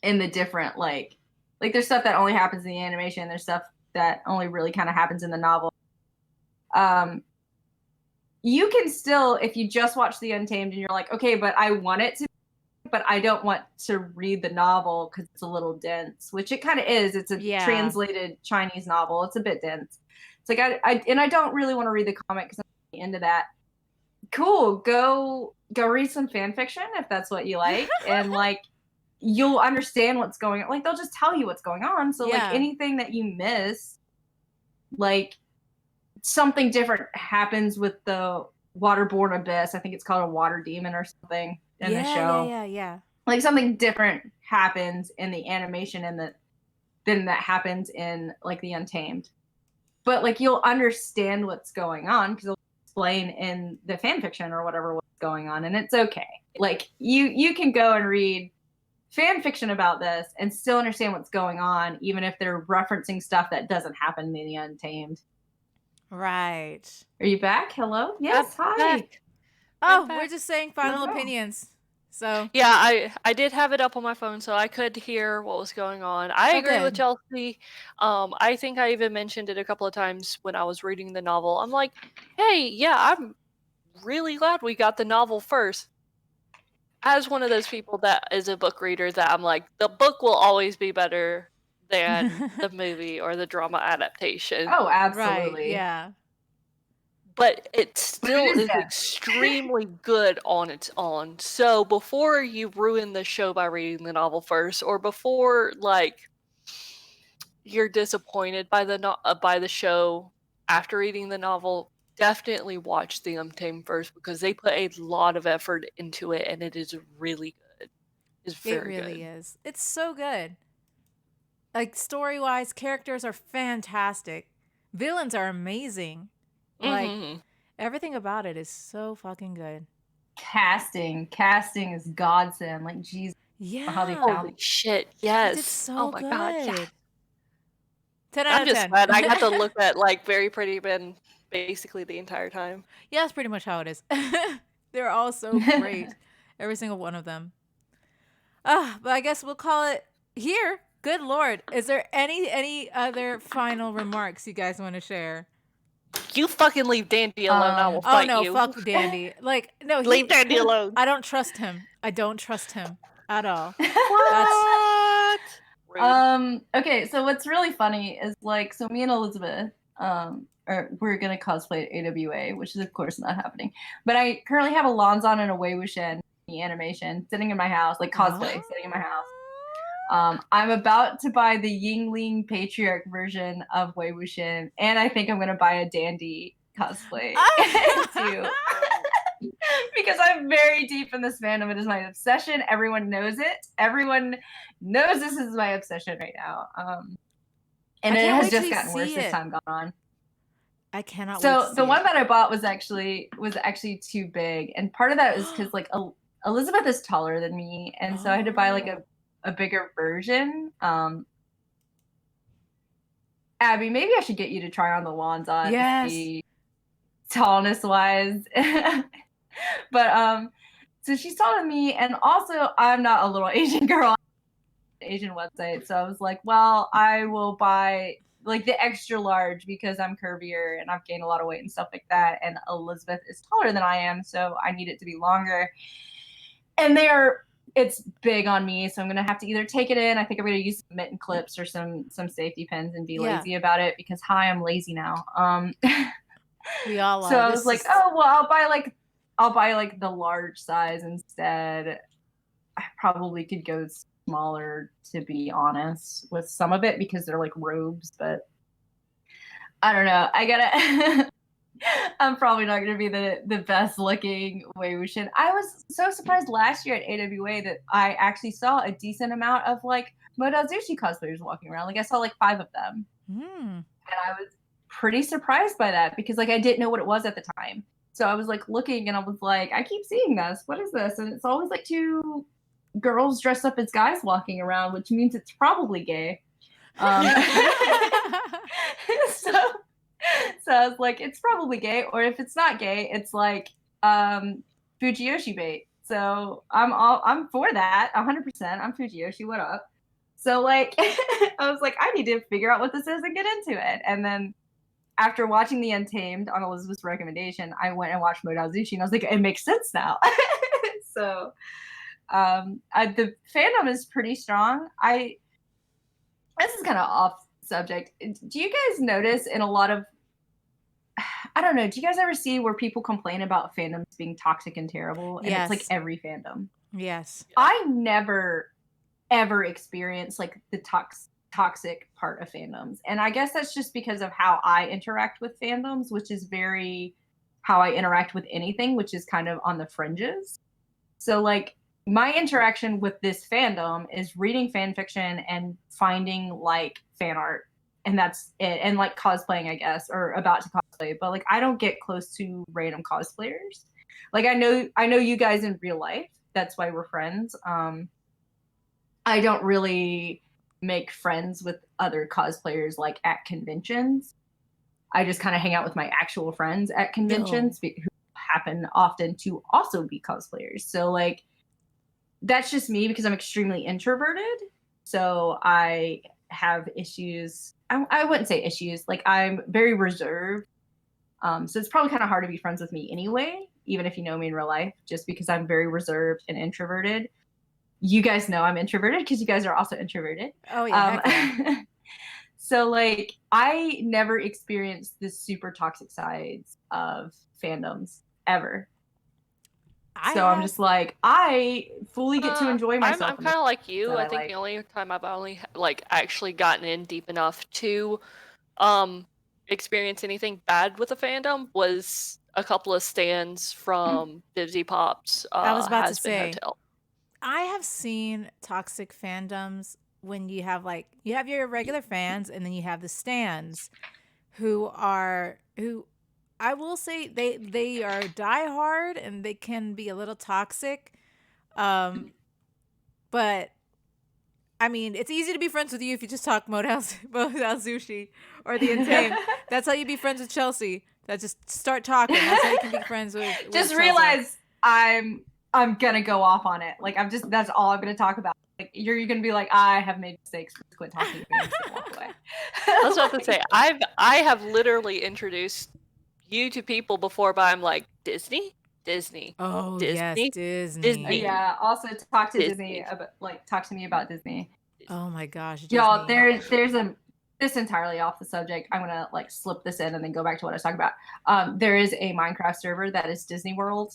in the different like there's stuff that only happens in the animation, there's stuff that only really kind of happens in the novel. You can still, if you just watch the Untamed and you're like, okay, but I want it to, but I don't want to read the novel because it's a little dense, which it kind of is. It's a translated Chinese novel. It's a bit dense. It's like I don't really want to read the comic because I'm into that. Cool, go read some fan fiction if that's what you like, and like you'll understand what's going on. Like they'll just tell you what's going on. So like anything that you miss, like something different happens with the waterborne abyss. I think it's called a water demon or something in the show. Yeah. Like something different happens in the animation and than that happens in like the Untamed. But like you'll understand what's going on because they'll explain in the fan fiction or whatever what's going on, and it's okay. Like you can go and read fan fiction about this and still understand what's going on, even if they're referencing stuff that doesn't happen in the Untamed. Right. Are you back? Hello? Yes, hi. Oh, we're just saying final opinions. So yeah, I did have it up on my phone so I could hear what was going on. I agree with Chelsea. I think I even mentioned it a couple of times when I was reading the novel. I'm like, hey, yeah, I'm really glad we got the novel first. As one of those people that is a book reader, that I'm like, the book will always be better than the movie or the drama adaptation. Oh, absolutely. Right, yeah. But it still is extremely good on its own. So before you ruin the show by reading the novel first, or before like you're disappointed by the show after reading the novel, definitely watch the Untamed first because they put a lot of effort into it, and it is really good. It's very good. It really is. It's so good. Like story-wise, characters are fantastic. Villains are amazing. Like everything about it is so fucking good. Casting is godsend. Like Jesus. Yeah. Holy shit. Yes. It's so my good. God. Yes. 10 out I'm of 10. just glad I got to look at like Very Pretty Men basically the entire time. Yeah, that's pretty much how it is. They're all so great. Every single one of them. But I guess we'll call it here. Good Lord. Is there any other final remarks you guys want to share? You fucking leave Dandy alone. I will fight you. Oh, no, fuck Dandy. Like, no. Leave Dandy alone. I don't trust him. I don't trust him at all. What? Okay, so what's really funny is like, so me and Elizabeth, we're gonna cosplay at AWA, which is of course not happening. But I currently have a Lanzan and a Wei Wuxian animation sitting in my house, like cosplay sitting in my house. I'm about to buy the Yingling Patriarch version of Wei Wuxian, and I think I'm gonna buy a Dandy cosplay too. Because I'm very deep in this fandom. It is my obsession. Everyone knows it. Everyone knows this is my obsession right now. And it has just gotten worse as time gone on. I cannot so wait to see the one that I bought was actually too big, and part of that is because like Elizabeth is taller than me, and so I had to buy like a bigger version. Abby, maybe I should get you to try on the Lanzan. Yes. Tallness wise. But so she's taller than me, and also I'm not a little Asian girl on the Asian website, so I was like, well, I will buy like the extra large because I'm curvier and I've gained a lot of weight and stuff like that, and Elizabeth is taller than I am, so I need it to be longer. And it's big on me, so I'm gonna have to either take it in. I think I'm gonna use some mitten clips or some safety pins and be lazy about it because I'm lazy now. We all are. So I was like, oh well, I'll buy like I'll buy like the large size instead. I probably could go smaller, to be honest, with some of it because they're like robes, but I don't know. I gotta. I'm probably not gonna be the best looking Wei Wuxian. I was so surprised last year at AWA that I actually saw a decent amount of like Model Zushi cosplayers walking around. Like I saw like 5 of them, and I was pretty surprised by that because like I didn't know what it was at the time. So I was like looking and I was like, I keep seeing this. What is this? And it's always like 2 girls dressed up as guys walking around, which means it's probably gay. So I was like, it's probably gay, or if it's not gay, it's like Fujiyoshi bait. So I'm for that 100%. I'm Fujiyoshi. What up? So like, I was like, I need to figure out what this is and get into it. And then after watching the Untamed on Elizabeth's recommendation, I went and watched Modal Zushi, and I was like, it makes sense now. So the fandom is pretty strong. This is kind of off subject. Do you guys notice in a lot of, I don't know, do you guys ever see where people complain about fandoms being toxic and terrible? And Yes. It's like every fandom. Yes. I never ever experienced like the toxic part of fandoms. And I guess that's just because of how I interact with fandoms, which is very how I interact with anything, which is kind of on the fringes. So like my interaction with this fandom is reading fan fiction and finding like fan art, and that's it, and like cosplaying, I guess, or about to cosplay. But like I don't get close to random cosplayers. Like I know you guys in real life. That's why we're friends. I don't really make friends with other cosplayers like at conventions. I just kind of hang out with my actual friends at conventions who happen often to also be cosplayers. So like that's just me because I'm extremely introverted. So I have issues. I wouldn't say issues. Like I'm very reserved. So it's probably kind of hard to be friends with me anyway, even if you know me in real life, just because I'm very reserved and introverted. You guys know I'm introverted because you guys are also introverted. Oh yeah. Heck yeah. So like I never experienced the super toxic sides of fandoms ever. I'm just like, I fully get to enjoy myself. I'm kind of like you. I think like. the only time I've only like actually gotten in deep enough to experience anything bad with a fandom was a couple of stands from Divsy Pop's I was about to Has Been say, Hotel. I have seen toxic fandoms when you have your regular fans and then you have the stands who I will say they are diehard and they can be a little toxic. But I mean, it's easy to be friends with you if you just talk Modal Zushi or the Untamed. That's how you be friends with Chelsea. That just start talking. That's how you can be friends with Just Chelsea. realize I'm gonna go off on it. Like that's all I'm gonna talk about. Like you're gonna be like, I have made mistakes. Quit talking to me and just walk away. I was about to say, I have literally introduced you to people before, but I'm like, Disney. Oh Disney, yes, Disney. Disney. Yeah. Also, talk to Disney about talk to me about Disney. Oh my gosh, Disney. Y'all, there's this entirely off the subject. I'm gonna like slip this in and then go back to what I was talking about. There is a Minecraft server that is Disney World,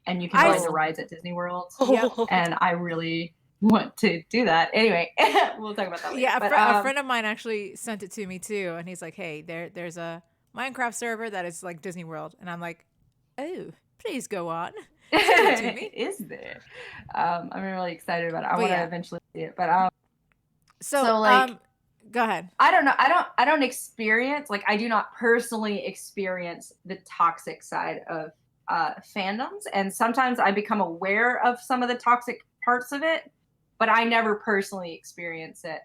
and you can ride the rides at Disney World. Yep. And I really want to do that. Anyway, we'll talk about that later. Yeah, a friend of mine actually sent it to me too, and he's like, "Hey, there's a Minecraft server that is like Disney World," and I'm like, "Oh, please go on." Send it to me. Is there? I'm really excited about it. I want to eventually see it, but So go ahead. I don't know. I don't experience, like, I do not personally experience the toxic side of fandoms, and sometimes I become aware of some of the toxic parts of it, but I never personally experience it.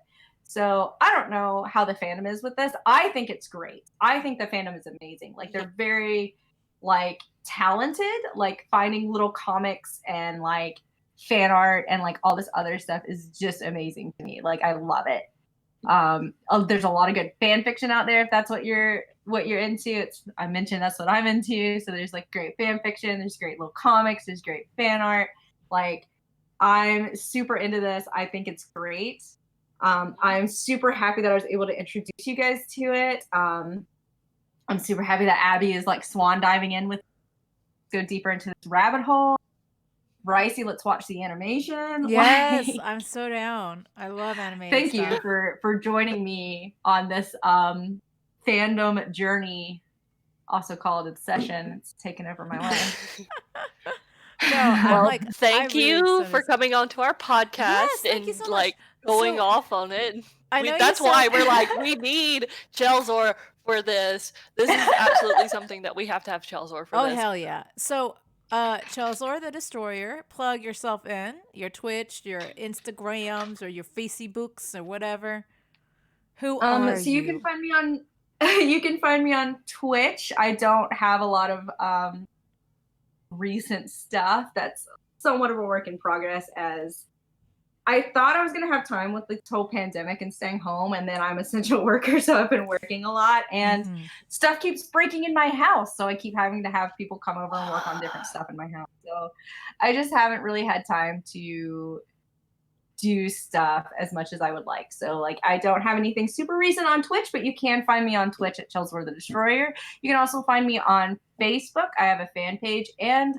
So I don't know how the fandom is with this. I think it's great. I think the fandom is amazing. Like they're very like talented, like finding little comics and like fan art and like all this other stuff is just amazing to me. Like I love it. There's a lot of good fan fiction out there if that's what you're into. I mentioned that's what I'm into. So there's like great fan fiction, there's great little comics, there's great fan art. Like I'm super into this. I think it's great. I'm super happy that I was able to introduce you guys to it. I'm super happy that Abby is like swan diving in with go deeper into this rabbit hole. Ricey, let's watch the animation. Yes, Like, I'm so down. I love animated thank stuff. you for joining me on this fandom journey, also called obsession. It's taken over my life. No, I'm Well, like, thank I really you so for miss- coming onto our podcast Yes, thank and you so much. like going So, off on it. I know you That's why said- we're like, we need Chelzor for this. This is absolutely something that we have to have Chelzor for Oh, this. hell yeah. So, Chelzor the Destroyer, plug yourself in, your Twitch, your Instagrams, or your Facebooks, or whatever. Who are So you can find me on you can find me on Twitch. I don't have a lot of recent stuff. That's somewhat of a work in progress, as I thought I was going to have time with this whole pandemic and staying home, and then I'm an essential worker, so I've been working a lot, and stuff keeps breaking in my house, so I keep having to have people come over and work on different stuff in my house. So I just haven't really had time to do stuff as much as I would like. So like, I don't have anything super recent on Twitch, but you can find me on Twitch at Chelzor The Destroyer. You can also find me on Facebook. I have a fan page, and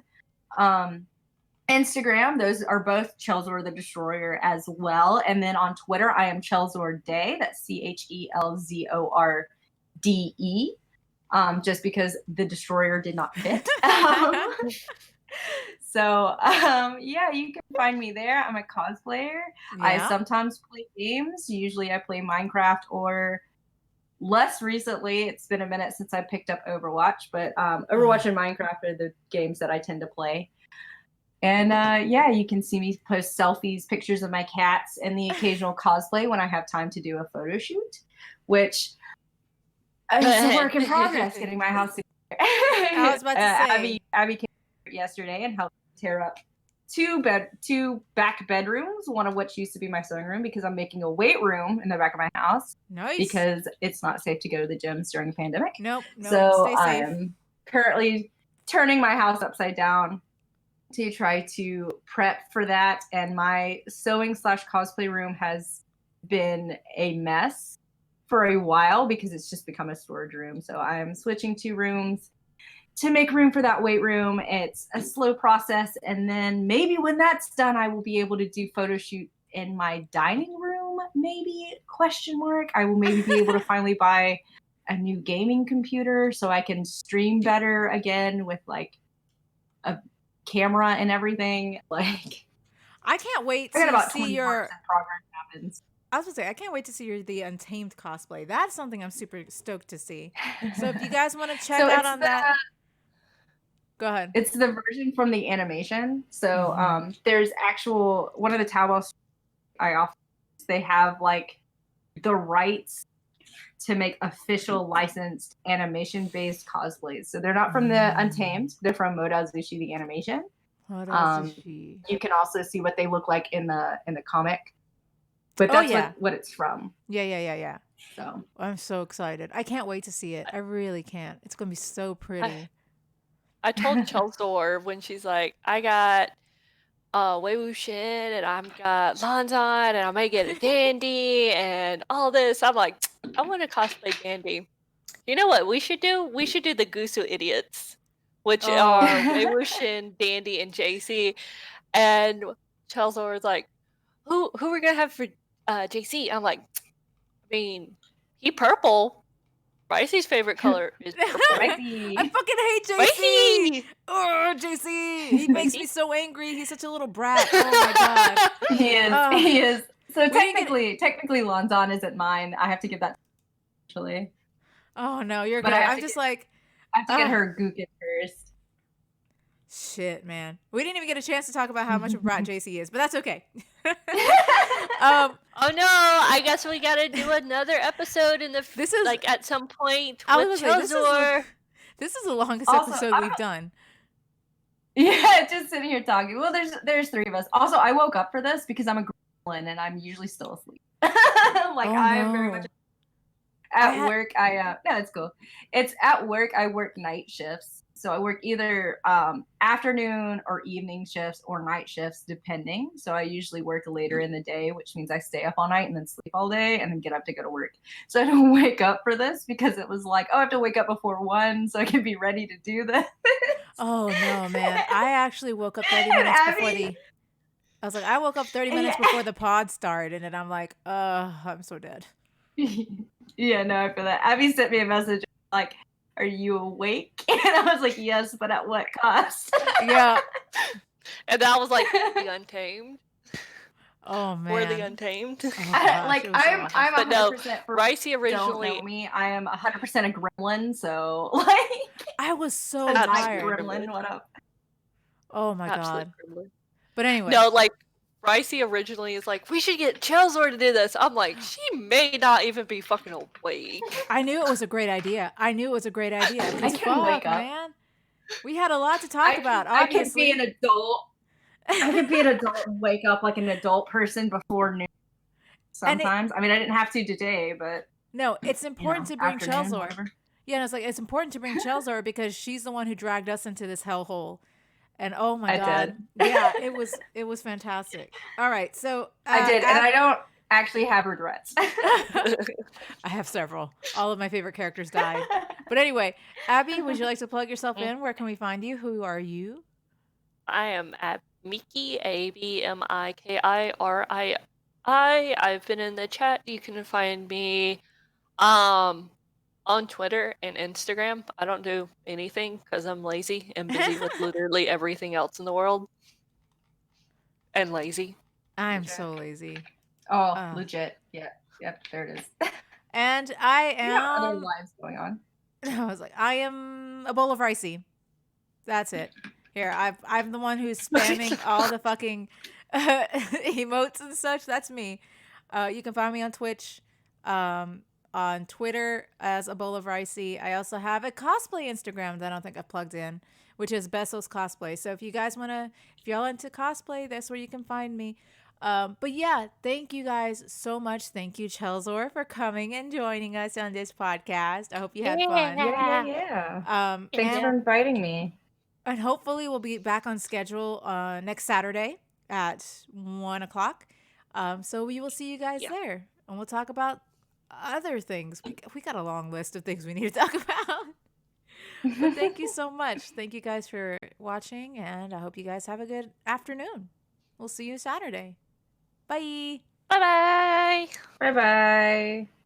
Instagram. Those are both Chelzor The Destroyer as well. And then on Twitter, I am Chelzor Day. That's CHELZORDE. Just because the Destroyer did not fit. So yeah, you can find me there. I'm a cosplayer. Yeah. I sometimes play games. Usually I play Minecraft, or less recently, it's been a minute since I picked up Overwatch, but Overwatch and Minecraft are the games that I tend to play. And yeah, you can see me post selfies, pictures of my cats, and the occasional cosplay when I have time to do a photo shoot, which is a work in progress, getting my house together. I was about to say. Abby came yesterday and helped tear up two back bedrooms, one of which used to be my sewing room, because I'm making a weight room in the back of my house. Nice. Because it's not safe to go to the gyms during the pandemic. Nope. So Stay safe. I'm currently turning my house upside down to try to prep for that. And my sewing / cosplay room has been a mess for a while because it's just become a storage room. So I'm switching 2 rooms to make room for that weight room. It's a slow process. And then maybe when that's done, I will be able to do photo shoot in my dining room, maybe, ? I will maybe be able to finally buy a new gaming computer so I can stream better again with like a camera and everything. Like, I can't wait I got to about see 20 your works in progress happens. I was gonna say, I can't wait to see the Untamed cosplay. That's something I'm super stoked to see. So if you guys want to check out on that, go ahead. It's the version from the animation. So there's actual, one of the Taobao I often, they have like the rights to make official licensed animation based cosplays. So they're not from the Untamed, they're from Modazushi the animation. You can also see what they look like in the comic. But that's what it's from. Yeah. So I'm so excited. I can't wait to see it. I really can't. It's gonna be so pretty. I told Chelzor when she's like, I got Wei Wuxian and I've got Lanzan and I might get a Dandy and all this. I'm like, I want to cosplay Dandy. You know what we should do? We should do the Gusu Idiots, which are Wei Wuxian, Dandy, and JC. And Chelzor was like, who are we gonna have for JC? I'm like, I mean, he purple. Ricey's favorite color is purple. Ricey. I fucking hate JC. Oh, JC. He makes me so angry. He's such a little brat. Oh my god. He is. So technically Lanzan isn't mine. I have to give that actually. Oh no, you're good. I'm just like, I have to get her Gookin first. Shit, man. We didn't even get a chance to talk about how much of a brat JC is, but that's okay. Oh no, I guess we gotta do another episode in the this is like at some point with Chelzor. This is the longest episode we've done. Yeah, just sitting here talking. Well, there's 3 of us. Also, I woke up for this because I'm a gremlin and I'm usually still asleep. I am very much at work. No, it's cool. It's at work. I work night shifts, So I work either afternoon or evening shifts or night shifts, depending. So I usually work later in the day, which means I stay up all night and then sleep all day and then get up to go to work. So I don't wake up for this because it was like, oh, I have to wake up before 1 so I can be ready to do this. Oh no, man! I actually woke up 30 minutes before the. I was like, I woke up 30 minutes before the pod started, and I'm like, I'm so dead. Yeah, no, I feel that. Abby sent me a message like, are you awake? And I was like, yes, but at what cost? Yeah. And I was like, the Untamed. Oh man. Or the Untamed. Oh, gosh, like it was so awful. I'm But no, 100% for Ricey don't originally. know me. I am 100% a gremlin, so like I was so a night tired. gremlin. What up? Oh my Absolute god. gremlin. But anyway. No, like Ricey originally is like, we should get Chelzor to do this. I'm like, she may not even be fucking awake. I knew it was a great idea. Because I can fuck, wake up. man. We had a lot to talk about, I obviously. can be an adult. I could be an adult and wake up like an adult person before noon. Sometimes. I mean, I didn't have to today, but no, it's important to bring Chelzor. Whatever. Yeah, and it's important to bring Chelzor because she's the one who dragged us into this hellhole. And oh my god. Yeah, it was fantastic. All right, so I did, and I don't actually have regrets. I have several. All of my favorite characters died. But anyway, Abby, would you like to plug yourself in? Where can we find you? Who are you? I am at Miki, ABMIKIRII. I've been in the chat. You can find me on Twitter and Instagram. I don't do anything because I'm lazy and busy with literally everything else in the world. And lazy. I'm so lazy. Oh, legit. Yeah. Yep, there it is. And I am... You have other lives going on. I was like, I am a bowl of ricey. That's it. Here, I'm the one who's spamming all the fucking emotes and such. That's me. You can find me on Twitch, on Twitter as a bowl of ricey. I also have a cosplay Instagram that I don't think I've plugged in, which is Bessos Cosplay. So if you guys if y'all into cosplay, that's where you can find me. But yeah, thank you guys so much. Thank you, Chelzor, for coming and joining us on this podcast. I hope you had fun. Yeah. Thanks for inviting me. And hopefully we'll be back on schedule next Saturday at 1:00. So we will see you guys there, and we'll talk about other things. We got a long list of things we need to talk about. But thank you so much. Thank you guys for watching, and I hope you guys have a good afternoon. We'll see you Saturday. Bye. Bye-bye. Bye-bye.